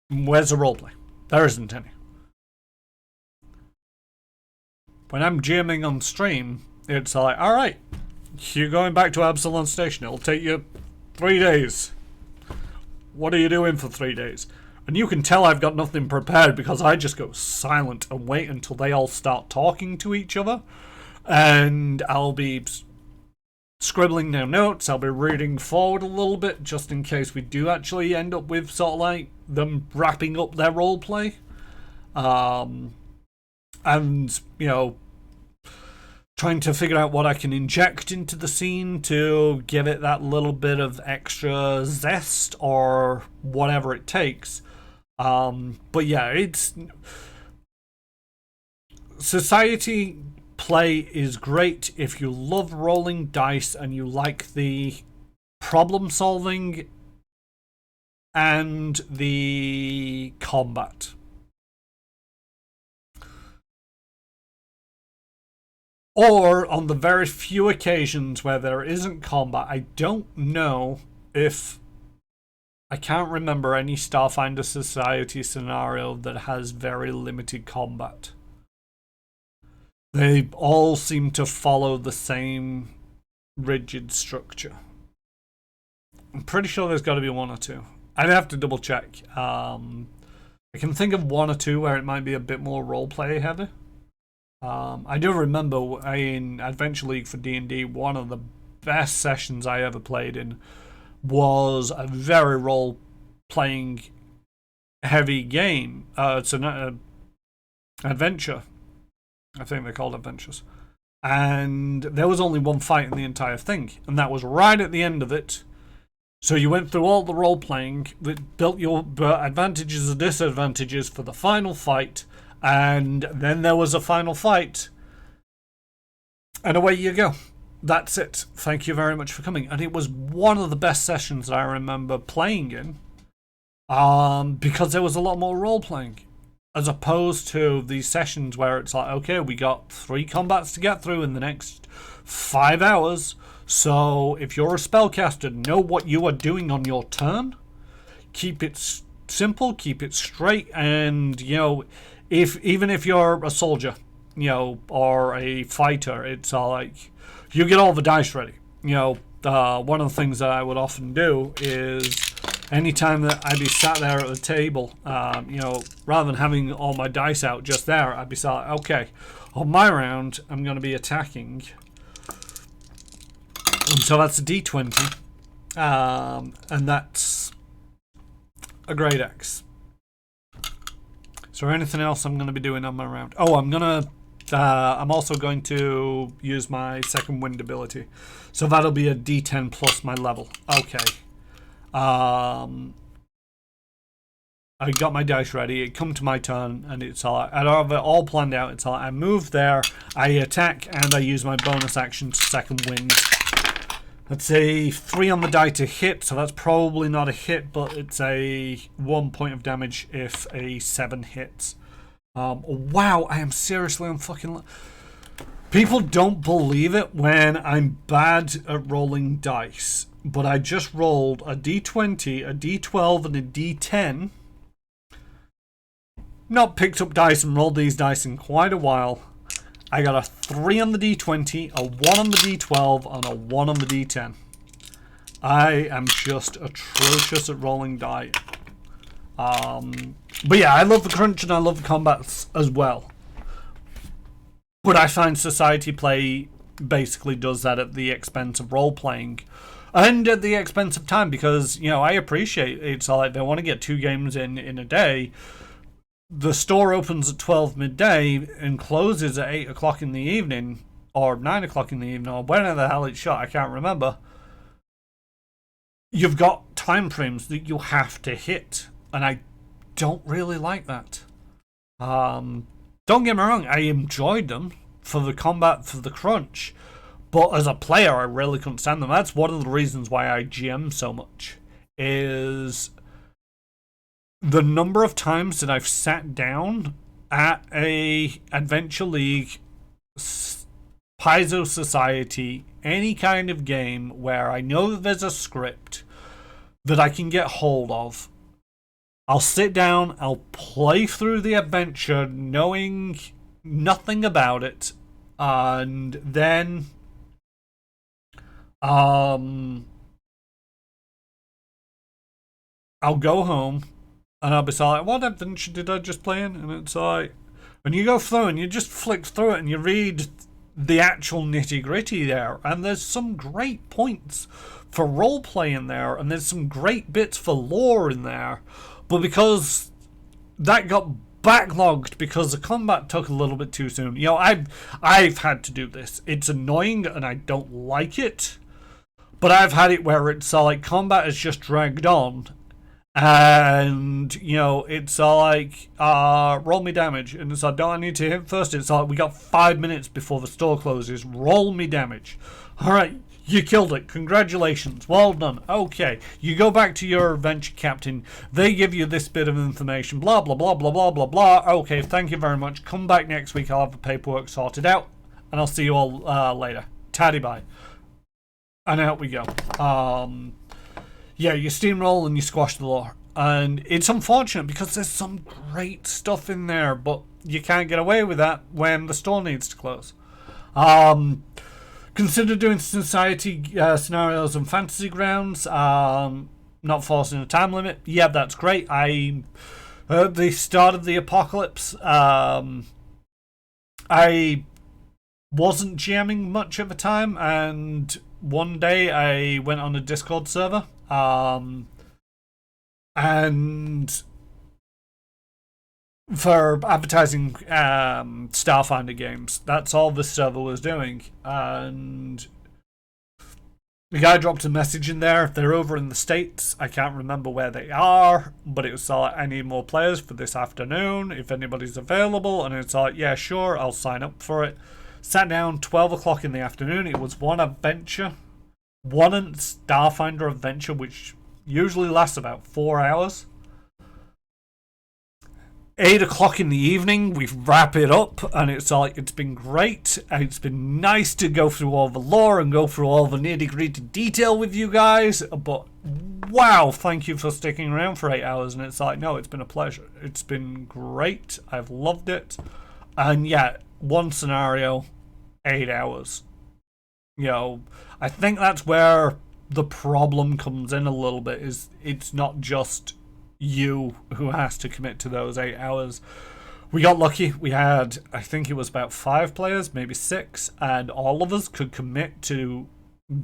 Speaker 1: Where's the roleplay? There isn't any. when I'm GMing on stream, it's like, alright, you're going back to Absalon Station. It'll take you 3 days. What are you doing for 3 days? And you can tell I've got nothing prepared because I just go silent and wait until they all start talking to each other. And I'll be scribbling down notes. I'll be reading forward a little bit just in case we do actually end up with sort of like them wrapping up their roleplay. And, you know, trying to figure out what I can inject into the scene to give it that little bit of extra zest or whatever it takes. But yeah, it's... Society play is great if you love rolling dice and you like the problem solving and the combat. Or on the very few occasions where there isn't combat, I don't know if... I can't remember any Starfinder Society scenario that has very limited combat. They all seem to follow the same rigid structure. I'm pretty sure there's got to be one or two. I'd have to double check. I can think of one or two where it might be a bit more roleplay heavy. I do remember in Adventure League for D&D, one of the best sessions I ever played in was a very role-playing heavy game. It's an adventure. I think they're called adventures. And there was only one fight in the entire thing, and that was right at the end of it. So you went through all the role-playing, that built your advantages and disadvantages for the final fight, and then there was a final fight. And away you go. That's it. Thank you very much for coming. And it was one of the best sessions that I remember playing in. Because there was a lot more role-playing. As opposed to these sessions where it's like, okay, we got 3 combats to get through in the next 5 hours. So if you're a spellcaster, know what you are doing on your turn. Keep it simple, keep it straight, and, you know, even if you're a soldier, you know, or a fighter, it's all like, you get all the dice ready. You know, one of the things that I would often do is anytime that I'd be sat there at the table, you know, rather than having all my dice out just there, I'd be sat, okay, on my round, I'm going to be attacking. And so that's a D20. And that's a grade X. Is there anything else I'm going to be doing on my round? Oh, I'm also going to use my second wind ability. So that'll be a D10 plus my level. Okay. I got my dice ready. It come to my turn, and it's all. I have it all planned out. It's all. I move there, I attack, and I use my bonus action to second wind. That's a 3 on the die to hit, so that's probably not a hit, but it's a 1 point of damage if a 7 hits. Wow, I am seriously on fucking... People don't believe it when I'm bad at rolling dice, but I just rolled a D20, a D12, and a D10. Not picked up dice and rolled these dice in quite a while. I got a 3 on the D20, a 1 on the D12, and a 1 on the D10. I am just atrocious at rolling die. But yeah, I love the crunch and I love the combats as well. But I find society play basically does that at the expense of role-playing. And at the expense of time, because, you know, I appreciate it's like they want to get 2 games in a day. The store opens at 12 midday and closes at 8 o'clock in the evening, or 9 o'clock in the evening, or whenever the hell it's shut, I can't remember. You've got time frames that you have to hit, and I don't really like that. Don't get me wrong, I enjoyed them for the combat, for the crunch, but as a player, I really couldn't stand them. That's one of the reasons why I GM so much, is the number of times that I've sat down at a Adventure League, Paizo Society, any kind of game where I know that there's a script that I can get hold of. I'll sit down, I'll play through the adventure knowing nothing about it, and then I'll go home and I'll be like, what adventure did I just play in? And it's like, and you go through and you just flick through it and you read the actual nitty gritty there, and there's some great points for role play in there, and there's some great bits for lore in there, but because that got backlogged because the combat took a little bit too soon. You know, I've had to do this. It's annoying and I don't like it, but I've had it where it's like combat is just dragged on, and you know, it's like roll me damage, and it's like, don't I need to hit first? It's like, we got 5 minutes before the store closes, roll me damage. Alright, you killed it, congratulations, well done. Okay, you go back to your adventure captain, they give you this bit of information, blah blah blah blah blah blah blah. Okay, thank you very much, come back next week, I'll have the paperwork sorted out, and I'll see you all later. Taddy bye. And out we go. Yeah, you steamroll and you squash the lore. And it's unfortunate because there's some great stuff in there, but you can't get away with that when the store needs to close. Consider doing society scenarios and fantasy grounds. Not forcing a time limit. Yeah, that's great. At the start of the apocalypse, I wasn't GMing much at the time, and one day I went on a Discord server, and for advertising Starfinder games, that's all the server was doing, and the guy dropped a message in there. They're over in the States, I can't remember where they are, but it was like, I need more players for this afternoon if anybody's available, and it's like, yeah, sure, I'll sign up for it. Sat down, 12 o'clock in the afternoon. It was one Starfinder adventure, which usually lasts about 4 hours. 8 o'clock in the evening, we wrap it up, and it's like, it's been great. It's been nice to go through all the lore and go through all the nitty-gritty detail with you guys, but wow, thank you for sticking around for 8 hours. And it's like, no, it's been a pleasure. It's been great. I've loved it. And yeah, one scenario, 8 hours. You know, I think that's where the problem comes in a little bit, is it's not just you who has to commit to those 8 hours. We got lucky. We had, I think it was about 5 players, maybe 6, and all of us could commit to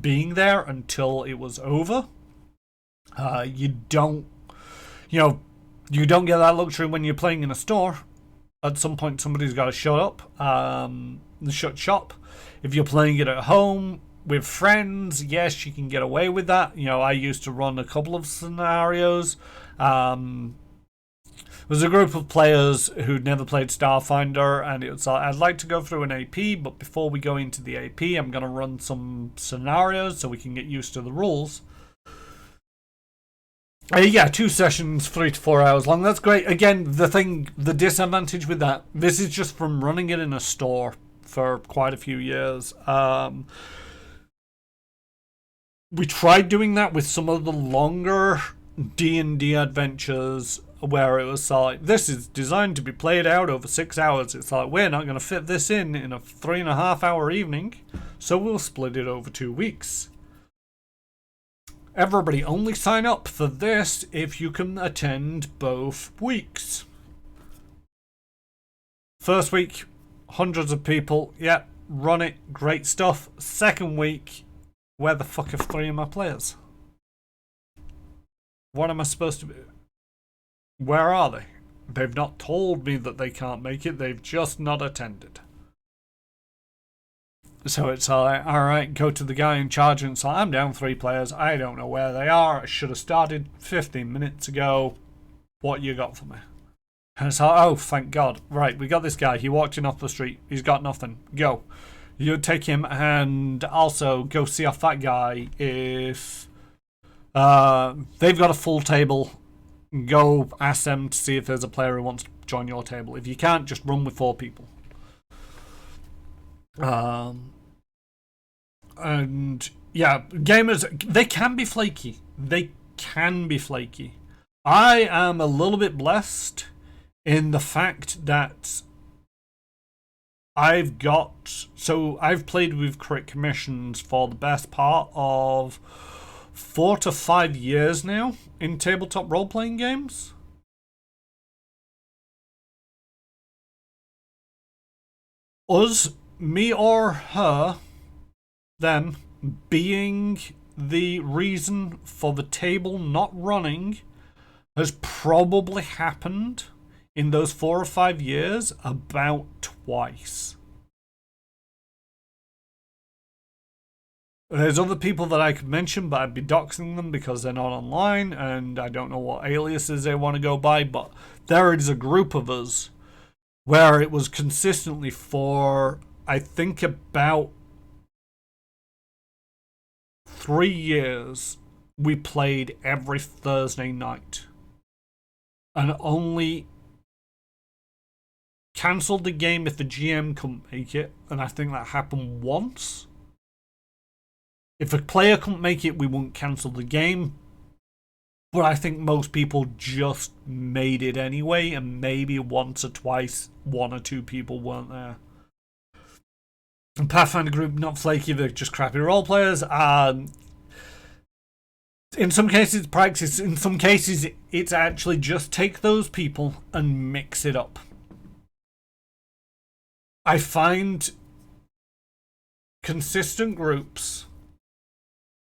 Speaker 1: being there until it was over. You don't get that luxury when you're playing in a store. At some point, somebody's got to shut up, shut shop. If you're playing it at home with friends, yes, you can get away with that. You know, I used to run a couple of scenarios. There was a group of players who'd never played Starfinder, and it was like, I'd like to go through an AP, but before we go into the AP, I'm going to run some scenarios so we can get used to the rules. Yeah, 2 sessions, 3 to 4 hours long. That's great. Again, the disadvantage with that, this is just from running it in a store for quite a few years. We tried doing that with some of the longer D&D adventures where it was like, this is designed to be played out over 6 hours. It's like, we're not going to fit this in a 3.5 hour evening, so we'll split it over 2 weeks. Everybody, only sign up for this if you can attend both weeks. First week, hundreds of people. Yeah, run it. Great stuff. Second week, where the fuck are 3 of my players? What am I supposed to be? Where are they? They've not told me that they can't make it. They've just not attended. So it's like, alright, go to the guy in charge and say, I'm down 3 players. I don't know where they are. I should have started 15 minutes ago. What you got for me? And it's like, oh, thank God. Right, we got this guy. He walked in off the street. He's got nothing. Go. You take him, and also go see off that guy if they've got a full table. Go ask them to see if there's a player who wants to join your table. If you can't, just run with 4 people. And yeah, gamers, they can be flaky. I am a little bit blessed in the fact that I've played with crit commissions for the best part of 4 to 5 years now in tabletop role-playing games. Us, me or her, them, being the reason for the table not running has probably happened in those 4 or 5 years about twice. There's other people that I could mention, but I'd be doxing them because they're not online and I don't know what aliases they want to go by, but there is a group of us where it was consistently for, I think, about 3 years, we played every Thursday night. And only cancelled the game if the GM couldn't make it, and I think that happened once. If a player couldn't make it, we wouldn't cancel the game. But I think most people just made it anyway, and maybe once or twice, 1 or 2 people weren't there. And Pathfinder group, not flaky, they're just crappy role players. In some cases, it's practice. In some cases, it's actually just take those people and mix it up. I find consistent groups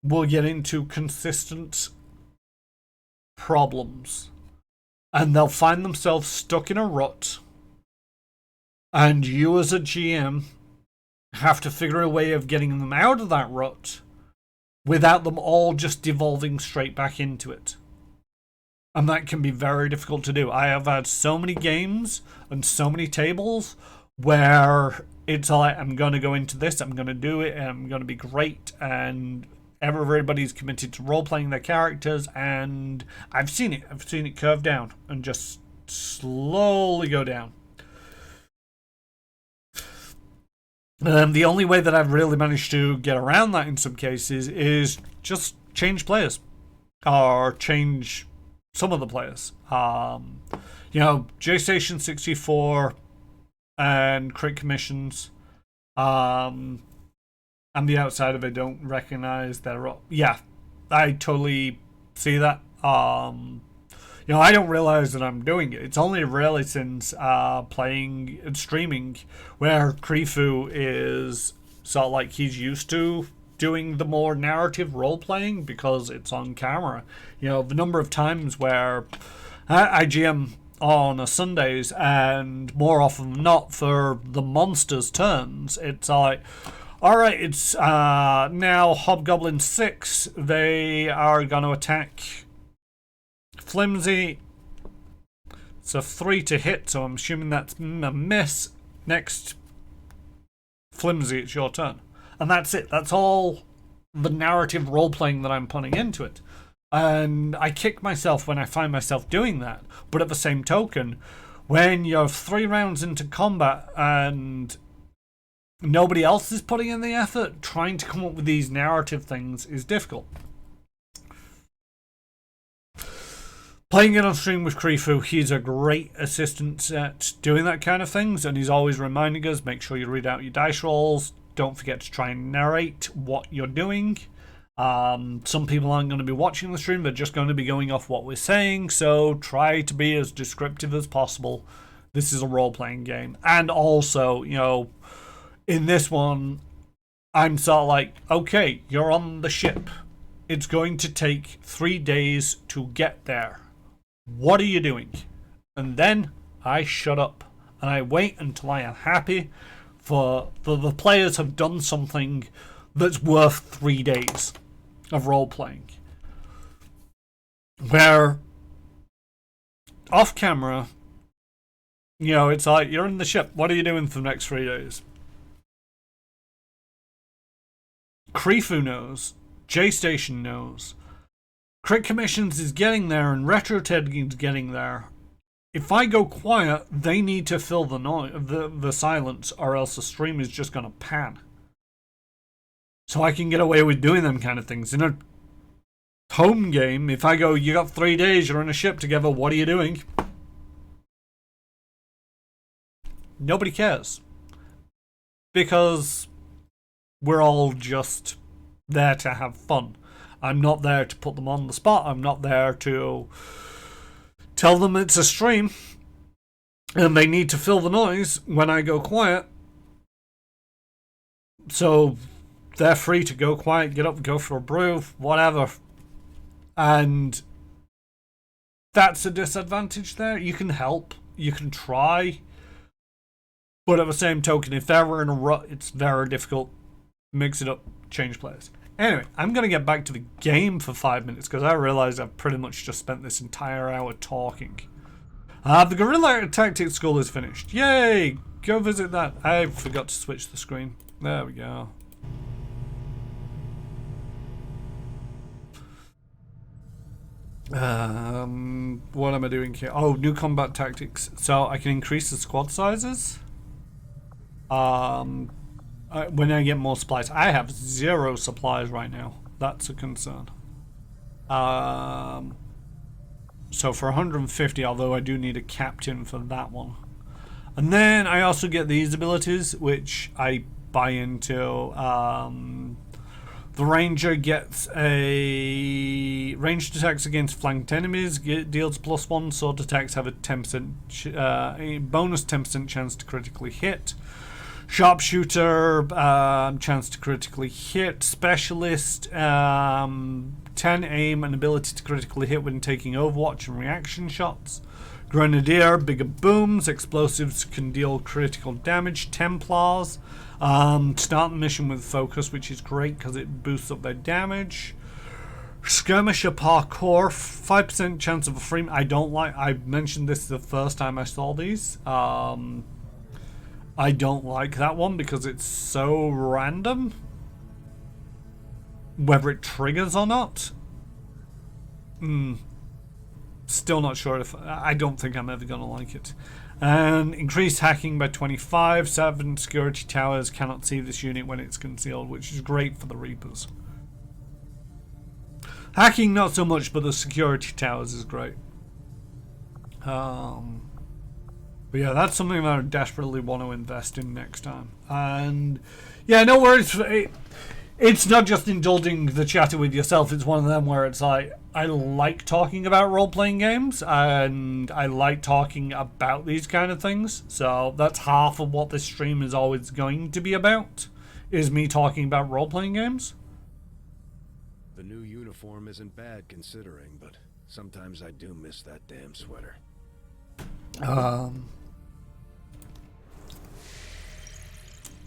Speaker 1: will get into consistent problems. And they'll find themselves stuck in a rut. And you as a GM have to figure a way of getting them out of that rut without them all just devolving straight back into it. And that can be very difficult to do. I have had so many games and so many tables where it's like, I'm going to go into this, I'm going to do it, and I'm going to be great, and everybody's committed to role-playing their characters, and I've seen it curve down and just slowly go down. The only way that I've really managed to get around that in some cases is just change players. Or change some of the players. J-Station 64 and crit commissions. And the outside of it don't recognize their... Yeah, I totally see that. I don't realize that I'm doing it. It's only really since playing and streaming where Krifu is sort of like he's used to doing the more narrative role-playing because it's on camera. The number of times where I GM on a Sundays and more often than not for the monsters' turns, it's like... Alright, it's now Hobgoblin 6. They are going to attack Flimsy. It's a 3 to hit, so I'm assuming that's a miss. Next, Flimsy, it's your turn. And that's it. That's all the narrative role-playing that I'm putting into it. And I kick myself when I find myself doing that. But at the same token, when you're 3 rounds into combat and nobody else is putting in the effort, trying to come up with these narrative things is difficult. Playing it on stream with Krifu, he's a great assistant at doing that kind of things, and he's always reminding us, make sure you read out your dice rolls, don't forget to try and narrate what you're doing. Some people aren't going to be watching the stream, they're just going to be going off what we're saying, so try to be as descriptive as possible. This is a role-playing game. And also, in this one, I'm sort of like, okay, you're on the ship. It's going to take 3 days to get there. What are you doing? And then I shut up and I wait until I am happy for the players have done something that's worth 3 days of role playing. Where off camera, it's like you're in the ship. What are you doing for the next 3 days? Krifu knows. J-Station knows. Crit Commissions is getting there and Retro Tagging is getting there. If I go quiet, they need to fill the silence, or else the stream is just going to pan. So I can get away with doing them kind of things. In a home game, if I go, you got 3 days, you're in a ship together, what are you doing? Nobody cares. because we're all just there to have fun. I'm not there to put them on the spot. I'm not there to tell them it's a stream and they need to fill the noise when I go quiet. So they're free to go quiet, get up, go for a brew, whatever. And that's a disadvantage there. You can help, you can try, but at the same token, if they're in a rut, it's very difficult. Mix it up, change players. Anyway, I'm going to get back to the game for 5 minutes because I realize I've pretty much just spent this entire hour talking. The Guerrilla Tactics School is finished. Yay! Go visit that. I forgot to switch the screen. There we go. What am I doing here? Oh, new combat tactics. So I can increase the squad sizes. When I get more supplies. I have 0 supplies right now. That's a concern. So for 150, although I do need a captain for that one. And then I also get these abilities, which I buy into. The Ranger gets a ranged attacks against flanked enemies, deals +1. Sword attacks have a 10% a bonus 10% chance to critically hit. Sharpshooter, chance to critically hit. Specialist, 10 aim and ability to critically hit when taking overwatch and reaction shots. Grenadier, bigger booms. Explosives can deal critical damage. Templars, start the mission with focus, which is great because it boosts up their damage. Skirmisher parkour, 5% chance of a free. I don't like. I mentioned this the first time I saw these. I don't like that one because it's so random. Whether it triggers or not. Still not sure if. I don't think I'm ever going to like it. And increased hacking by 25. 7 security towers cannot see this unit when it's concealed, which is great for the Reapers. Hacking not so much, but the security towers is great. But yeah, that's something that I desperately want to invest in next time. And yeah, no worries. It's not just indulging the chatter with yourself. It's one of them where it's like, I like talking about role-playing games, and I like talking about these kind of things. So that's half of what this stream is always going to be about, is me talking about role-playing games.
Speaker 10: The new uniform isn't bad considering, but sometimes I do miss that damn sweater.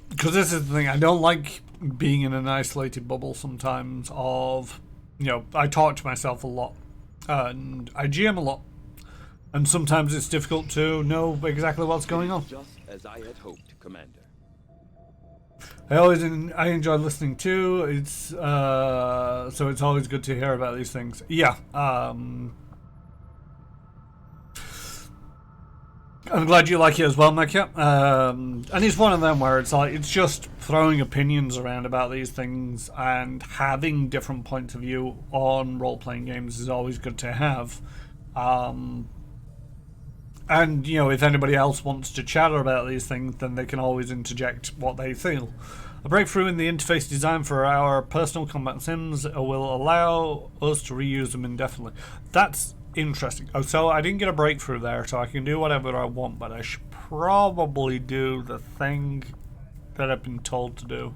Speaker 1: Because this is the thing, I don't like being in an isolated bubble sometimes of, you know, I talk to myself a lot and I GM a lot, and sometimes it's difficult to know exactly what's going on.
Speaker 9: Just as I had hoped, Commander.
Speaker 1: I enjoy listening too. It's so it's always good to hear about these things. Yeah. I'm glad you like it as well, Mecca. And it's one of them where it's like, it's just throwing opinions around about these things, and having different points of view on role-playing games is always good to have. And, you know, if anybody else wants to chatter about these things, then they can always interject what they feel. A breakthrough in the interface design for our personal combat sims will allow us to reuse them indefinitely. That's interesting. Oh, so I didn't get a breakthrough there, so I can do whatever I want, but I should probably do the thing that I've been told to do.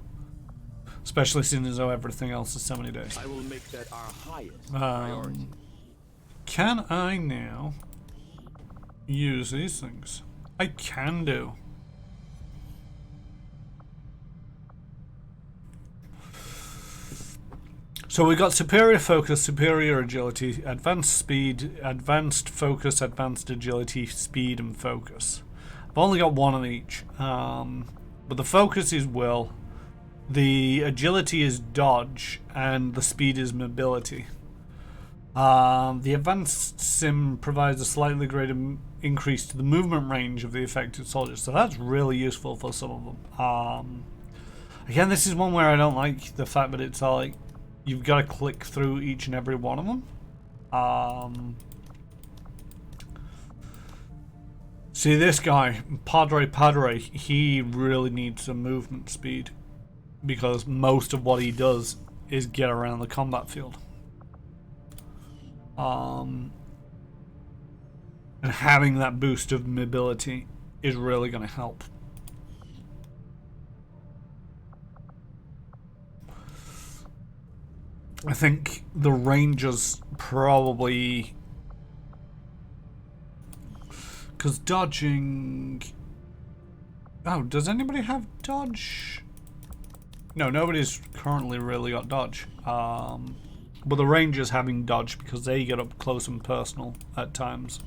Speaker 1: Especially since as though everything else is so many days.
Speaker 9: I will make that our highest priority.
Speaker 1: Can I now use these things? I can do. So we got superior focus, superior agility, advanced speed, advanced focus, advanced agility, speed, and focus. I've only got one of each. But the focus is will, the agility is dodge, and the speed is mobility. The advanced sim provides a slightly greater increase to the movement range of the affected soldiers, so that's really useful for some of them. Again, this is one where I don't like the fact that it's like, you've got to click through each and every one of them. See, this guy, Padre, he really needs some movement speed because most of what he does is get around the combat field. And having that boost of mobility is really going to help. I think the Rangers probably... Because dodging... Oh, does anybody have dodge? No, nobody's currently really got dodge. But the Rangers having dodge because they get up close and personal at times.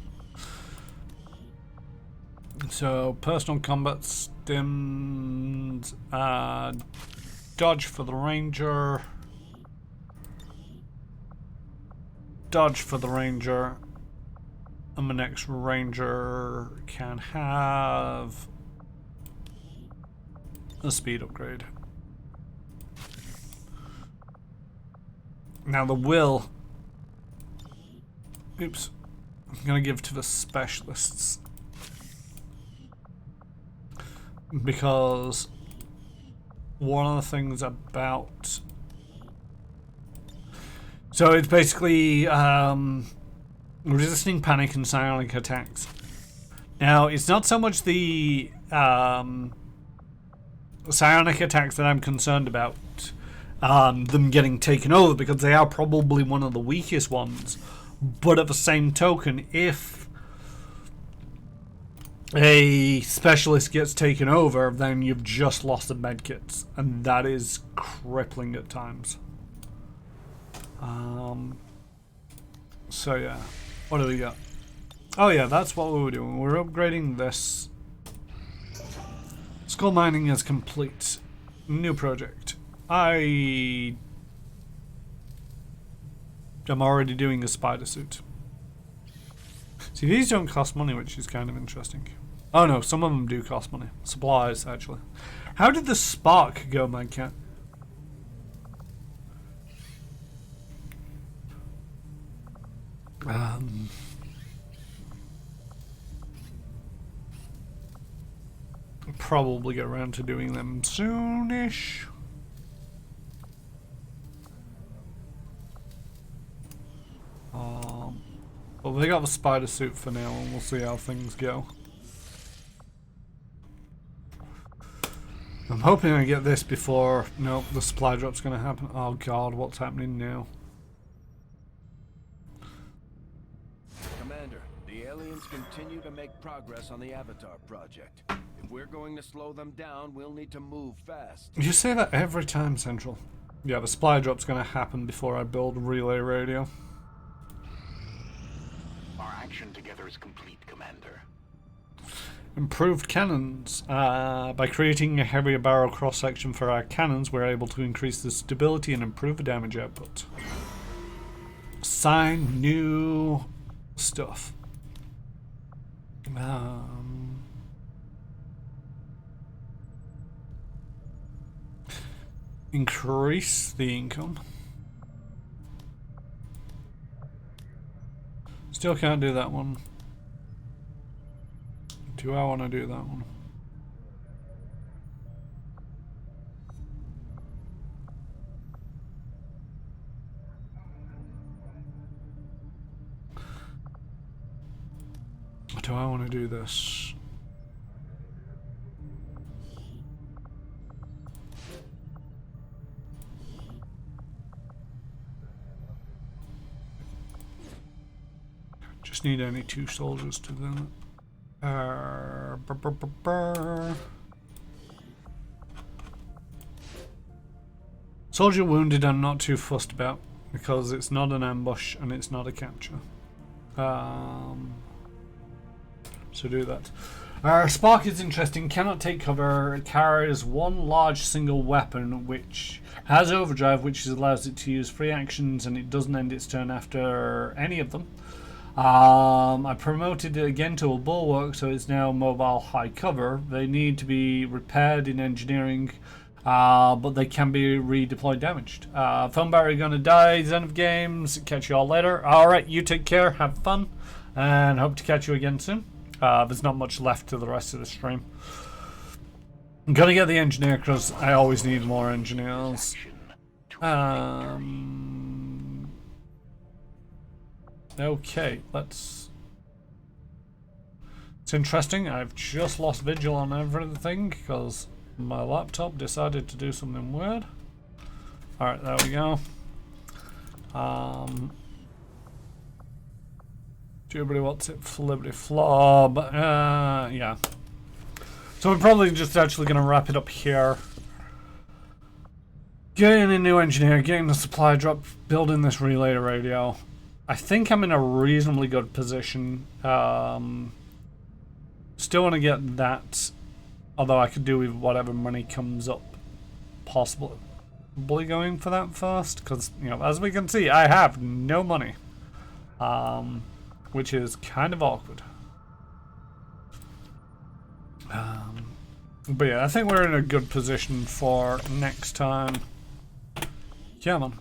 Speaker 1: So, personal combat stims, dodge for the Ranger. Dodge for the Ranger. And the next Ranger can have a speed upgrade. Now the will, oops, I'm gonna give to the specialists because one of the things about, so it's basically resisting panic and psionic attacks. Now it's not so much the psionic attacks that I'm concerned about. Them getting taken over because they are probably one of the weakest ones, but at the same token, if a specialist gets taken over, then you've just lost the medkits, and that is crippling at times. So yeah, what do we got? Oh yeah, that's what we were doing. We're upgrading this. Skull mining is complete. New project. I am already doing a spider suit. See, these don't cost money, which is kind of interesting. Oh no, some of them do cost money. Supplies, actually. How did the spark go, my cat? Probably get around to doing them soonish. Well, they got the spider suit for now, and we'll see how things go. I'm hoping I get this before... Nope, the supply drop's going to happen. Oh god, what's happening now?
Speaker 12: Commander, the aliens continue to make progress on the Avatar project. If we're going to slow them down, we'll need to move fast.
Speaker 1: You say that every time, Central. Yeah, the supply drop's going to happen before I build a relay radio.
Speaker 3: Our action together is complete, Commander.
Speaker 1: Improved cannons. By creating a heavier barrel cross-section for our cannons, we're able to increase the stability and improve the damage output. Assign new stuff. Increase the income. Still can't do that one. Do I want to do that one? Do I want to do this? Just need only 2 soldiers to do it. Soldier wounded I'm not too fussed about because it's not an ambush and it's not a capture. So do that. Spark is interesting. Cannot take cover. It carries one large single weapon which has overdrive, which allows it to use free actions, and it doesn't end its turn after any of them. I promoted it again to a bulwark, so it's now mobile high cover. They need to be repaired in engineering, but they can be redeployed damaged. Phone battery gonna die. Zen of Games. Catch you all later. Alright, you take care. Have fun. And hope to catch you again soon. There's not much left to the rest of the stream. I'm gonna get the engineer because I always need more engineers. Okay, let's... It's interesting, I've just lost vigil on everything because my laptop decided to do something weird. Alright, there we go. Everybody wants it flippity flop. Yeah. So we're probably just actually going to wrap it up here. Getting a new engineer, getting the supply drop, building this relay radio. I think I'm in a reasonably good position. Still want to get that, although I could do with whatever money comes up. Possibly going for that first, because, you know, as we can see, I have no money. Which is kind of awkward. But yeah, I think we're in a good position for next time. Come on.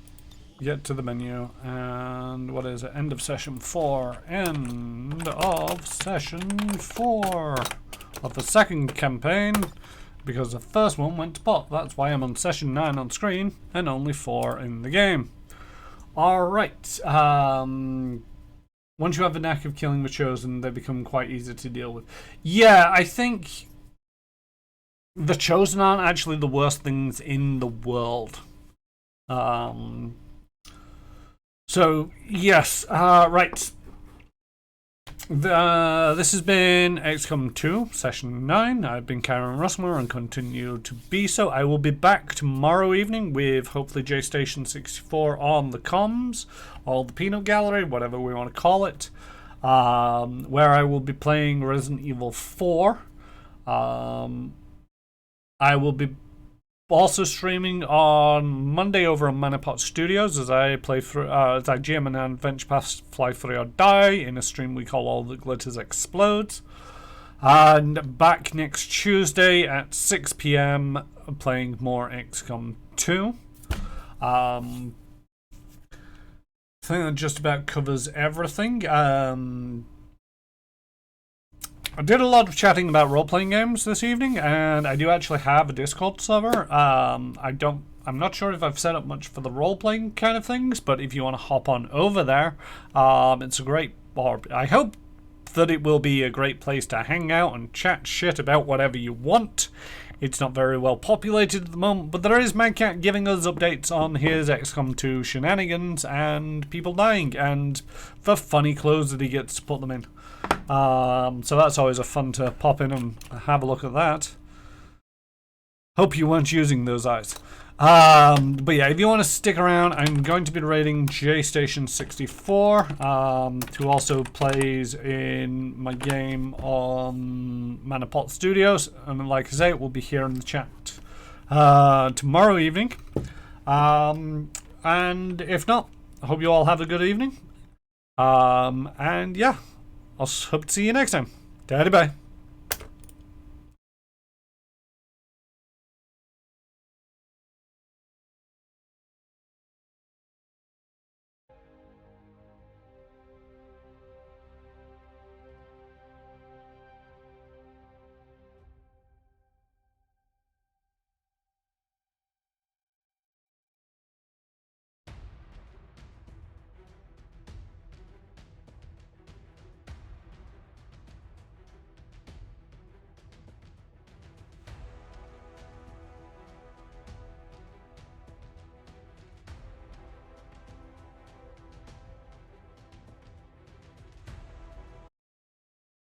Speaker 1: Get to the menu. And what is it? End of session 4. End of session 4 of the second campaign. Because the first one went to pot. That's why I'm on session 9 on screen and only 4 in the game. Alright. Once you have a knack of killing the Chosen, they become quite easy to deal with. Yeah, I think the Chosen aren't actually the worst things in the world. So, yes, right. This has been XCOM 2, Session 9. I've been Karen Russmer and continue to be so. I will be back tomorrow evening with hopefully J-Station 64 on the comms, or the Peanut Gallery, whatever we want to call it, where I will be playing Resident Evil 4. I will be also streaming on Monday over on Manapot Studios as I play through, as I GM an adventure pass Fly Free or Die in a stream we call All That Glitters Explodes. And back next Tuesday at 6 PM playing more XCOM 2. I think that just about covers everything. I did a lot of chatting about role-playing games this evening, and I do actually have a Discord server. I'm not sure if I've set up much for the role-playing kind of things, but if you want to hop on over there, it's a great, or I hope that it will be a great place to hang out and chat shit about whatever you want. It's not very well populated at the moment, but there is Madcat giving us updates on his XCOM 2 shenanigans and people dying, and the funny clothes that he gets to put them in. So that's always a fun to pop in and have a look at that. Hope you weren't using those eyes. But yeah, if you want to stick around, I'm going to be raiding J-Station 64, who also plays in my game on Manapot Studios. And like I say, it will be here in the chat tomorrow evening. And if not, I hope you all have a good evening. And yeah, I'll hope to see you next time. Daddy bye.